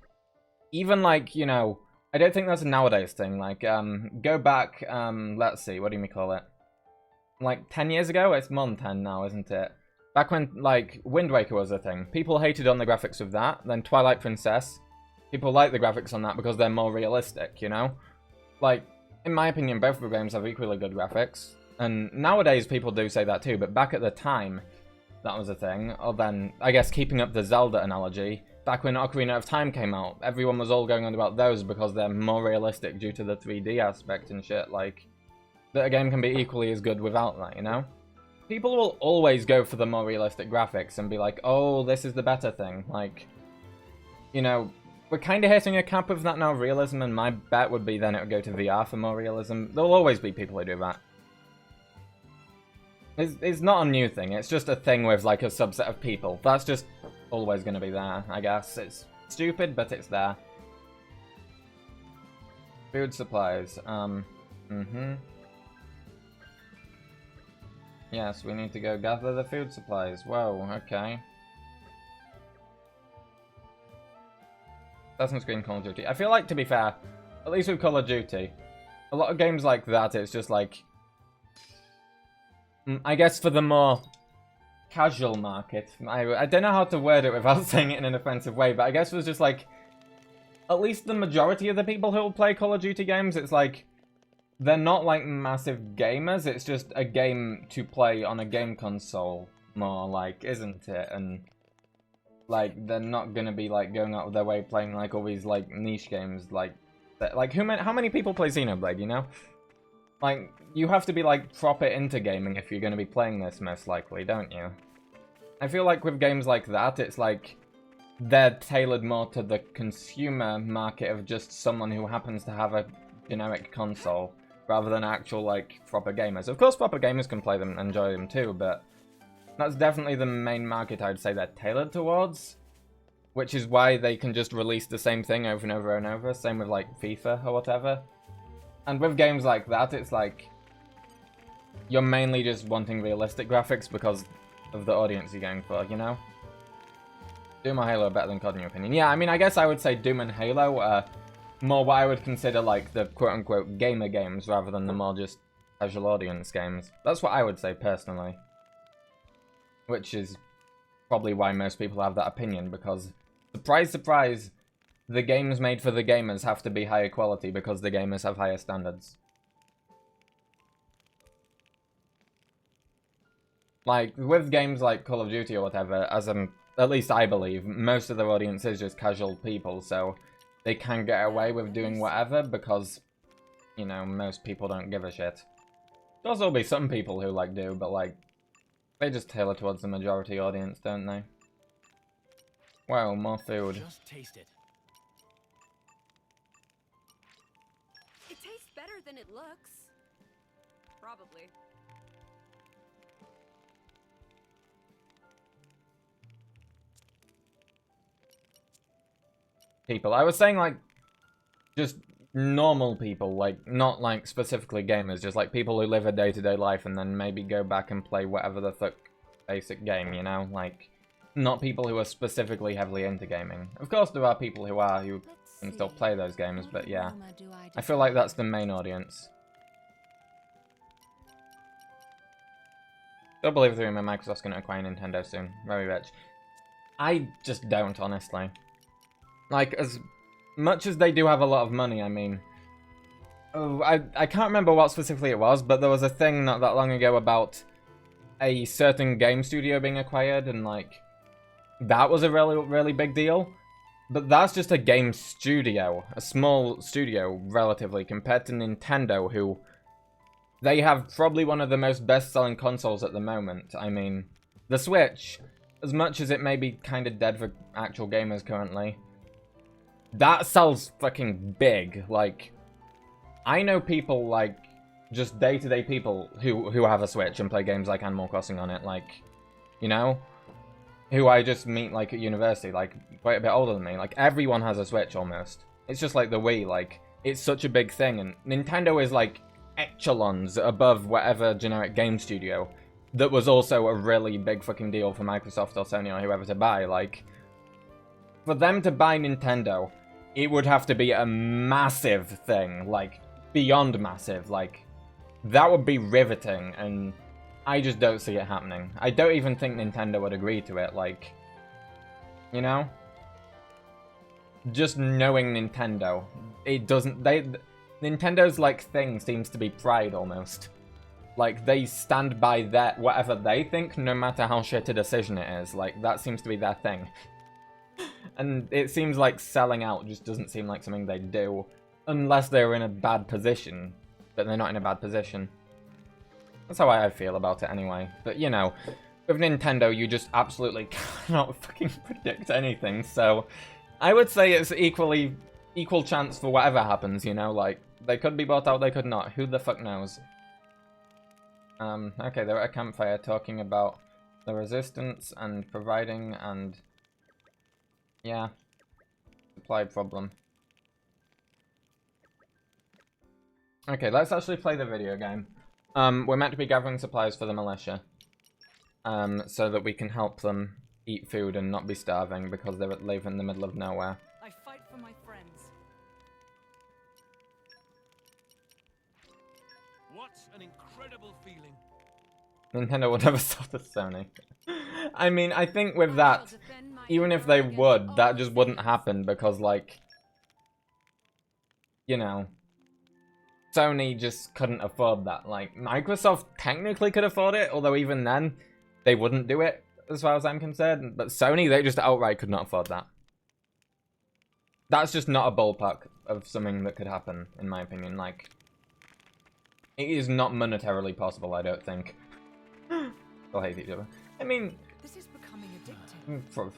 even, like, you know, I don't think that's a nowadays thing. Like, go back, let's see, what do we call it? Like, 10 years ago? It's more than 10 now, isn't it? Back when, like, Wind Waker was a thing. People hated on the graphics of that. Then Twilight Princess. People like the graphics on that because they're more realistic, you know? Like, in my opinion, both of the games have equally good graphics. And nowadays people do say that too, but back at the time, that was a thing. Or then, I guess, keeping up the Zelda analogy, back when Ocarina of Time came out, everyone was all going on about those because they're more realistic due to the 3D aspect and shit, like, that a game can be equally as good without that, you know? People will always go for the more realistic graphics and be like, oh, this is the better thing, like, you know, we're kind of hitting a cap of that now, realism, and my bet would be then it would go to VR for more realism. There'll always be people who do that. It's not a new thing, it's just a thing with, like, a subset of people. That's just always going to be there, I guess. It's stupid, but it's there. Food supplies, Yes, we need to go gather the food supplies. Whoa, okay. Assassin's Creed, Call of Duty. I feel like, to be fair, at least with Call of Duty, a lot of games like that, it's just like... I guess for the more casual market, I don't know how to word it without saying it in an offensive way, but I guess it was just like, at least the majority of the people who will play Call of Duty games, it's like, they're not like massive gamers, it's just a game to play on a game console, more like, isn't it? And, like, they're not gonna be, like, going out of their way playing, like, all these, like, niche games, like, how many people play Xenoblade, you know? Like, you have to be, like, proper into gaming if you're going to be playing this, most likely, don't you? I feel like with games like that, it's like, they're tailored more to the consumer market of just someone who happens to have a generic console, rather than actual, like, proper gamers. Of course, proper gamers can play them and enjoy them too, but that's definitely the main market I'd say they're tailored towards, which is why they can just release the same thing over and over and over, same with, like, FIFA or whatever. And with games like that, it's like, you're mainly just wanting realistic graphics because of the audience you're going for, you know? Doom or Halo are better than COD in your opinion? Yeah, I mean, I guess I would say Doom and Halo are more what I would consider, like, the quote-unquote gamer games, rather than the more just casual audience games. That's what I would say, personally. Which is probably why most people have that opinion, because, surprise, surprise, the games made for the gamers have to be higher quality because the gamers have higher standards. Like, with games like Call of Duty or whatever, at least I believe, most of their audience is just casual people, so they can get away with doing whatever because, you know, most people don't give a shit. There'll also be some people who, like, do, but, like, they just tailor towards the majority audience, don't they? Wow, more food. Just taste it. It tastes better than it looks. Probably. People. I was saying, like, just normal people, like, not, like, specifically gamers, just, like, people who live a day-to-day life and then maybe go back and play whatever the fuck basic game, you know? Like, not people who are specifically heavily into gaming. Of course, there are people who can still play those games, but yeah. I feel like that's the main audience. Don't believe the rumor Microsoft's going to acquire Nintendo soon. Very rich. I just don't, honestly. Like, as much as they do have a lot of money, I mean... Oh, I can't remember what specifically it was, but there was a thing not that long ago about a certain game studio being acquired, and, like, that was a really, really big deal. But that's just a game studio. A small studio, relatively, compared to Nintendo, who... They have probably one of the most best-selling consoles at the moment. I mean, the Switch, as much as it may be kind of dead for actual gamers currently, that sells fucking big. Like, I know people, like, just day-to-day people who have a Switch and play games like Animal Crossing on it, like, you know? Who I just meet, like, at university, like, quite a bit older than me. Like, everyone has a Switch, almost. It's just like the Wii, like, it's such a big thing, and Nintendo is, like, echelons above whatever generic game studio that was also a really big fucking deal for Microsoft or Sony or whoever to buy. Like, for them to buy Nintendo, it would have to be a massive thing, like, beyond massive. Like, that would be riveting, and I just don't see it happening. I don't even think Nintendo would agree to it, like, you know? Just knowing Nintendo, it doesn't, Nintendo's, like, thing seems to be pride, almost. Like, they stand by whatever they think, no matter how shit a decision it is. Like, that seems to be their thing. And it seems like selling out just doesn't seem like something they do, unless they're in a bad position. But they're not in a bad position. That's how I feel about it anyway. But, you know, with Nintendo, you just absolutely cannot fucking predict anything, so I would say it's equal chance for whatever happens, you know, like, they could be bought out, they could not. Who the fuck knows? Okay, they're at a campfire talking about the resistance and providing and... yeah. Supply problem. Okay, let's actually play the video game. We're meant to be gathering supplies for the militia. So that we can help them eat food and not be starving because they live in the middle of nowhere. I fight for my friends. What an incredible feeling. Nintendo would never sell to Sony. I mean, I think with that, even if they would, that just wouldn't happen because, like, you know, Sony just couldn't afford that. Like, Microsoft technically could afford it, although even then, they wouldn't do it, as far as I'm concerned. But Sony, they just outright could not afford that. That's just not a ballpark of something that could happen, in my opinion. Like, it is not monetarily possible, I don't think. They'll hate each other. I mean... This is becoming addictive.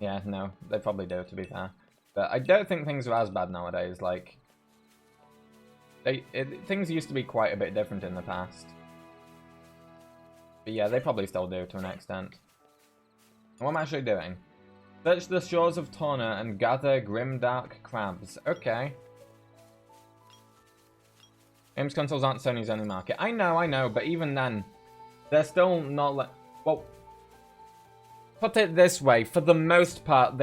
Yeah, no, they probably do, to be fair. But I don't think things are as bad nowadays, like... things used to be quite a bit different in the past. But yeah, they probably still do, to an extent. What am I actually doing? Search the shores of Torna and gather grimdark crabs. Okay. Games consoles aren't Sony's only market. I know, but even then, they're still not like... Well, put it this way, for the most part,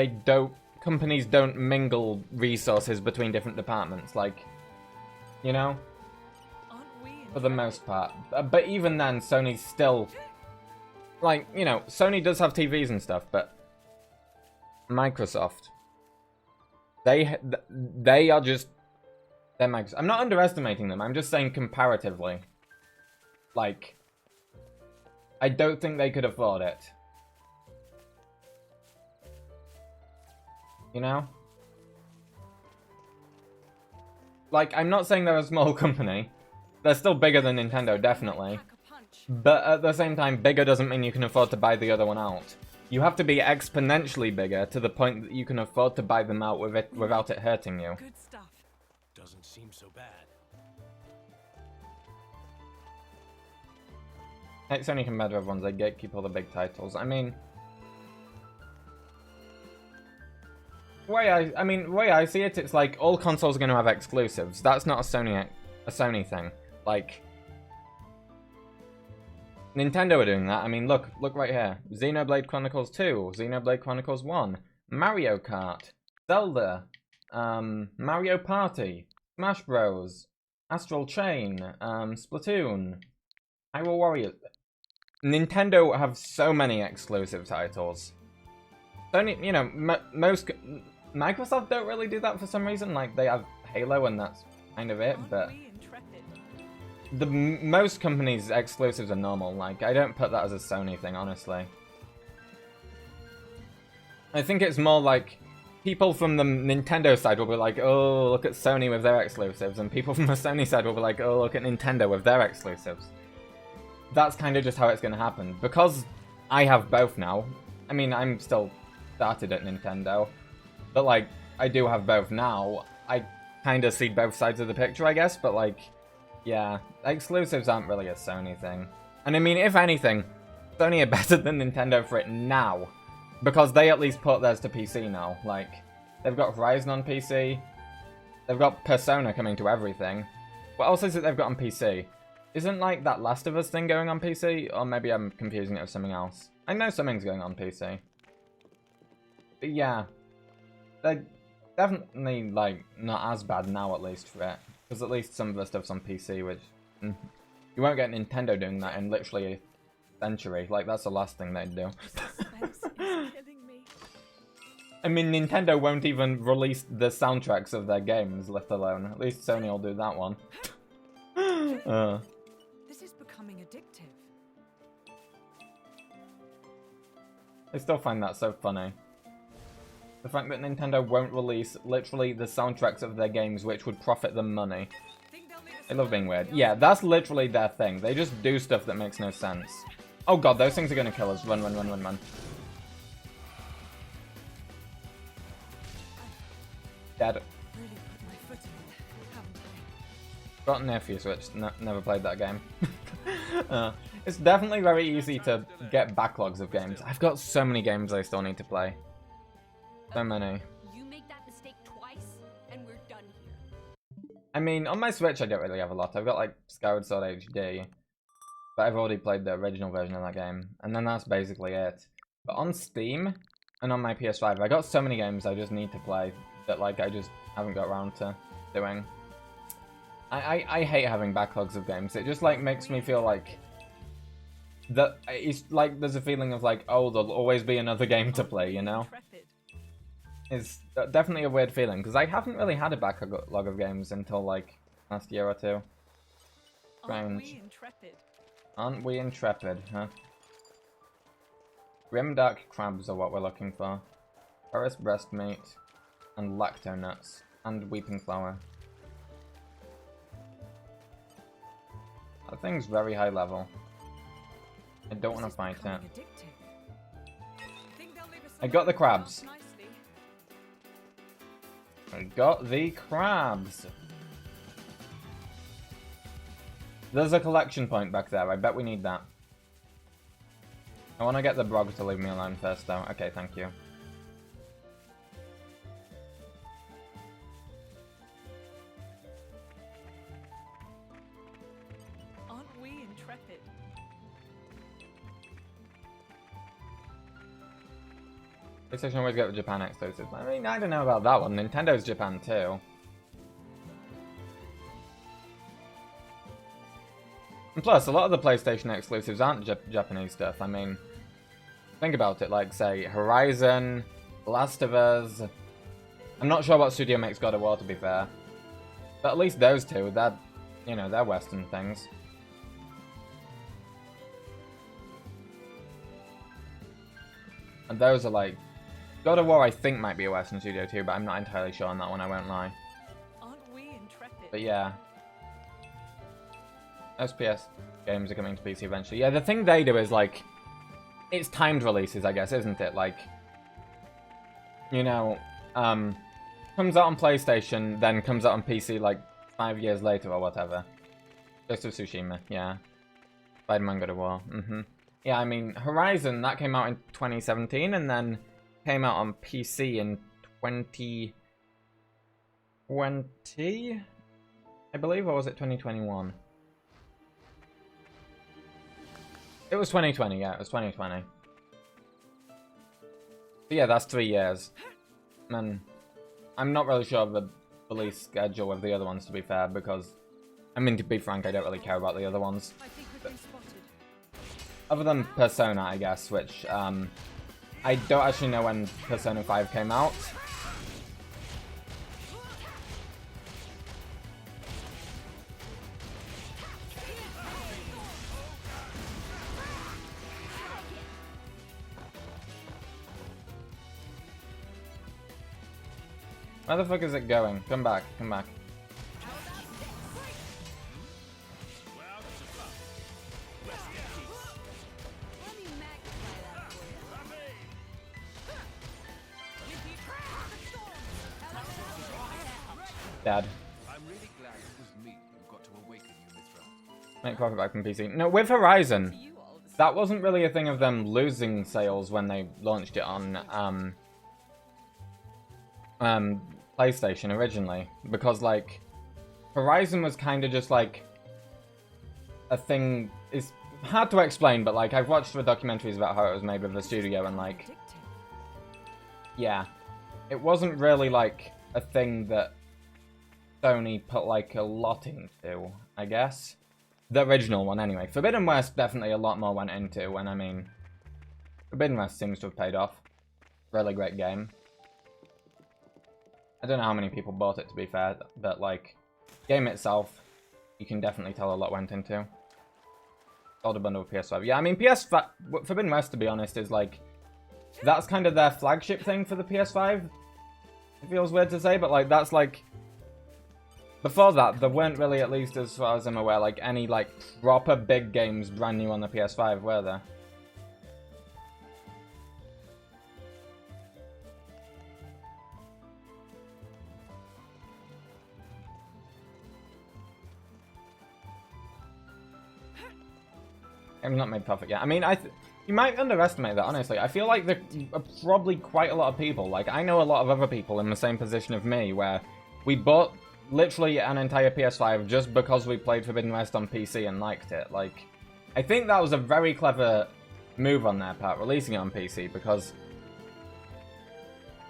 companies don't mingle resources between different departments, like, you know? For the most part. But even then, Sony's still... Like, you know, Sony does have TVs and stuff, but... Microsoft... They are just... They're Microsoft. I'm not underestimating them, I'm just saying comparatively. Like... I don't think they could afford it. You know? Like, I'm not saying they're a small company. They're still bigger than Nintendo, definitely. But at the same time, bigger doesn't mean you can afford to buy the other one out. You have to be exponentially bigger to the point that you can afford to buy them out with it without it hurting you. Good stuff. Doesn't seem so bad. It's only competitive ones, they gatekeep all the big titles. I mean... the way I see it, it's like all consoles are going to have exclusives. That's not a Sony thing. Like... Nintendo are doing that. I mean, look right here. Xenoblade Chronicles 2, Xenoblade Chronicles 1, Mario Kart, Zelda, Mario Party, Smash Bros, Astral Chain, Splatoon, Hyrule Warriors. Nintendo have so many exclusive titles. Sony, you know, Microsoft don't really do that for some reason. Like, they have Halo and that's kind of it, but... most companies' exclusives are normal. Like, I don't put that as a Sony thing, honestly. I think it's more like people from the Nintendo side will be like, oh, look at Sony with their exclusives, and people from the Sony side will be like, oh, look at Nintendo with their exclusives. That's kind of just how it's going to happen. Because I have both now. I mean, I'm still started at Nintendo, but like, I do have both now. I kind of see both sides of the picture, I guess, but like... yeah, exclusives aren't really a Sony thing. And I mean, if anything, Sony are better than Nintendo for it now. Because they at least put theirs to PC now. Like, they've got Horizon on PC. They've got Persona coming to everything. What else is it they've got on PC? Isn't, like, that Last of Us thing going on PC? Or maybe I'm confusing it with something else. I know something's going on PC. But yeah. They're definitely, like, not as bad now, at least, for it. Because at least some of the stuff's on PC, which... you won't get Nintendo doing that in literally a century. Like, that's the last thing they'd do. I mean, Nintendo won't even release the soundtracks of their games, let alone. At least Sony will do that one. This is becoming addictive. I still find that so funny. The fact that Nintendo won't release literally the soundtracks of their games which would profit them money. They love being weird. Yeah, that's literally their thing. They just do stuff that makes no sense. Oh god, those things are gonna kill us. Run, run, run, run, run. Dead. Got a nephew Switch. Never played that game. It's definitely very easy to get backlogs of games. I've got so many games I still need to play. So many. You make that mistake twice, and we're done here. I mean, on my Switch I don't really have a lot. I've got like Skyward Sword HD, but I've already played the original version of that game, and then that's basically it. But on Steam and on my PS5, I got so many games I just need to play that like I just haven't got around to doing. I hate having backlogs of games. It just like makes me feel like that it's like there's a feeling of like, oh, there'll always be another game to play, you know? It's definitely a weird feeling, because I haven't really had a backlog of games until, like, last year or two. Strange. Aren't we intrepid, huh? Grimdark crabs are what we're looking for. Forest breast meat, and lacto nuts, and weeping flower. That thing's very high level. I don't want to fight it. I got the crabs. I got the crabs. There's a collection point back there. I bet we need that. I want to get the Brog to leave me alone first, though. Okay, thank you. Aren't we intrepid? PlayStation always get the Japan exclusives. I mean, I don't know about that one. Nintendo's Japan too. And plus, a lot of the PlayStation exclusives aren't Japanese stuff. I mean, think about it. Like, say, Horizon, Last of Us. I'm not sure what studio makes God of War, to be fair. But at least those two, they're, you know, they're Western things. And those are like... God of War I think might be a Western studio too, but I'm not entirely sure on that one, I won't lie. Aren't we intrepid? But yeah. SPS games are coming to PC eventually. Yeah, the thing they do is like... It's timed releases, I guess, isn't it? Like... You know, comes out on PlayStation, then comes out on PC like 5 years later or whatever. Ghost of Tsushima, yeah. Spider-Man God of War, Yeah, I mean, Horizon, that came out in 2017, and then came out on PC in 2020, I believe, or was it 2021? It was 2020, yeah, it was 2020. But yeah, that's 3 years. And I'm not really sure of the release schedule of the other ones, to be fair, because, I mean, to be frank, I don't really care about the other ones. But, other than Persona, I guess, which, I don't actually know when Persona 5 came out. Where the fuck is it going? Come back, come back. Dad. I'm really glad it was me who got to awaken you, Mithra. Make profit back from PC. No, with Horizon, that wasn't really a thing of them losing sales when they launched it on PlayStation originally, because like Horizon was kind of just like a thing. It's hard to explain, but like I've watched the documentaries about how it was made with the studio, and like, yeah, it wasn't really like a thing that Sony put like a lot into, I guess. The original one anyway. Forbidden West definitely a lot more went into, and I mean, Forbidden West seems to have paid off. Really great game. I don't know how many people bought it, to be fair, but like, game itself, you can definitely tell a lot went into. Sold a bundle with PS5. Yeah, I mean, Forbidden West, to be honest, is like, that's kind of their flagship thing for the PS5. It feels weird to say, but like, that's like, before that, there weren't really, at least as far as I'm aware, like, any like, proper big games brand new on the PS5, were there? I've not made profit yet. I mean, you might underestimate that, honestly. I feel like there are probably quite a lot of people, like, I know a lot of other people in the same position of me, where we bought literally an entire PS5 just because we played Forbidden West on PC and liked it. Like, I think that was a very clever move on their part, releasing it on PC, because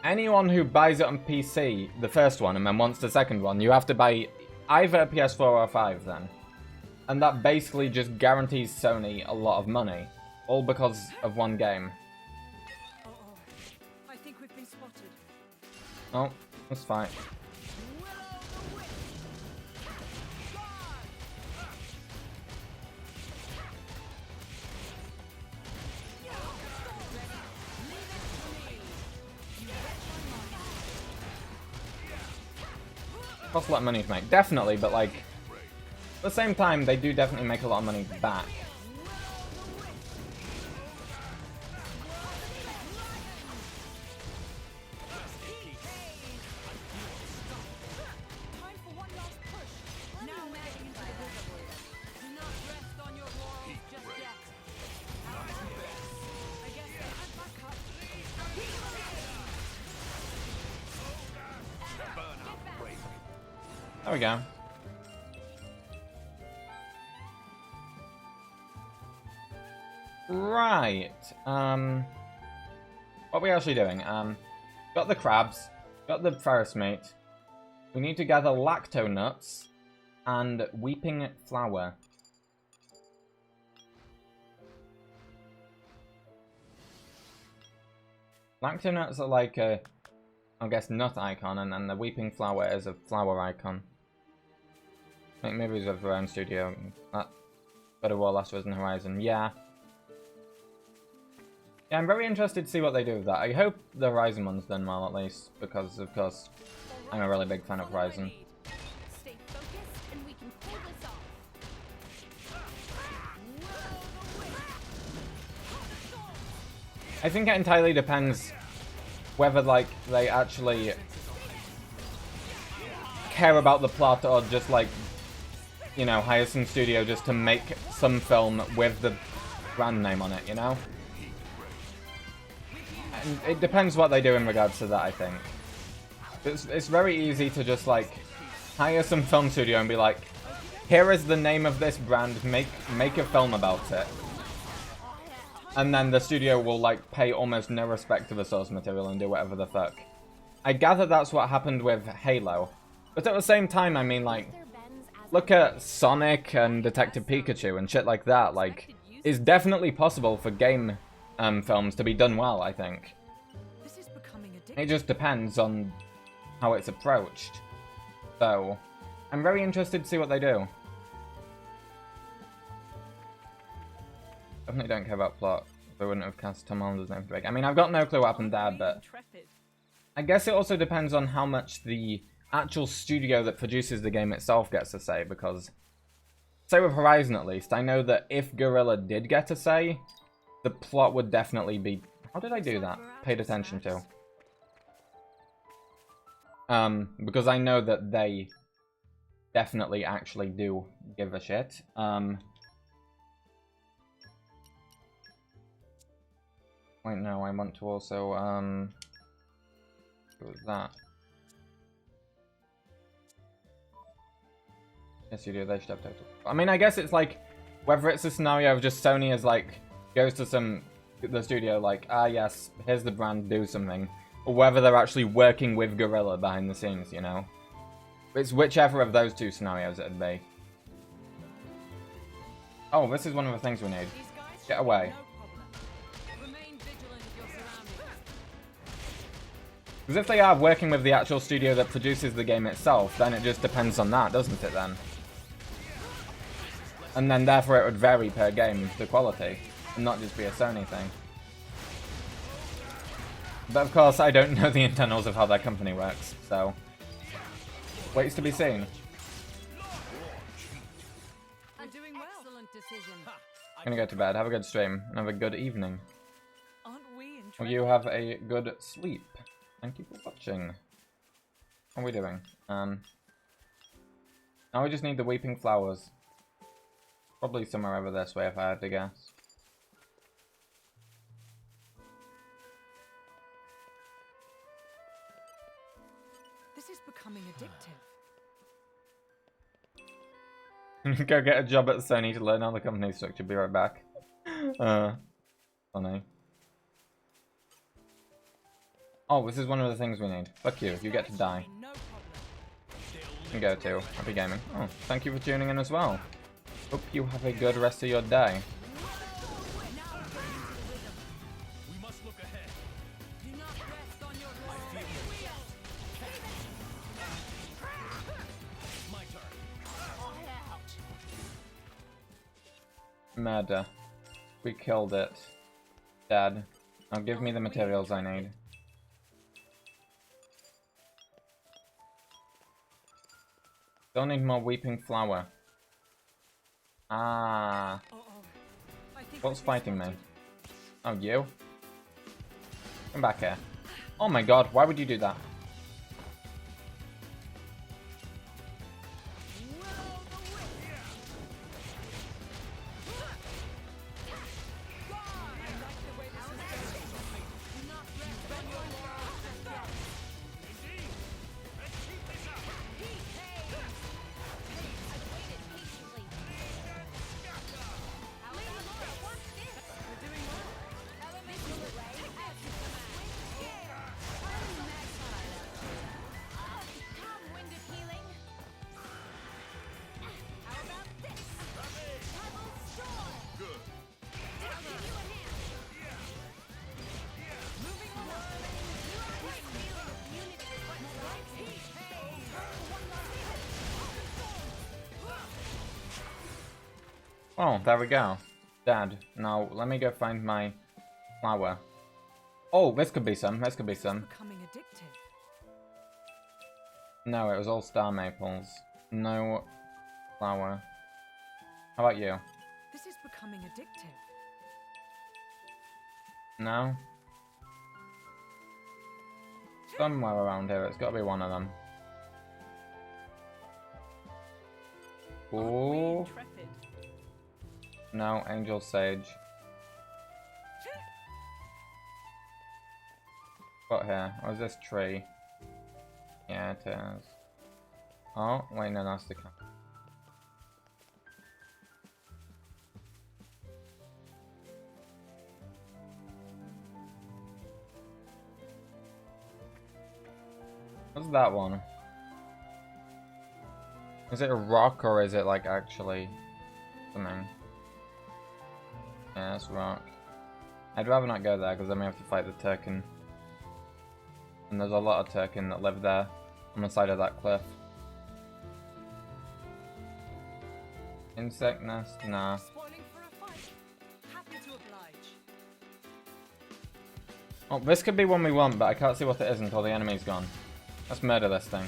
anyone who buys it on PC, the first one, and then wants the second one, you have to buy either a PS4 or a 5 then. And that basically just guarantees Sony a lot of money, all because of one game. I think we've been spotted. Oh, that's fine. Costs a lot of money to make, definitely, but like, at the same time, they do definitely make a lot of money back. There we go. Right. What are we actually doing? Got the crabs, got the Ferris meat. We need to gather lacto nuts and weeping flower. Lacto nuts are like a, I guess, nut icon, and then the weeping flower is a flower icon. Maybe it was of their own studio. God of War, Last of Us, and Horizon. Yeah. Yeah, I'm very interested to see what they do with that. I hope the Horizon one's done well, at least, because, of course, I'm a really big fan of Horizon. Stay focused and we can pull this off. I think it entirely depends whether, like, they actually care about the plot or just, like, you know, hire some studio just to make some film with the brand name on it, you know? And it depends what they do in regards to that, I think. It's very easy to just, like, hire some film studio and be like, here is the name of this brand, make a film about it. And then the studio will, like, pay almost no respect to the source material and do whatever the fuck. I gather that's what happened with Halo. But at the same time, I mean, like, look at Sonic and Detective Pikachu and shit like that. Like, it's definitely possible for game films to be done well, I think. It just depends on how it's approached. So, I'm very interested to see what they do. Definitely don't care about plot. They wouldn't have cast Tom Holland's name for it. I mean, I've got no clue what happened there, but I guess it also depends on how much the actual studio that produces the game itself gets to say, because, say with Horizon at least, I know that if Guerrilla did get a say, the plot would definitely be... How did I do that? Paid attention to. Because I know that they definitely actually do give a shit. Wait, no, I want to also, what was that? Yes, you do, they should have total. I mean, I guess it's like, whether it's a scenario of just Sony is like, goes to the studio like, ah yes, here's the brand, do something. Or whether they're actually working with Guerrilla behind the scenes, you know? It's whichever of those two scenarios it'd be. Oh, this is one of the things we need. Get away. Because if they are working with the actual studio that produces the game itself, then it just depends on that, doesn't it then? And then therefore it would vary per game, the quality, and not just be a Sony thing. But of course, I don't know the internals of how that company works, so... waits to be seen. I'm doing well. Excellent decision. I'm gonna go to bed, have a good stream, and have a good evening. Aren't we in Will you have a good sleep? Thank you for watching. How are we doing? Now we just need the Weeping Flowers. Probably somewhere over this way if I had to guess. This is becoming addictive. Go get a job at Sony to learn how the company structure. Be right back. Funny. Oh, this is one of the things we need. Fuck you, you get to die. And go to. Happy gaming. Oh, thank you for tuning in as well. Hope you have a good rest of your day. We must look ahead. Do not rest on your My turn. Murder. We killed it. Dad. Now give me the materials I need. Don't need more Weeping Flower. Ah. What's fighting me? Oh, you? Come back here. Oh my god, why would you do that? Oh, there we go. Dad. Now, let me go find my Flower. Oh, this could be some. This could be some. Becoming addictive. No, it was all star maples. No flower. How about you? This is becoming addictive. No? Somewhere around here, it's gotta be one of them. Ooh. No, Angel Sage. What here? Or is this tree? Yeah, it is. Oh, wait, no, that's the cat. What's that one? Is it a rock or is it like actually something? Yeah, it's rock. I'd rather not go there because then we have to fight the Turkin. And there's a lot of Turkin that live there on the side of that cliff. Insect nest? Nah. Spoiling for a fight. Happy to oblige. Oh, this could be one we want, but I can't see what it is until the enemy's gone. Let's murder this thing.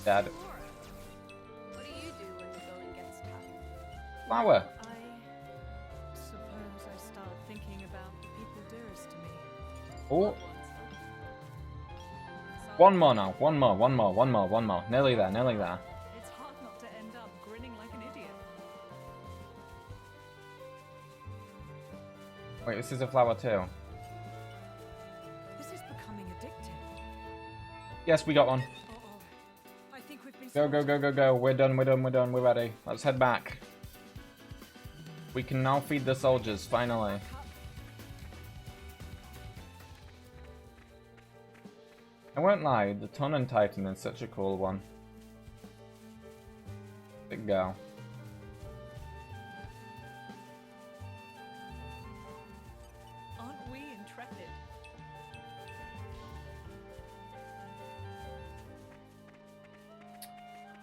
Dad. What do you do when the going gets tough? Flower. I suppose I start thinking about the people dearest to me. Oh. One more now. One more. Nearly there, nearly there. It's hard not to end up grinning like an idiot. Wait, this is a flower too. This is becoming addictive. Yes, we got one. I think we've been Go. We're done. We're ready. Let's head back. We can now feed the soldiers, finally. I won't lie, the Torna Titan is such a cool one. Big girl. Aren't we intrepid?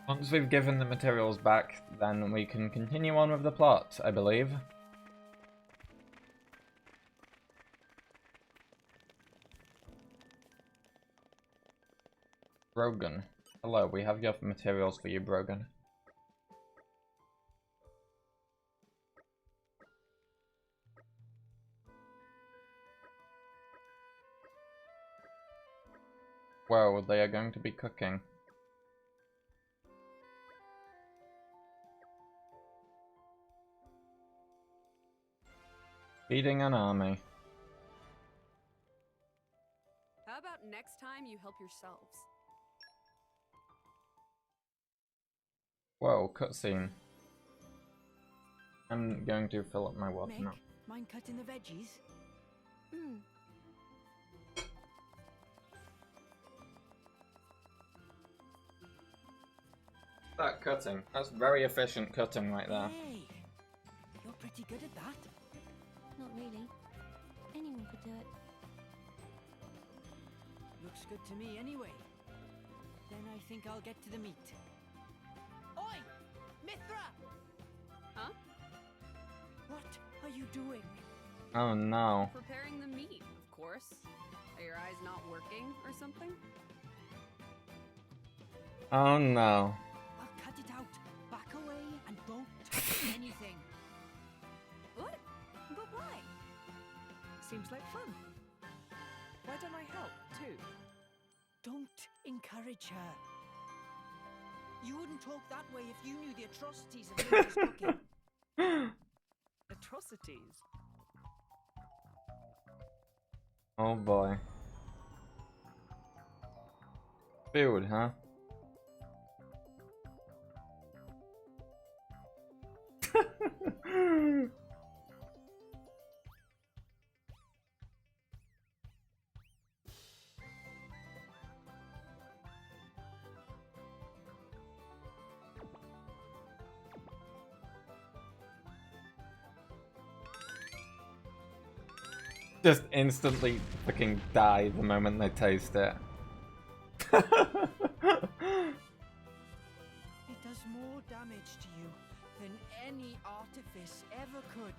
Once we've given the materials back, then we can continue on with the plot, I believe. Brogan. Hello, we have your materials for you, Brogan. Whoa, they are going to be cooking. Feeding an army. How about next time you help yourselves? Whoa, cutscene. I'm going to fill up my water now. Mind cutting the veggies? That cutting. That's very efficient cutting right there. Hey, you're pretty good at that. Not really. Anyone could do it. Looks good to me anyway. Then I think I'll get to the meat. Oi! Mithra! Huh? What are you doing? Oh no. Preparing the meat, of course. Are your eyes not working or something? Oh no. I'll cut it out. Back away and don't touch anything. What? But why? Seems like fun. Why don't I help, too? Don't encourage her. You wouldn't talk that way if you knew the atrocities of Mithra's cooking. Atrocities? Oh boy. Food, huh? just instantly fucking die the moment they taste it. It does more damage to you than any artifice ever could.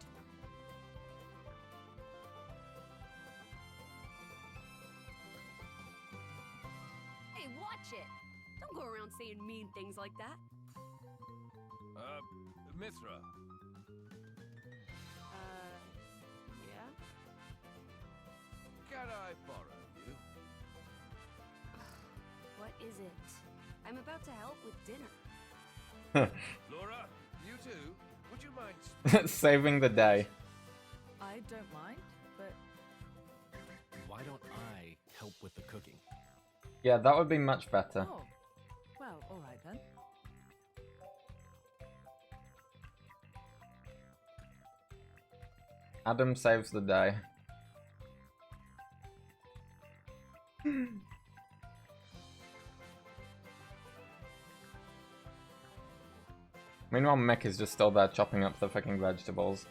Hey, watch it! Don't go around saying mean things like that. Mithra. Yeah? Can I borrow you? What is it? I'm about to help with dinner. Laura, you too? Would you mind saving the day? I don't mind, but Why don't I help with the cooking? Yeah, that would be much better. oh, well, all right then. Adam saves the day. Meanwhile, Mick is just still there chopping up the fucking vegetables.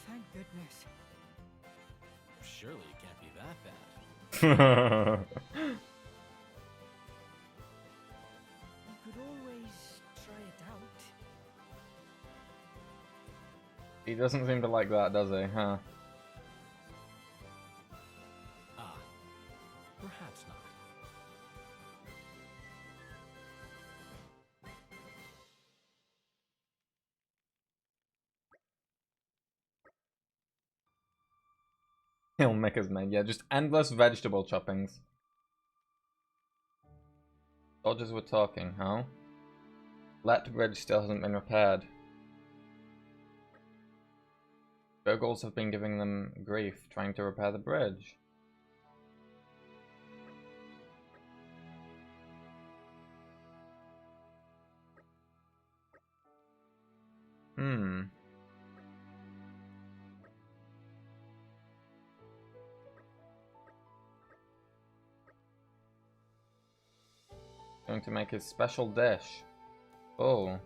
Thank goodness. Surely it can't be that bad. You could always try it out. He doesn't seem to like that, does he? Huh? Ah, perhaps not. He'll make his made, yeah, just endless vegetable choppings. Soldiers were talking, huh? Let bridge still hasn't been repaired. Gurgles have been giving them grief, trying to repair the bridge. Going to make his special dish. Oh.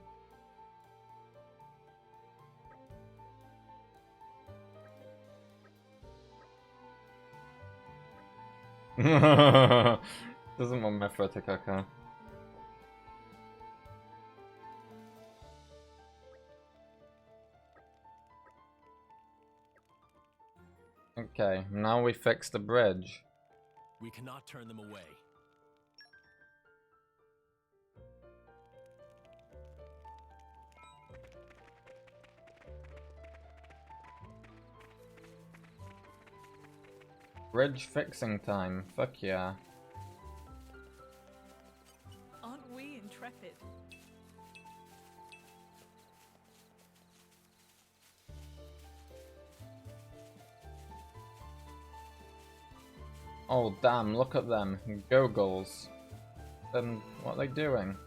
Doesn't want Mithra to cook her. Okay, now we fix the bridge. We cannot turn them away. Bridge fixing time. Fuck yeah. Aren't we intrepid? Oh damn, look at them. Gogles. What are they doing?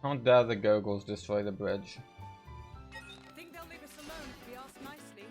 How dare the Gogles destroy the bridge? Think they'll leave us alone if we ask nicely?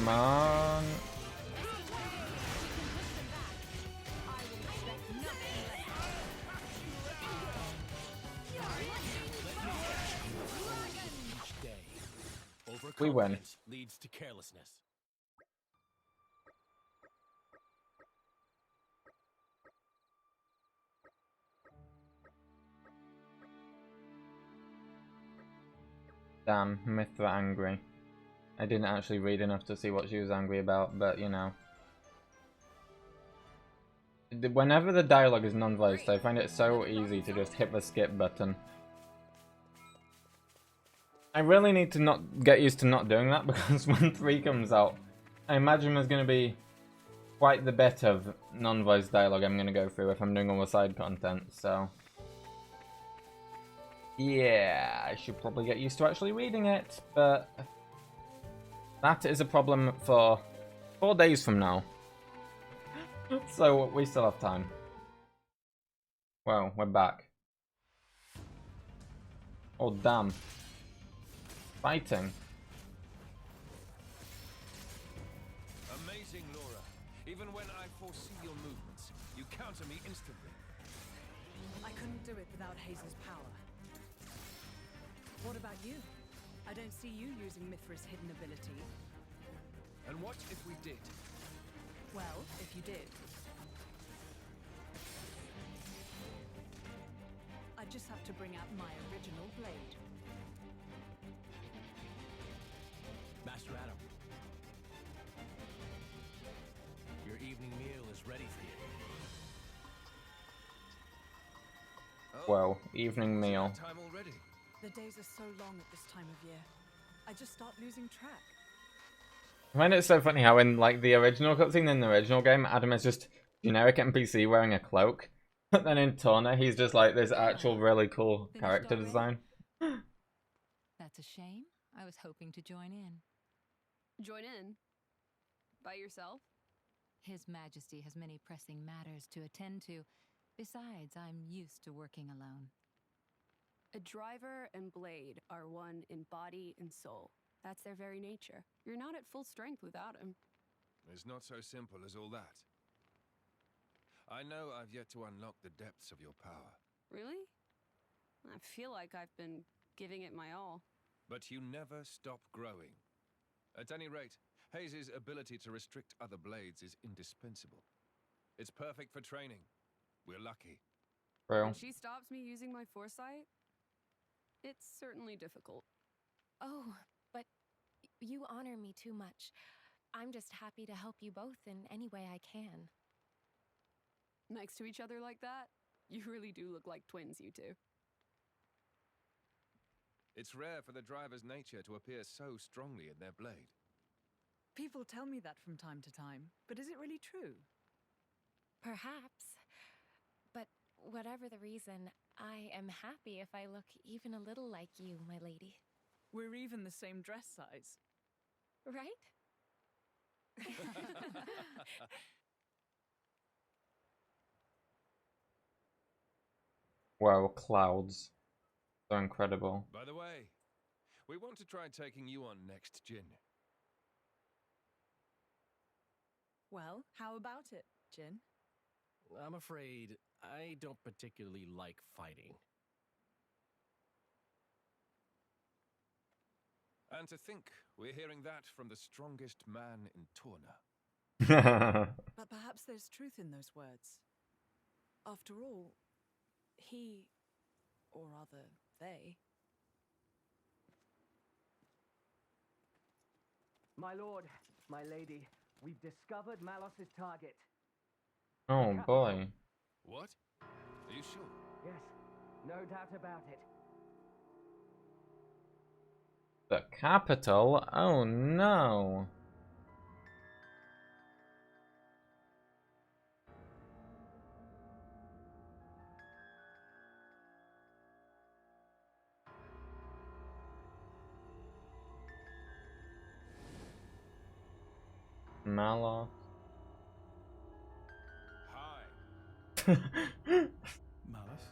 Come on. We win. Confidence leads to carelessness. Damn, Mithra angry. I didn't actually read enough to see what she was angry about, but you know. Whenever the dialogue is non-voiced, I find it so easy to just hit the skip button. I really need to not get used to not doing that, because when 3 comes out, I imagine there's going to be quite the bit of non-voiced dialogue I'm going to go through if I'm doing all the side content, so... yeah, I should probably get used to actually reading it, but... that is a problem for 4 days from now. So, we still have time. Well, we're back. Oh, damn. Fighting. Amazing, Laura. Even when I foresee your movements, you counter me instantly. I couldn't do it without Hazel's power. What about you? I don't see you using Mithra's hidden ability. And what if we did? Well, if you did. I just have to bring out my original blade. Master Adam, your evening meal is ready for you. Well, evening meal. Time already. The days are so long at this time of year. I just start losing track. I find it so funny how in like the original cutscene in the original game, Adam is just generic NPC wearing a cloak. But then in Torna, he's just like this actual really cool character design. That's a shame. I was hoping to join in. Join in? By yourself? His Majesty has many pressing matters to attend to. Besides, I'm used to working alone. A driver and blade are one in body and soul. That's their very nature. You're not at full strength without him. It's not so simple as all that. I know I've yet to unlock the depths of your power. Really? I feel like I've been giving it my all. But you never stop growing. At any rate, Hayes' ability to restrict other blades is indispensable. It's perfect for training. We're lucky. When she stops me using my foresight, it's certainly difficult. Oh, but you honor me too much. I'm just happy to help you both in any way I can. Next to each other like that, you really do look like twins, you two. It's rare for the driver's nature to appear so strongly in their blade. People tell me that from time to time, but is it really true? Perhaps. But whatever the reason, I am happy if I look even a little like you, my lady. We're even the same dress size. Right? Wow, clouds. So incredible. By the way, we want to try taking you on next, Jin. Well, how about it, Jin? I'm afraid I don't particularly like fighting. And to think we're hearing that from the strongest man in Torna. But perhaps there's truth in those words. After all, he, or rather, they... My lord, my lady, we've discovered Malos's target. Oh boy. What? Are you sure? Yes, no doubt about it. The capital? Oh no. Malos. Hi. Malos?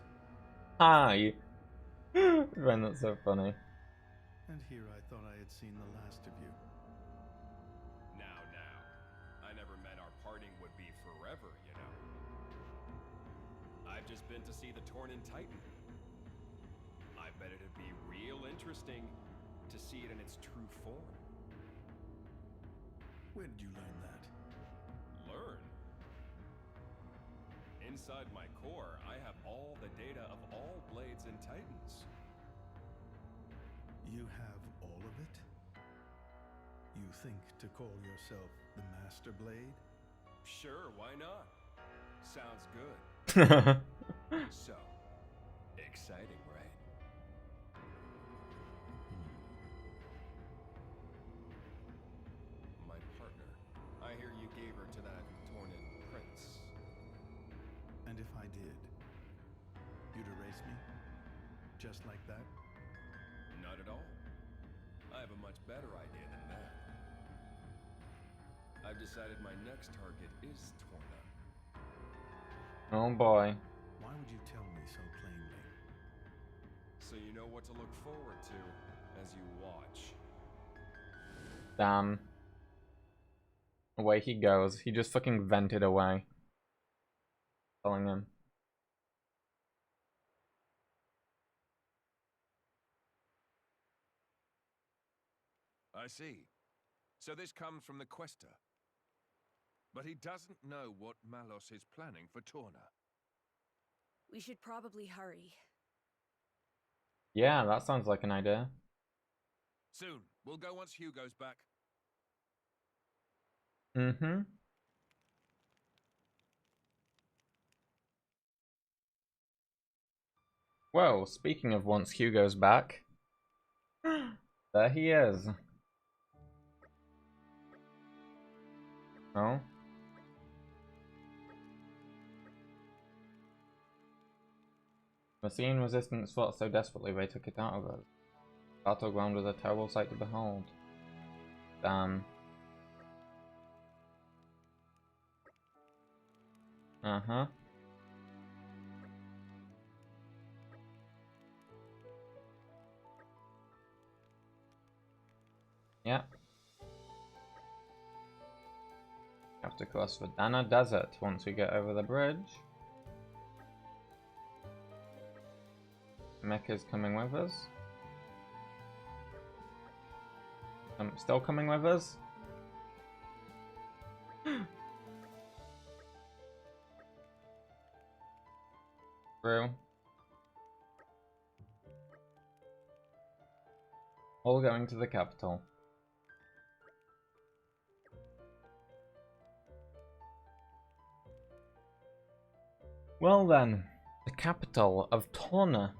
Hi. Man, that's so funny. And here I thought I had seen the last of you. Now. I never meant our parting would be forever, you know. I've just been to see the Tornin Titan. I bet it'd be real interesting to see it in its true form. Where did you learn that? Learn? Inside my core, I have all the data of all blades and titans. You have all of it? You think to call yourself the Master Blade? Sure, why not? Sounds good. So, exciting, right? My partner. I hear you gave her to that Tornin prince. And if I did, you'd erase me? Just like that? Not at all. I have a much better idea than that. I've decided my next target is Torna. Oh boy. Why would you tell me so plainly? So you know what to look forward to as you watch. Damn. Away he goes. He just fucking vented away. Telling him. I see. So this comes from the Quester. But he doesn't know what Malos is planning for Torna. We should probably hurry. Yeah, that sounds like an idea. Soon. We'll go once Hugo's back. Mm-hmm. Whoa, speaking of once Hugo's back. There he is. Oh. The scene resistance fought so desperately they took it out of us. Battleground was a terrible sight to behold. Damn. Uh-huh. Yeah. Have to cross the Dana Desert once we get over the bridge. Mecha's coming with us. Still coming with us. True. All going to the capital. Well then, the capital of Torna.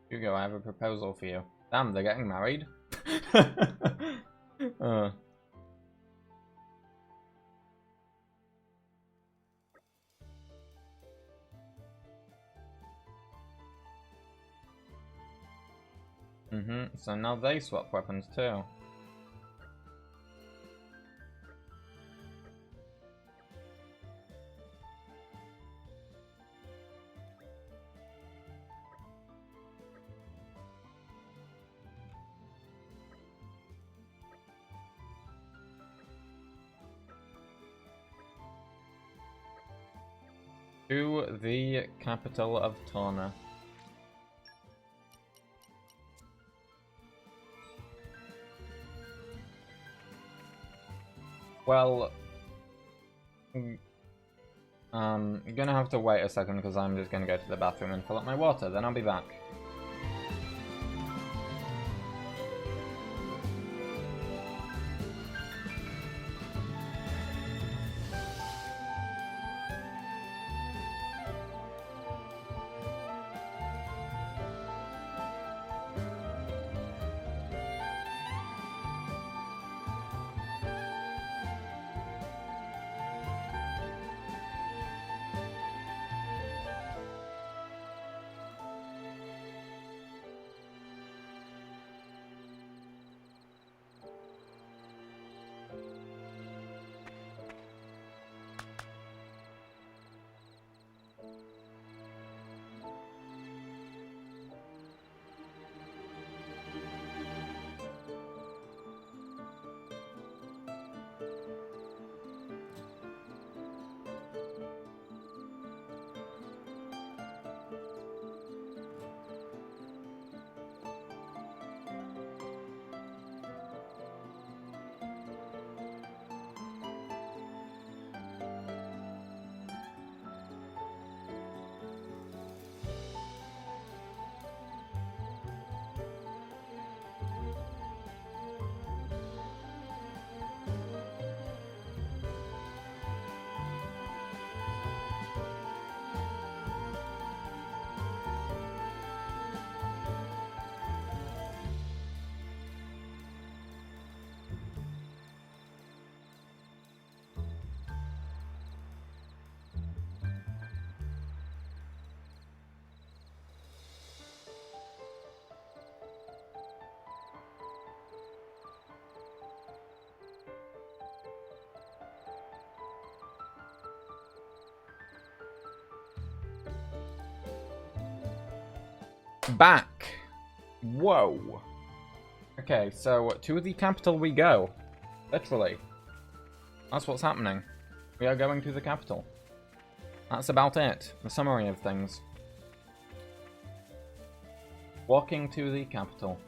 Hugo, I have a proposal for you. Damn, they're getting married. So now they swap weapons too. To the capital of Torna. Well, I'm gonna have to wait a second because I'm just gonna go to the bathroom and fill up my water, then I'll be back. back. Whoa. Okay, so to the capital we go. Literally. That's what's happening. We are going to the capital. That's about it. The summary of things. Walking to the capital.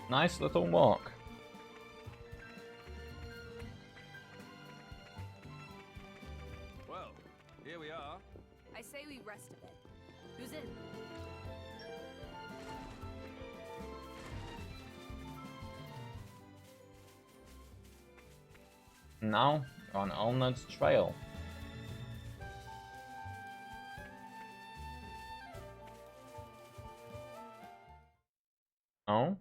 Nice little walk. Well, here we are. I say we rest a bit. Who's in? Now, we're on Ulnud's trail. Oh?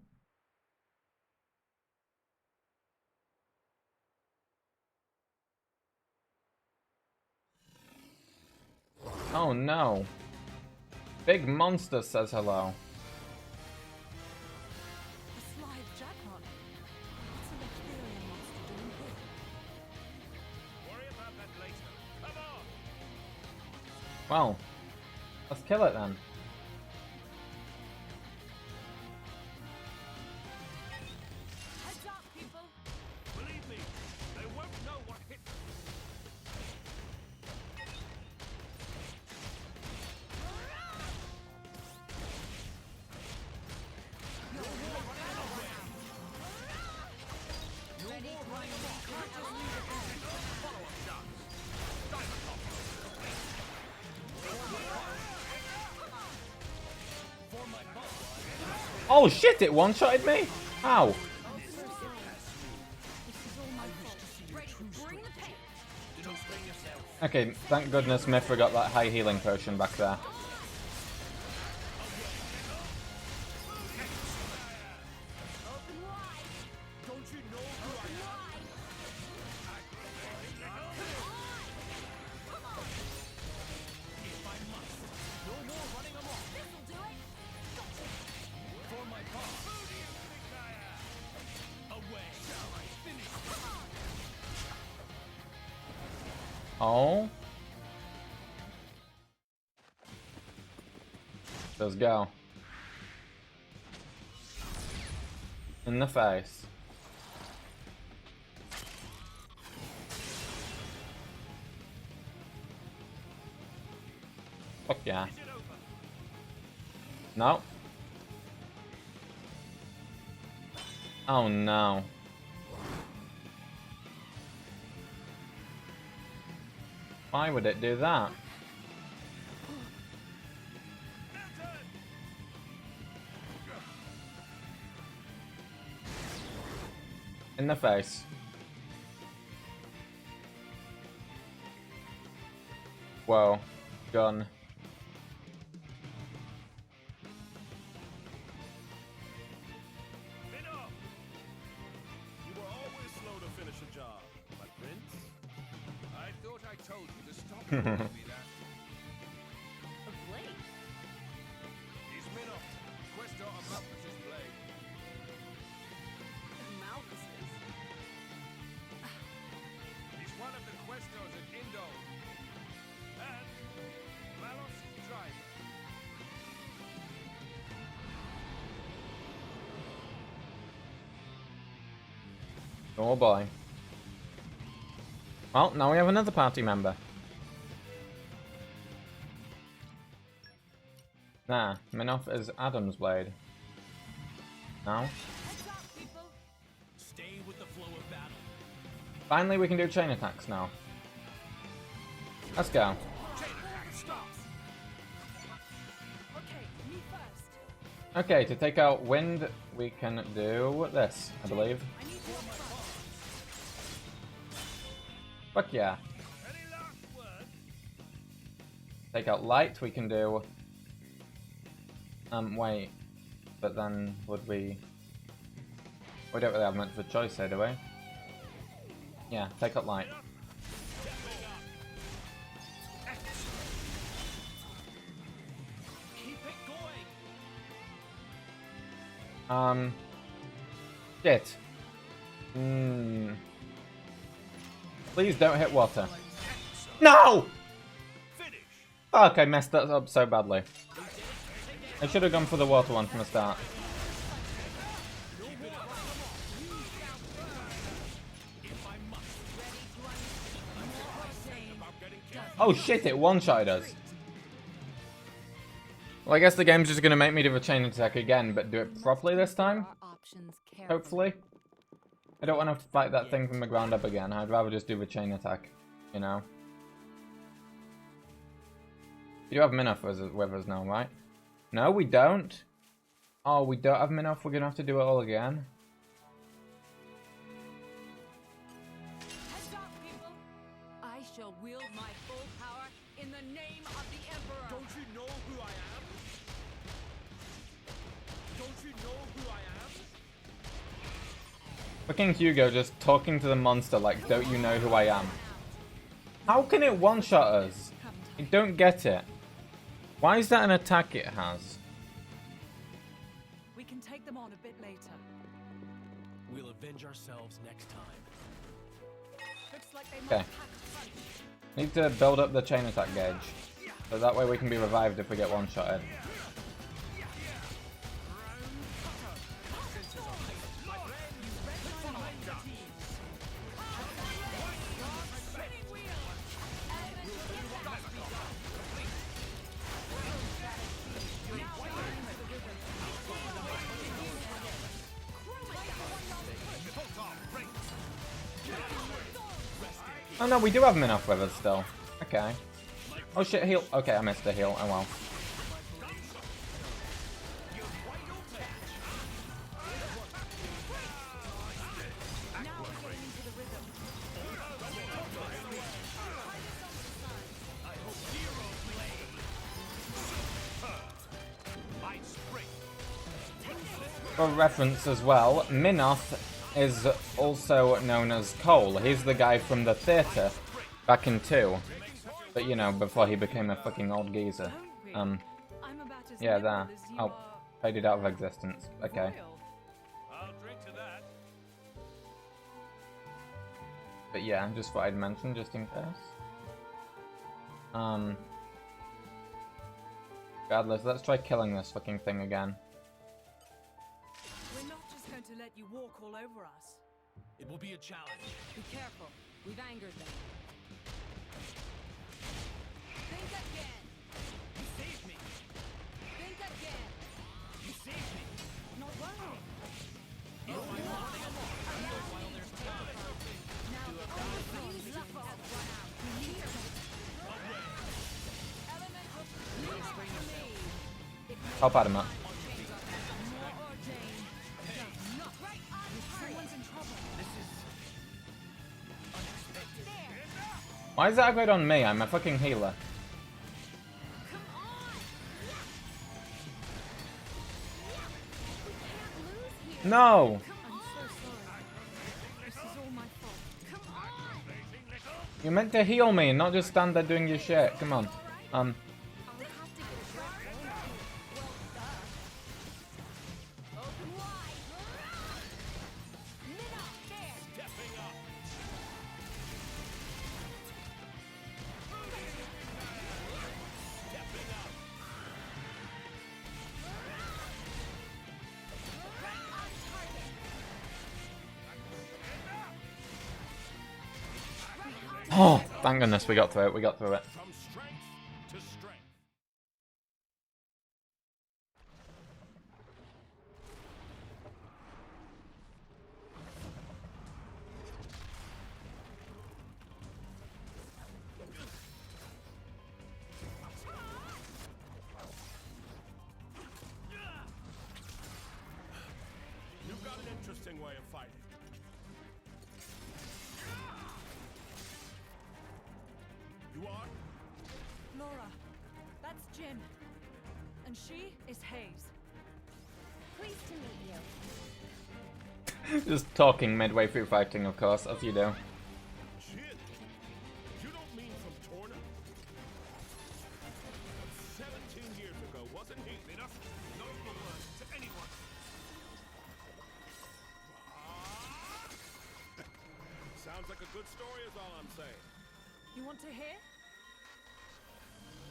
Oh no. Big monster says hello. A sly jackpot. What's an Ethereum monster doing here? Worry about that later. Come on! Well, let's kill it then. Heads up, people! Believe me, they won't know what hit them. Oh shit, it one-shotted me? How? Okay, thank goodness Mithra got that high healing potion back there. Oh. Let's go. In the face. Fuck yeah. No. Oh no. Why would it do that? In the face. Whoa. Gun. You were always slow to finish a job, my prince. I thought I told you to stop calling me that. A blade? He's Minoff, Questor of Malthus's blade. Malthus's? He's one of the Questors at Indol. And Malos' driver. Oh boy. Well, now we have another party member. Nah, Minoff is Adam's blade. Now. Stay with the flow of battle. Finally we can do chain attacks now. Let's go. Okay, to take out wind, we can do this, I believe. Fuck yeah. Take out light, we can do... wait. But then, would we... We don't really have much of a choice here, do we? Yeah, take out light. Shit. Please don't hit water. No! Fuck, I messed that up so badly. I should have gone for the water one from the start. Oh shit, it one-shotted us. Well, I guess the game's just gonna make me do a chain attack again, but do it properly this time? Hopefully. I don't want to have to fight that thing from the ground up again. I'd rather just do the chain attack, you know? We do have Minoff with us now, right? No, we don't. Oh, we don't have Minoff. We're gonna have to do it all again. Heads up, people! I shall wield my full power in the name of the Emperor. Don't you know who I am? Don't you know who I am? Fucking Hugo just talking to the monster like, don't you know who I am? How can it one-shot us? I don't get it. Why is that an attack it has? We can take them on a bit later. We'll avenge ourselves next time. Looks like they Okay. Need to build up the chain attack gauge. So that way we can be revived if we get one-shotted. Oh no, we do have Minoff with us still. Okay. Oh shit, heal. Okay, I missed a heal. Oh well. For reference as well, Minoff is also known as Cole. He's the guy from the theatre back in 2. But you know, before he became a fucking old geezer. Yeah, there. Oh, faded out of existence. Okay. But yeah, just thought I'd mention just in case. Regardless, let's try killing this fucking thing again. We're not just going to let you walk all over us. It will be a challenge. Be careful. We've angered them. Think again. You saved me. Think again. You saved me. Not worrying. While there's time. Now the overflow's left has run out. Here. Elemental. Leave for me. I'll pat him up. Why is that aggro on me? I'm a fucking healer. No! You're meant to heal me and not just stand there doing your shit. Come on. Oh, thank goodness we got through it. We got through it. From strength to strength. You've got an interesting way of fighting. You are? Laura, that's Jim. And she is Hayes. Pleased to meet you. Just talking midway through fighting, of course, as you do. Jin? You don't mean from Torna? 17 years ago, wasn't he? Enough. No more words to anyone. Sounds like a good story is all I'm saying. You want to hear?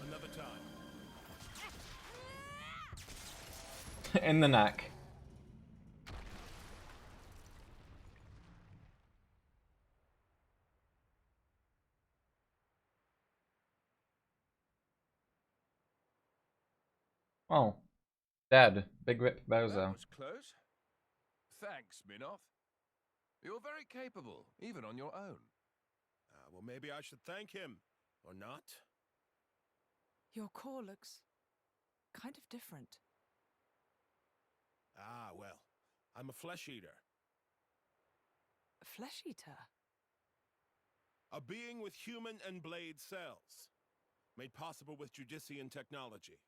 Another time. In the neck. Oh. Dead. Big Rip Bozo. That was close. Thanks, Minoth. You're very capable, even on your own. Well, maybe I should thank him. Or not? Your core looks kind of different. Ah, well. I'm a flesh eater. A flesh eater? A being with human and blade cells. Made possible with Judician technology.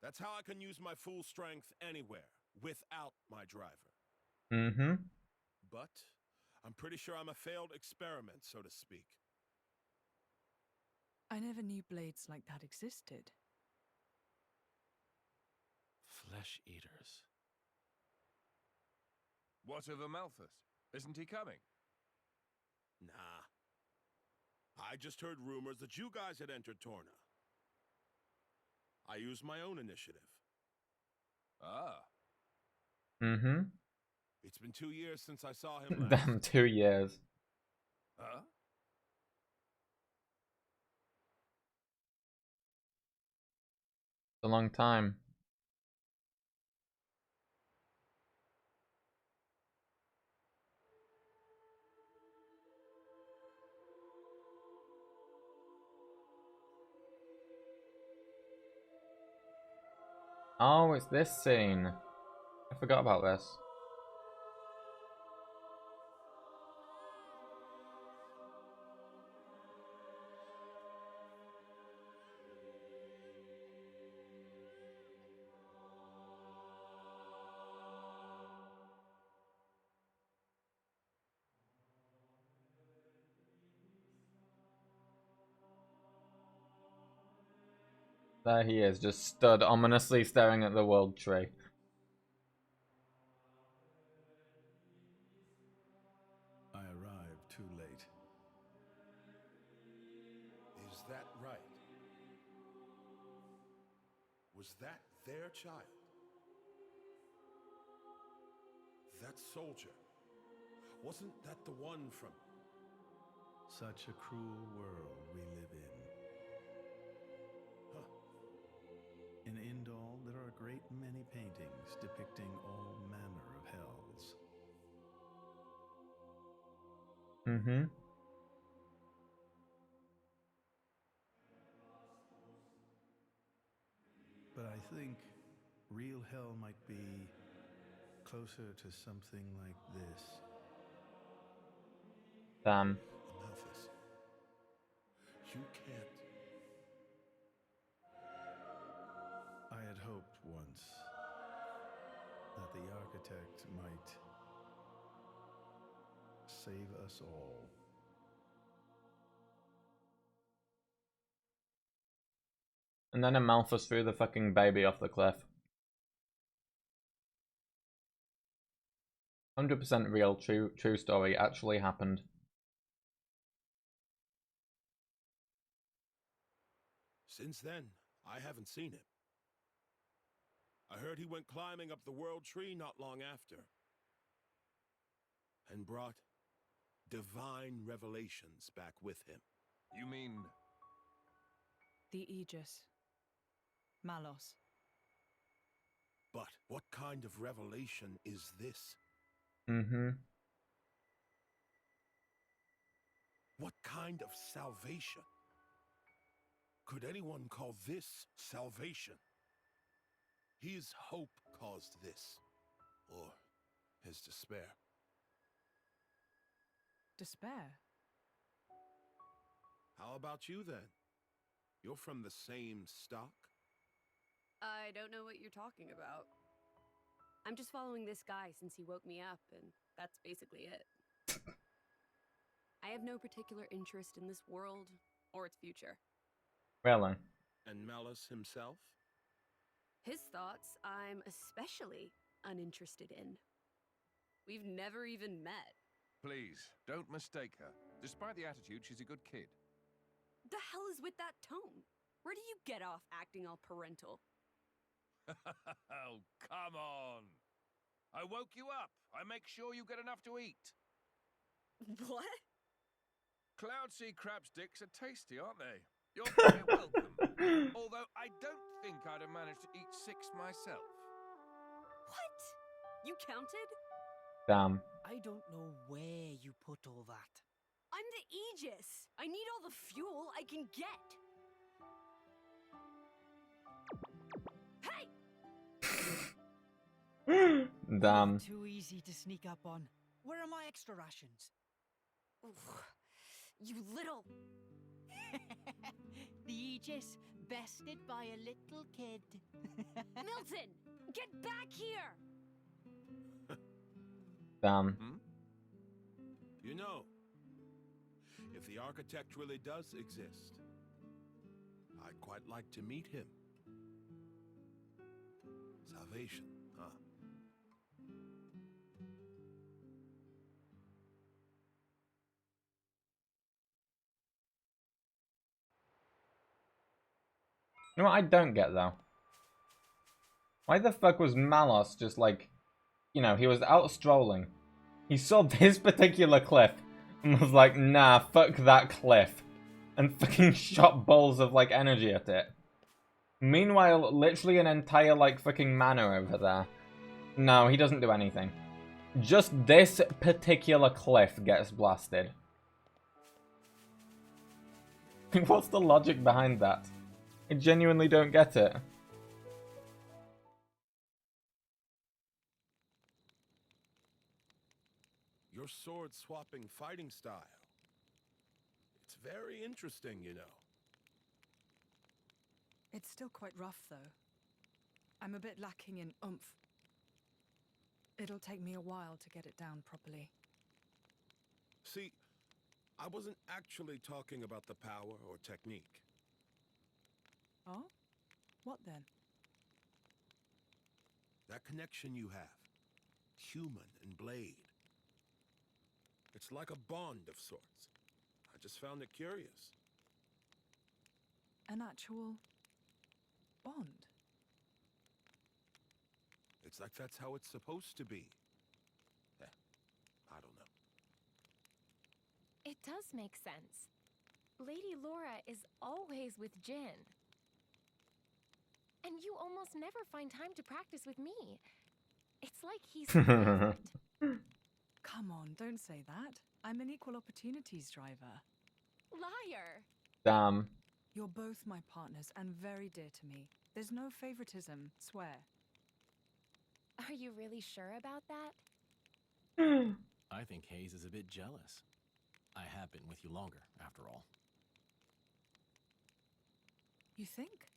That's how I can use my full strength anywhere, without my driver. Mm-hmm. But I'm pretty sure I'm a failed experiment, so to speak. I never knew blades like that existed. Flesh eaters. What of Amalthus? Isn't he coming? Nah. I just heard rumors that you guys had entered Torna. I used my own initiative. Ah. Mm-hmm. It's been 2 years since I saw him last. Damn, 2 years. Huh? It's a long time. Oh, it's this scene. I forgot about this. There he is, just stood ominously staring at the world tree. I arrived too late. Is that right? Was that their child? That soldier? Wasn't that the one from... Such a cruel world we live in. Huh. In Indal, there are a great many paintings depicting all manner of hells. Mm-hmm. But I think real hell might be closer to something like this. Damn. Amalthus. You can't... I had hoped once that the architect might save us all. And then Amalthus threw the fucking baby off the cliff. 100% real, true story, actually happened. Since then, I haven't seen him. I heard he went climbing up the world tree not long after. And brought divine revelations back with him. You mean... The Aegis. Malos. But what kind of revelation is this? Mm-hmm. What kind of salvation? Could anyone call this salvation? His hope caused this. Or his despair. Despair? How about you then? You're from the same stock? I don't know what you're talking about. I'm just following this guy since he woke me up, and that's basically it. I have no particular interest in this world or its future. Really? And Malus himself? His thoughts I'm especially uninterested in. We've never even met. Please, don't mistake her. Despite the attitude, she's a good kid. The hell is with that tone? Where do you get off acting all parental? Oh, come on. I woke you up. I make sure you get enough to eat. What? Cloud sea crab sticks are tasty, aren't they? You're very welcome. Although I don't think I'd have managed to eat 6 myself. What? You counted? Damn. I don't know where you put all that. I'm the Aegis. I need all the fuel I can get. Hey! Damn. Too easy to sneak up on. Where are my extra rations? You little... The Aegis, bested by a little kid. Milton! Get back here! Damn. You know, if the architect really does exist, I'd quite like to meet him. Salvation, huh? You know what I don't get, though? Why the fuck was Malos just like... You know, he was out strolling. He saw this particular cliff and was like, nah, fuck that cliff. And fucking shot balls of, like, energy at it. Meanwhile, literally an entire, like, fucking manor over there. No, he doesn't do anything. Just this particular cliff gets blasted. What's the logic behind that? I genuinely don't get it. Your sword-swapping fighting style. It's very interesting, you know. It's still quite rough, though. I'm a bit lacking in oomph. It'll take me a while to get it down properly. See, I wasn't actually talking about the power or technique. Oh? What then? That connection you have. Human and blade. It's like a bond of sorts. I just found it curious. An actual... bond? It's like that's how it's supposed to be. I don't know. It does make sense. Lady Laura is always with Jin. And you almost never find time to practice with me. It's like he's different. Come on, don't say that. I'm an equal opportunities driver. Liar! Damn. You're both my partners and very dear to me. There's no favoritism, swear. Are you really sure about that? I think Hayes is a bit jealous. I have been with you longer, after all. You think?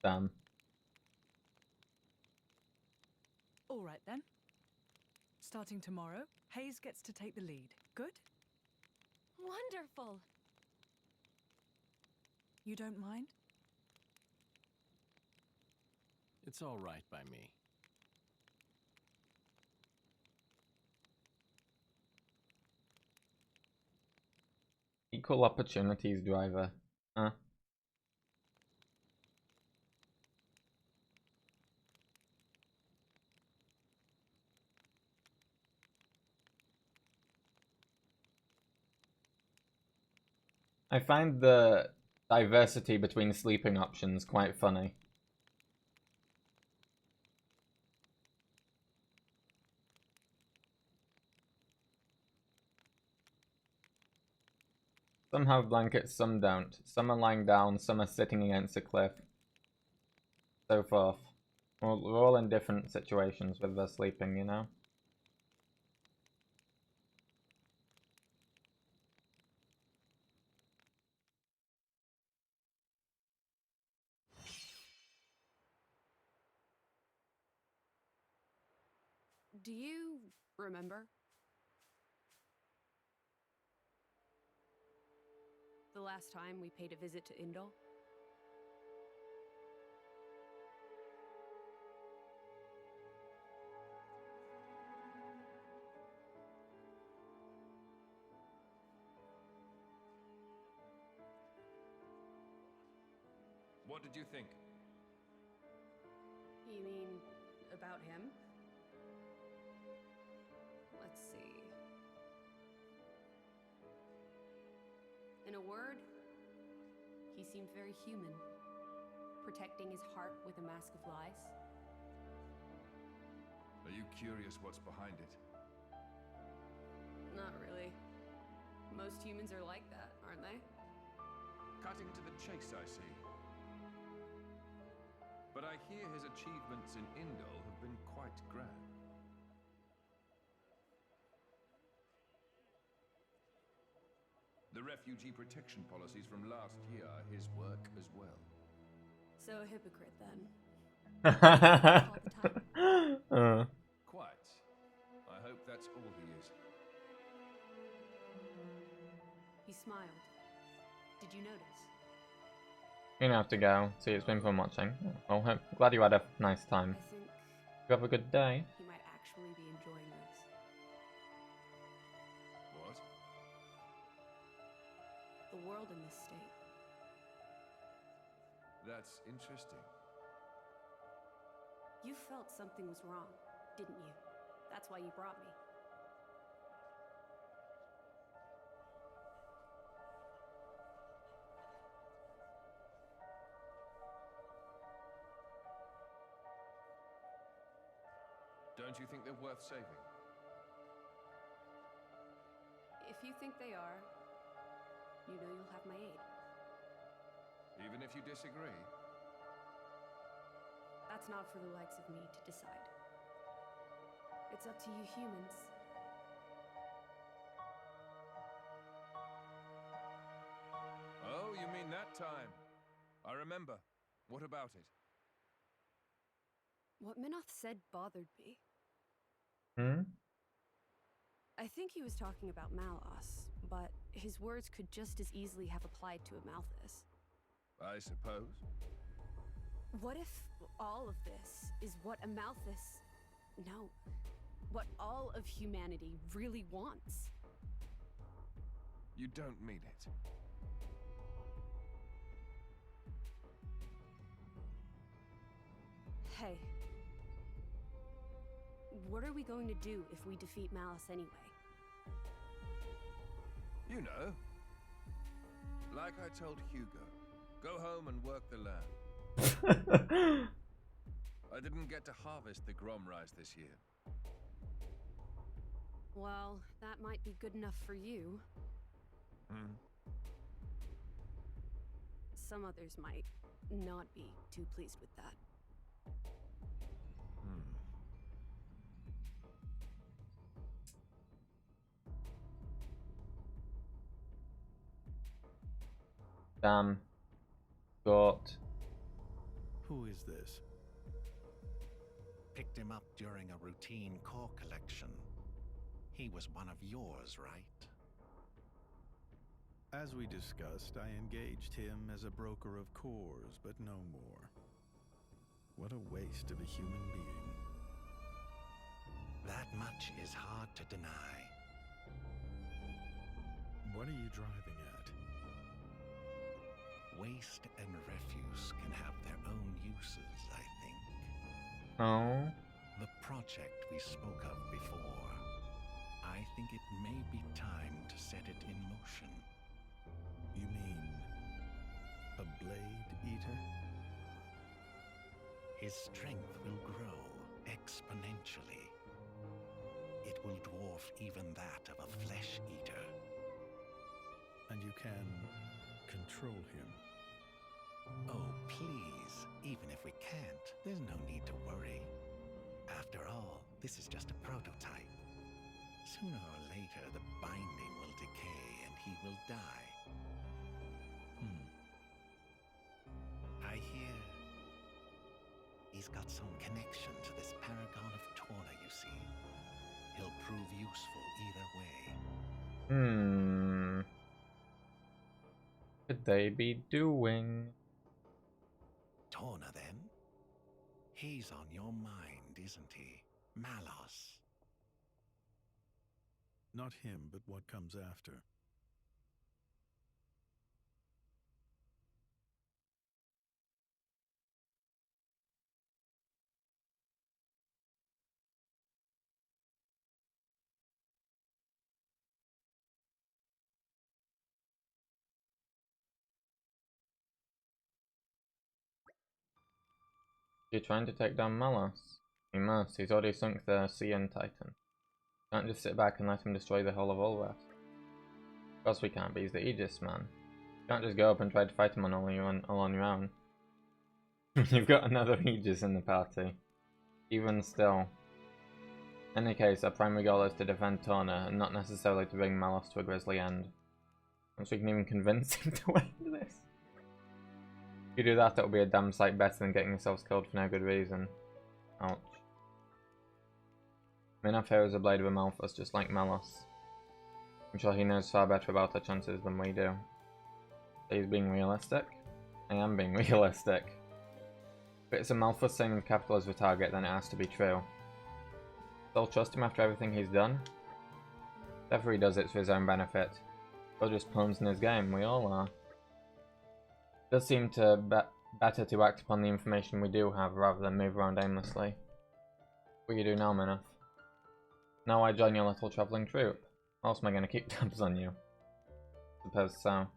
Damn. All right then. Starting tomorrow, Hayes gets to take the lead. Good? Wonderful! You don't mind? It's all right by me. Equal opportunities driver. Huh? I find the diversity between sleeping options quite funny. Some have blankets, some don't. Some are lying down, some are sitting against a cliff. So forth. Well, we're all in different situations with their sleeping, you know? Do you remember? The last time we paid a visit to Indol? What did you think? You mean about him? Let's see. In a word, he seemed very human, protecting his heart with a mask of lies. Are you curious what's behind it? Not really. Most humans are like that, aren't they? Cutting to the chase, I see. But I hear his achievements in Indol have been quite grand. The refugee protection policies from last year are his work as well. So a hypocrite, then. Quite. I hope that's all he is. He smiled. Did you notice? You're gonna have to go. See, it's been fun watching. Oh, I'm glad you had a nice time. I think You have a good day. he might actually be enjoying this. What? The world in this state. That's interesting. You felt something was wrong, didn't you? That's why you brought me. Don't you think they're worth saving? If you think they are, you know you'll have my aid. Even if you disagree? That's not for the likes of me to decide. It's up to you humans. Oh, you mean that time? I remember. What about it? What Minoth said bothered me. I think he was talking about Malos, but his words could just as easily have applied to Amalthus. I suppose. What if all of this is what Amalthus... No. What all of humanity really wants? You don't mean it. Hey. What are we going to do if we defeat Malice anyway? You know. Like I told Hugo. Go home and work the land. I didn't get to harvest the Grom rice this year. Well, that might be good enough for you. Some others might not be too pleased with that. Damn. Got. Who is this? Picked him up during a routine core collection. He was one of yours, right? As we discussed, I engaged him as a broker of cores, but no more. What a waste of a human being. That much is hard to deny. What are you driving at? Waste and refuse can have their own uses, I think. Oh. The project we spoke of before. I think it may be time to set it in motion. You mean a blade eater? His strength will grow exponentially. It will dwarf even that of a flesh eater. And you can control him? Oh, please. Even if we can't, there's no need to worry. After all, this is just a prototype. Sooner or later, the binding will decay and he will die. I hear he's got some connection to this paragon of Torna, you see. He'll prove useful either way. Could they be doing? Torna, then? He's on your mind, isn't he? Malos. Not him, but what comes after. You're trying to take down Malos. You must. He's already sunk the Sea and Titan. Can't just sit back and let him destroy the whole of Ulrest. Of course we can't, but he's the Aegis man. You can't just go up and try to fight him all on your own. You've got another Aegis in the party. Even still. In any case, our primary goal is to defend Torna, and not necessarily to bring Malos to a grisly end. Once we can even convince him to win this. If you do that, it'll be a damn sight better than getting yourselves killed for no good reason. Ouch. Minaf here is a blade of Amalthus, just like Malos. I'm sure he knows far better about our chances than we do. He's being realistic? I am being realistic. If it's Amalthus saying the capital is the target, then it has to be true. Still trust him after everything he's done? Whatever he does, it's for his own benefit. We're just pawns in his game, we all are. It does seem to better to act upon the information we do have rather than move around aimlessly. What do you do now, Minaf? Now I join your little travelling troupe. How else am I going to keep tabs on you? Suppose so.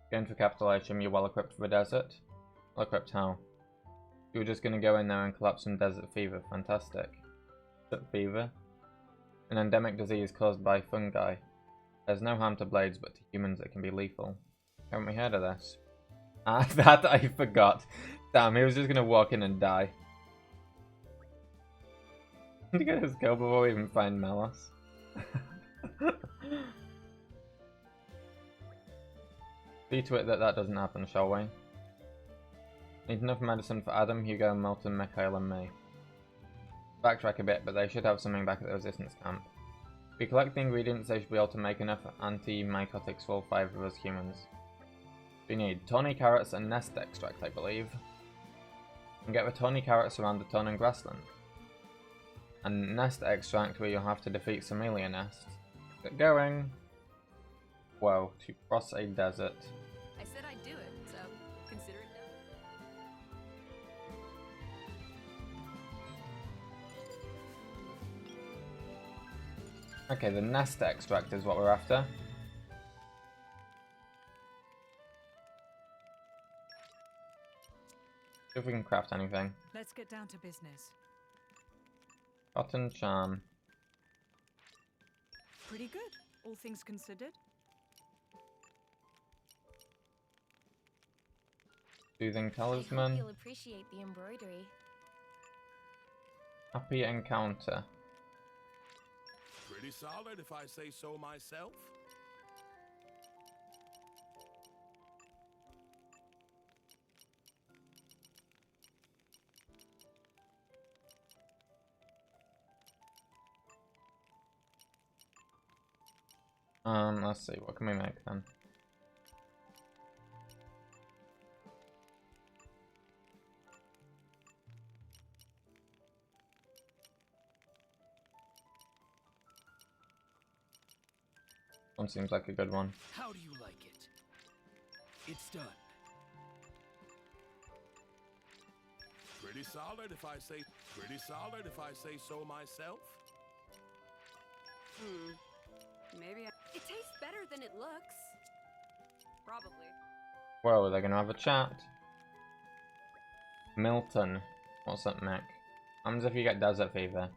Going for capital, I assume you're well equipped for the desert? Well equipped how? You were just going to go in there and collapse some desert fever. Fantastic. Desert fever? An endemic disease caused by fungi. There's no harm to blades, but to humans it can be lethal. Haven't we heard of this? Ah, that I forgot. Damn, he was just going to walk in and die. Look at us go before we even find Malos. See to it that that doesn't happen, shall we? Need enough medicine for Adam, Hugo, Milton, Mikhail and me. Backtrack a bit, but they should have something back at the resistance camp. If we collect the ingredients, they should be able to make enough anti-mycotics for all 5 of us humans. We need tawny carrots and nest extract, I believe. And get the tawny carrots around the Tornan grassland. And nest extract where you'll have to defeat some alien nests. Get going! Whoa, to cross a desert. I said I'd do it, so consider it done. Okay, the nest extract is what we're after. See if we can craft anything. Let's get down to business. Cotton charm. Pretty good, all things considered. Soothing I hope talisman. you'll appreciate the embroidery. Happy encounter. Pretty solid, if I say so myself. Let's see, what can we make then? One seems like a good one. How do you like it? It's done. Pretty solid, if I say. Pretty solid, if I say so myself. Maybe it tastes better than it looks. Probably. Whoa, they're gonna have a chat. Milton. What's up, Mick? Happens if you get desert fever.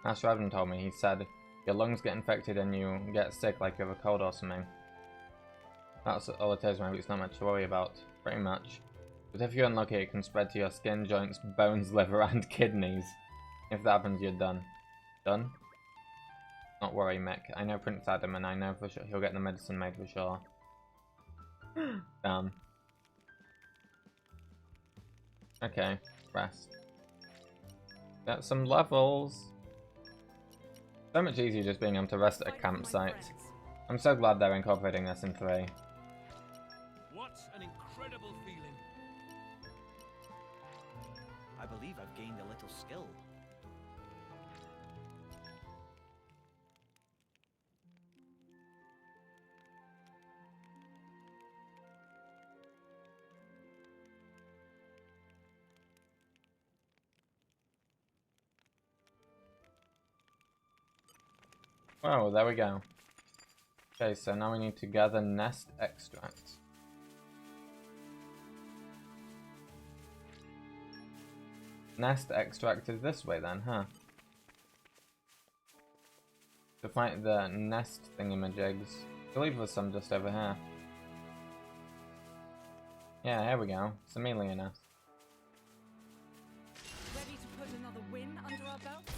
That's what Adam told me. He said your lungs get infected and you get sick like you have a cold or something. That's all it is, maybe it's not much to worry about. Pretty much. But if you're unlucky, it can spread to your skin, joints, bones, liver and kidneys. If that happens, you're done. Done? Not worry, Mick. I know Prince Adam and I know for sure he'll get the medicine made for sure. Damn. Okay, rest. Got some levels. So much easier just being able to rest at a campsite. I'm so glad they're incorporating this in 3. What an incredible feeling. I believe I've gained a little skill. Oh, there we go. Okay, so now we need to gather nest extract. Nest extract is this way then, huh? To fight the nest thingamajigs. I believe there's some just over here. Yeah, here we go. It's Amelia nest. Ready to put another win under our belts?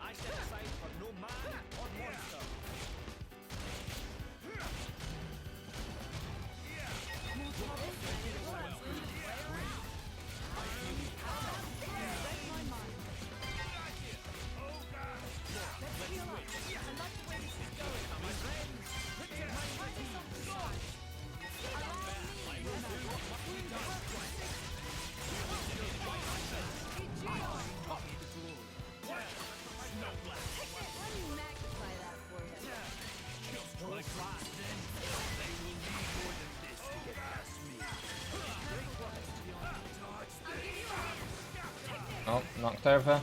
I step aside for no man or monster. Oh, knocked over.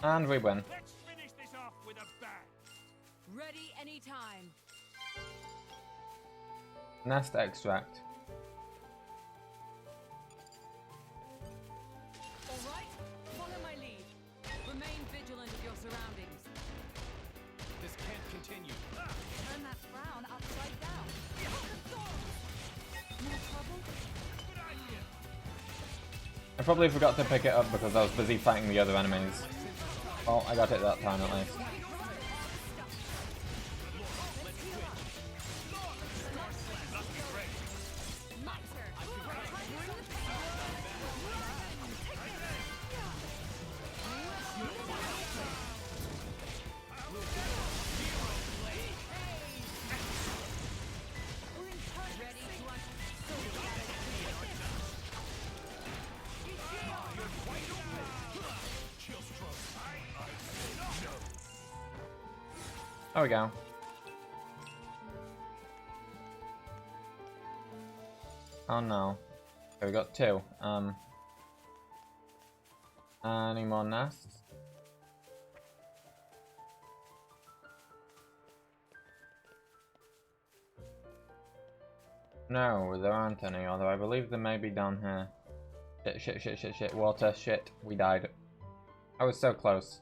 And we win. Let's finish this off with a bang. Ready anytime. Nest extract. All right, follow my lead. Remain vigilant of your surroundings. This can't continue. Turn that frown upside down. More trouble? I probably forgot to pick it up because I was busy fighting the other enemies. Oh, I got it that time at least. There we go. Oh no. Okay, we got two. Any more nests? No, there aren't any, although I believe there may be down here. Shit, water, shit, we died. I was so close.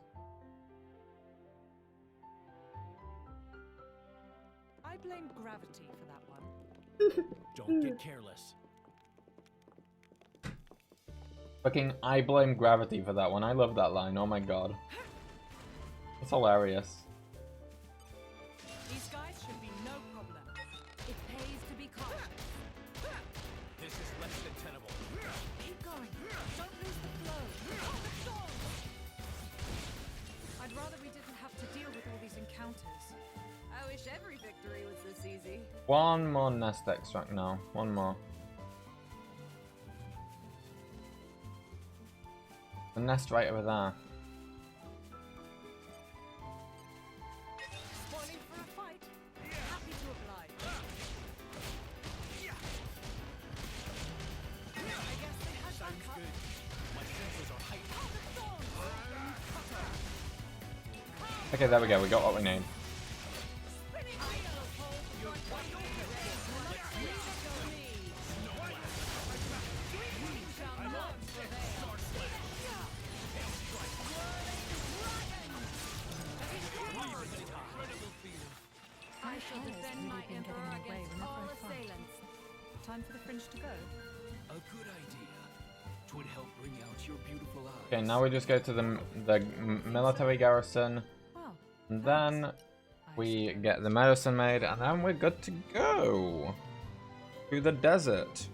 I blame gravity for that one. Don't get careless. Fucking, I blame gravity for that one. I love that line, oh my god. It's hilarious. These guys should be no problem. It pays to be cautious. This is less than tenable. Keep going. Don't lose the flow. I'd rather we didn't have to deal with all these encounters. I wish every victory was this easy. One more nest extract now. One more. The nest right over there. Spoiling for a fight? Happy to oblige. I guess they had Sounds backup. good. My senses are heightened. Okay, there we go. We got what we need. I shall defend my emperor against all assailants. Time for the fringe to go. A good idea. 'Twould help bring out your beautiful eyes. Okay, now we just go to the military garrison. Well, And then we get the medicine made, and then we're good to go. To the desert.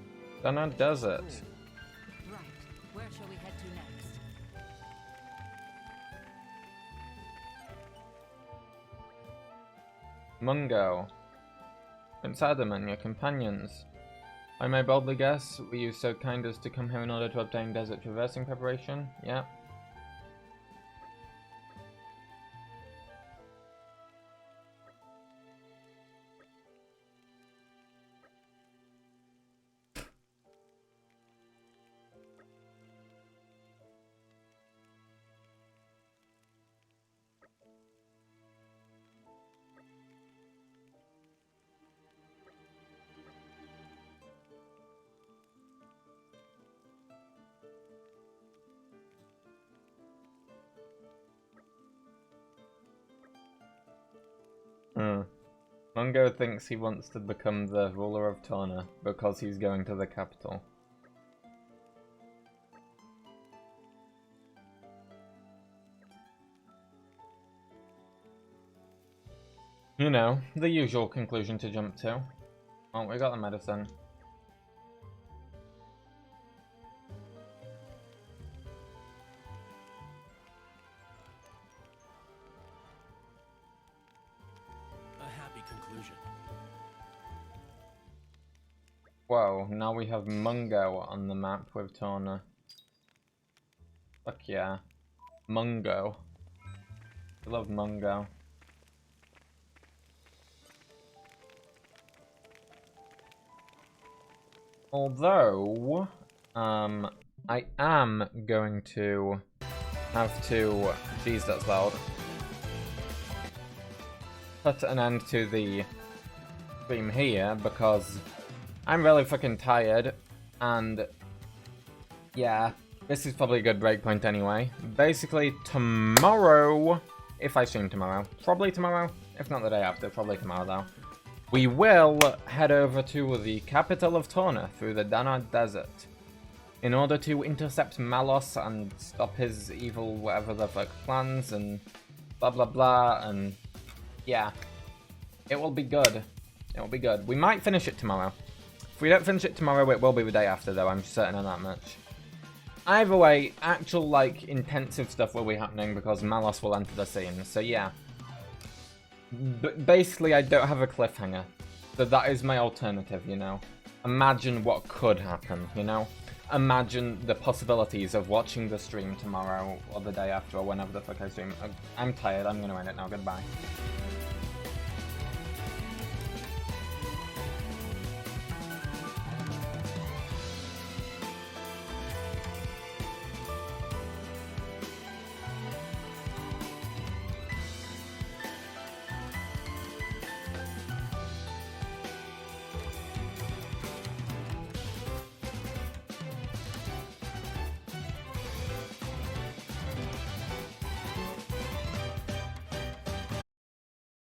Dunna Desert. Right. Where shall we head to next? Mungo. Prince Adam and your companions I may boldly guess, were you so kind as to come here in order to obtain desert traversing preparation? Yeah. Mungo thinks he wants to become the ruler of Torna because he's going to the capital. You know, the usual conclusion to jump to. Oh, we got the medicine. Whoa, now we have Mungo on the map with Torna. Fuck yeah. Mungo. I love Mungo. Although, I am going to have to... Jeez, that's loud. Put an end to the stream here because I'm really fucking tired, and yeah, this is probably a good breakpoint anyway. Basically, tomorrow, if I stream tomorrow, probably tomorrow, if not the day after, probably tomorrow though, we will head over to the capital of Torna through the Dana Desert in order to intercept Malos and stop his evil whatever the fuck plans and blah blah blah, and yeah, it will be good. It will be good. We might finish it tomorrow. If we don't finish it tomorrow, it will be the day after, though, I'm certain of that much. Either way, actual, like, intensive stuff will be happening because Malos will enter the scene, so yeah. But basically, I don't have a cliffhanger, so that is my alternative, you know? Imagine what could happen, you know? Imagine the possibilities of watching the stream tomorrow, or the day after, or whenever the fuck I stream. I'm tired, I'm gonna end it now, goodbye.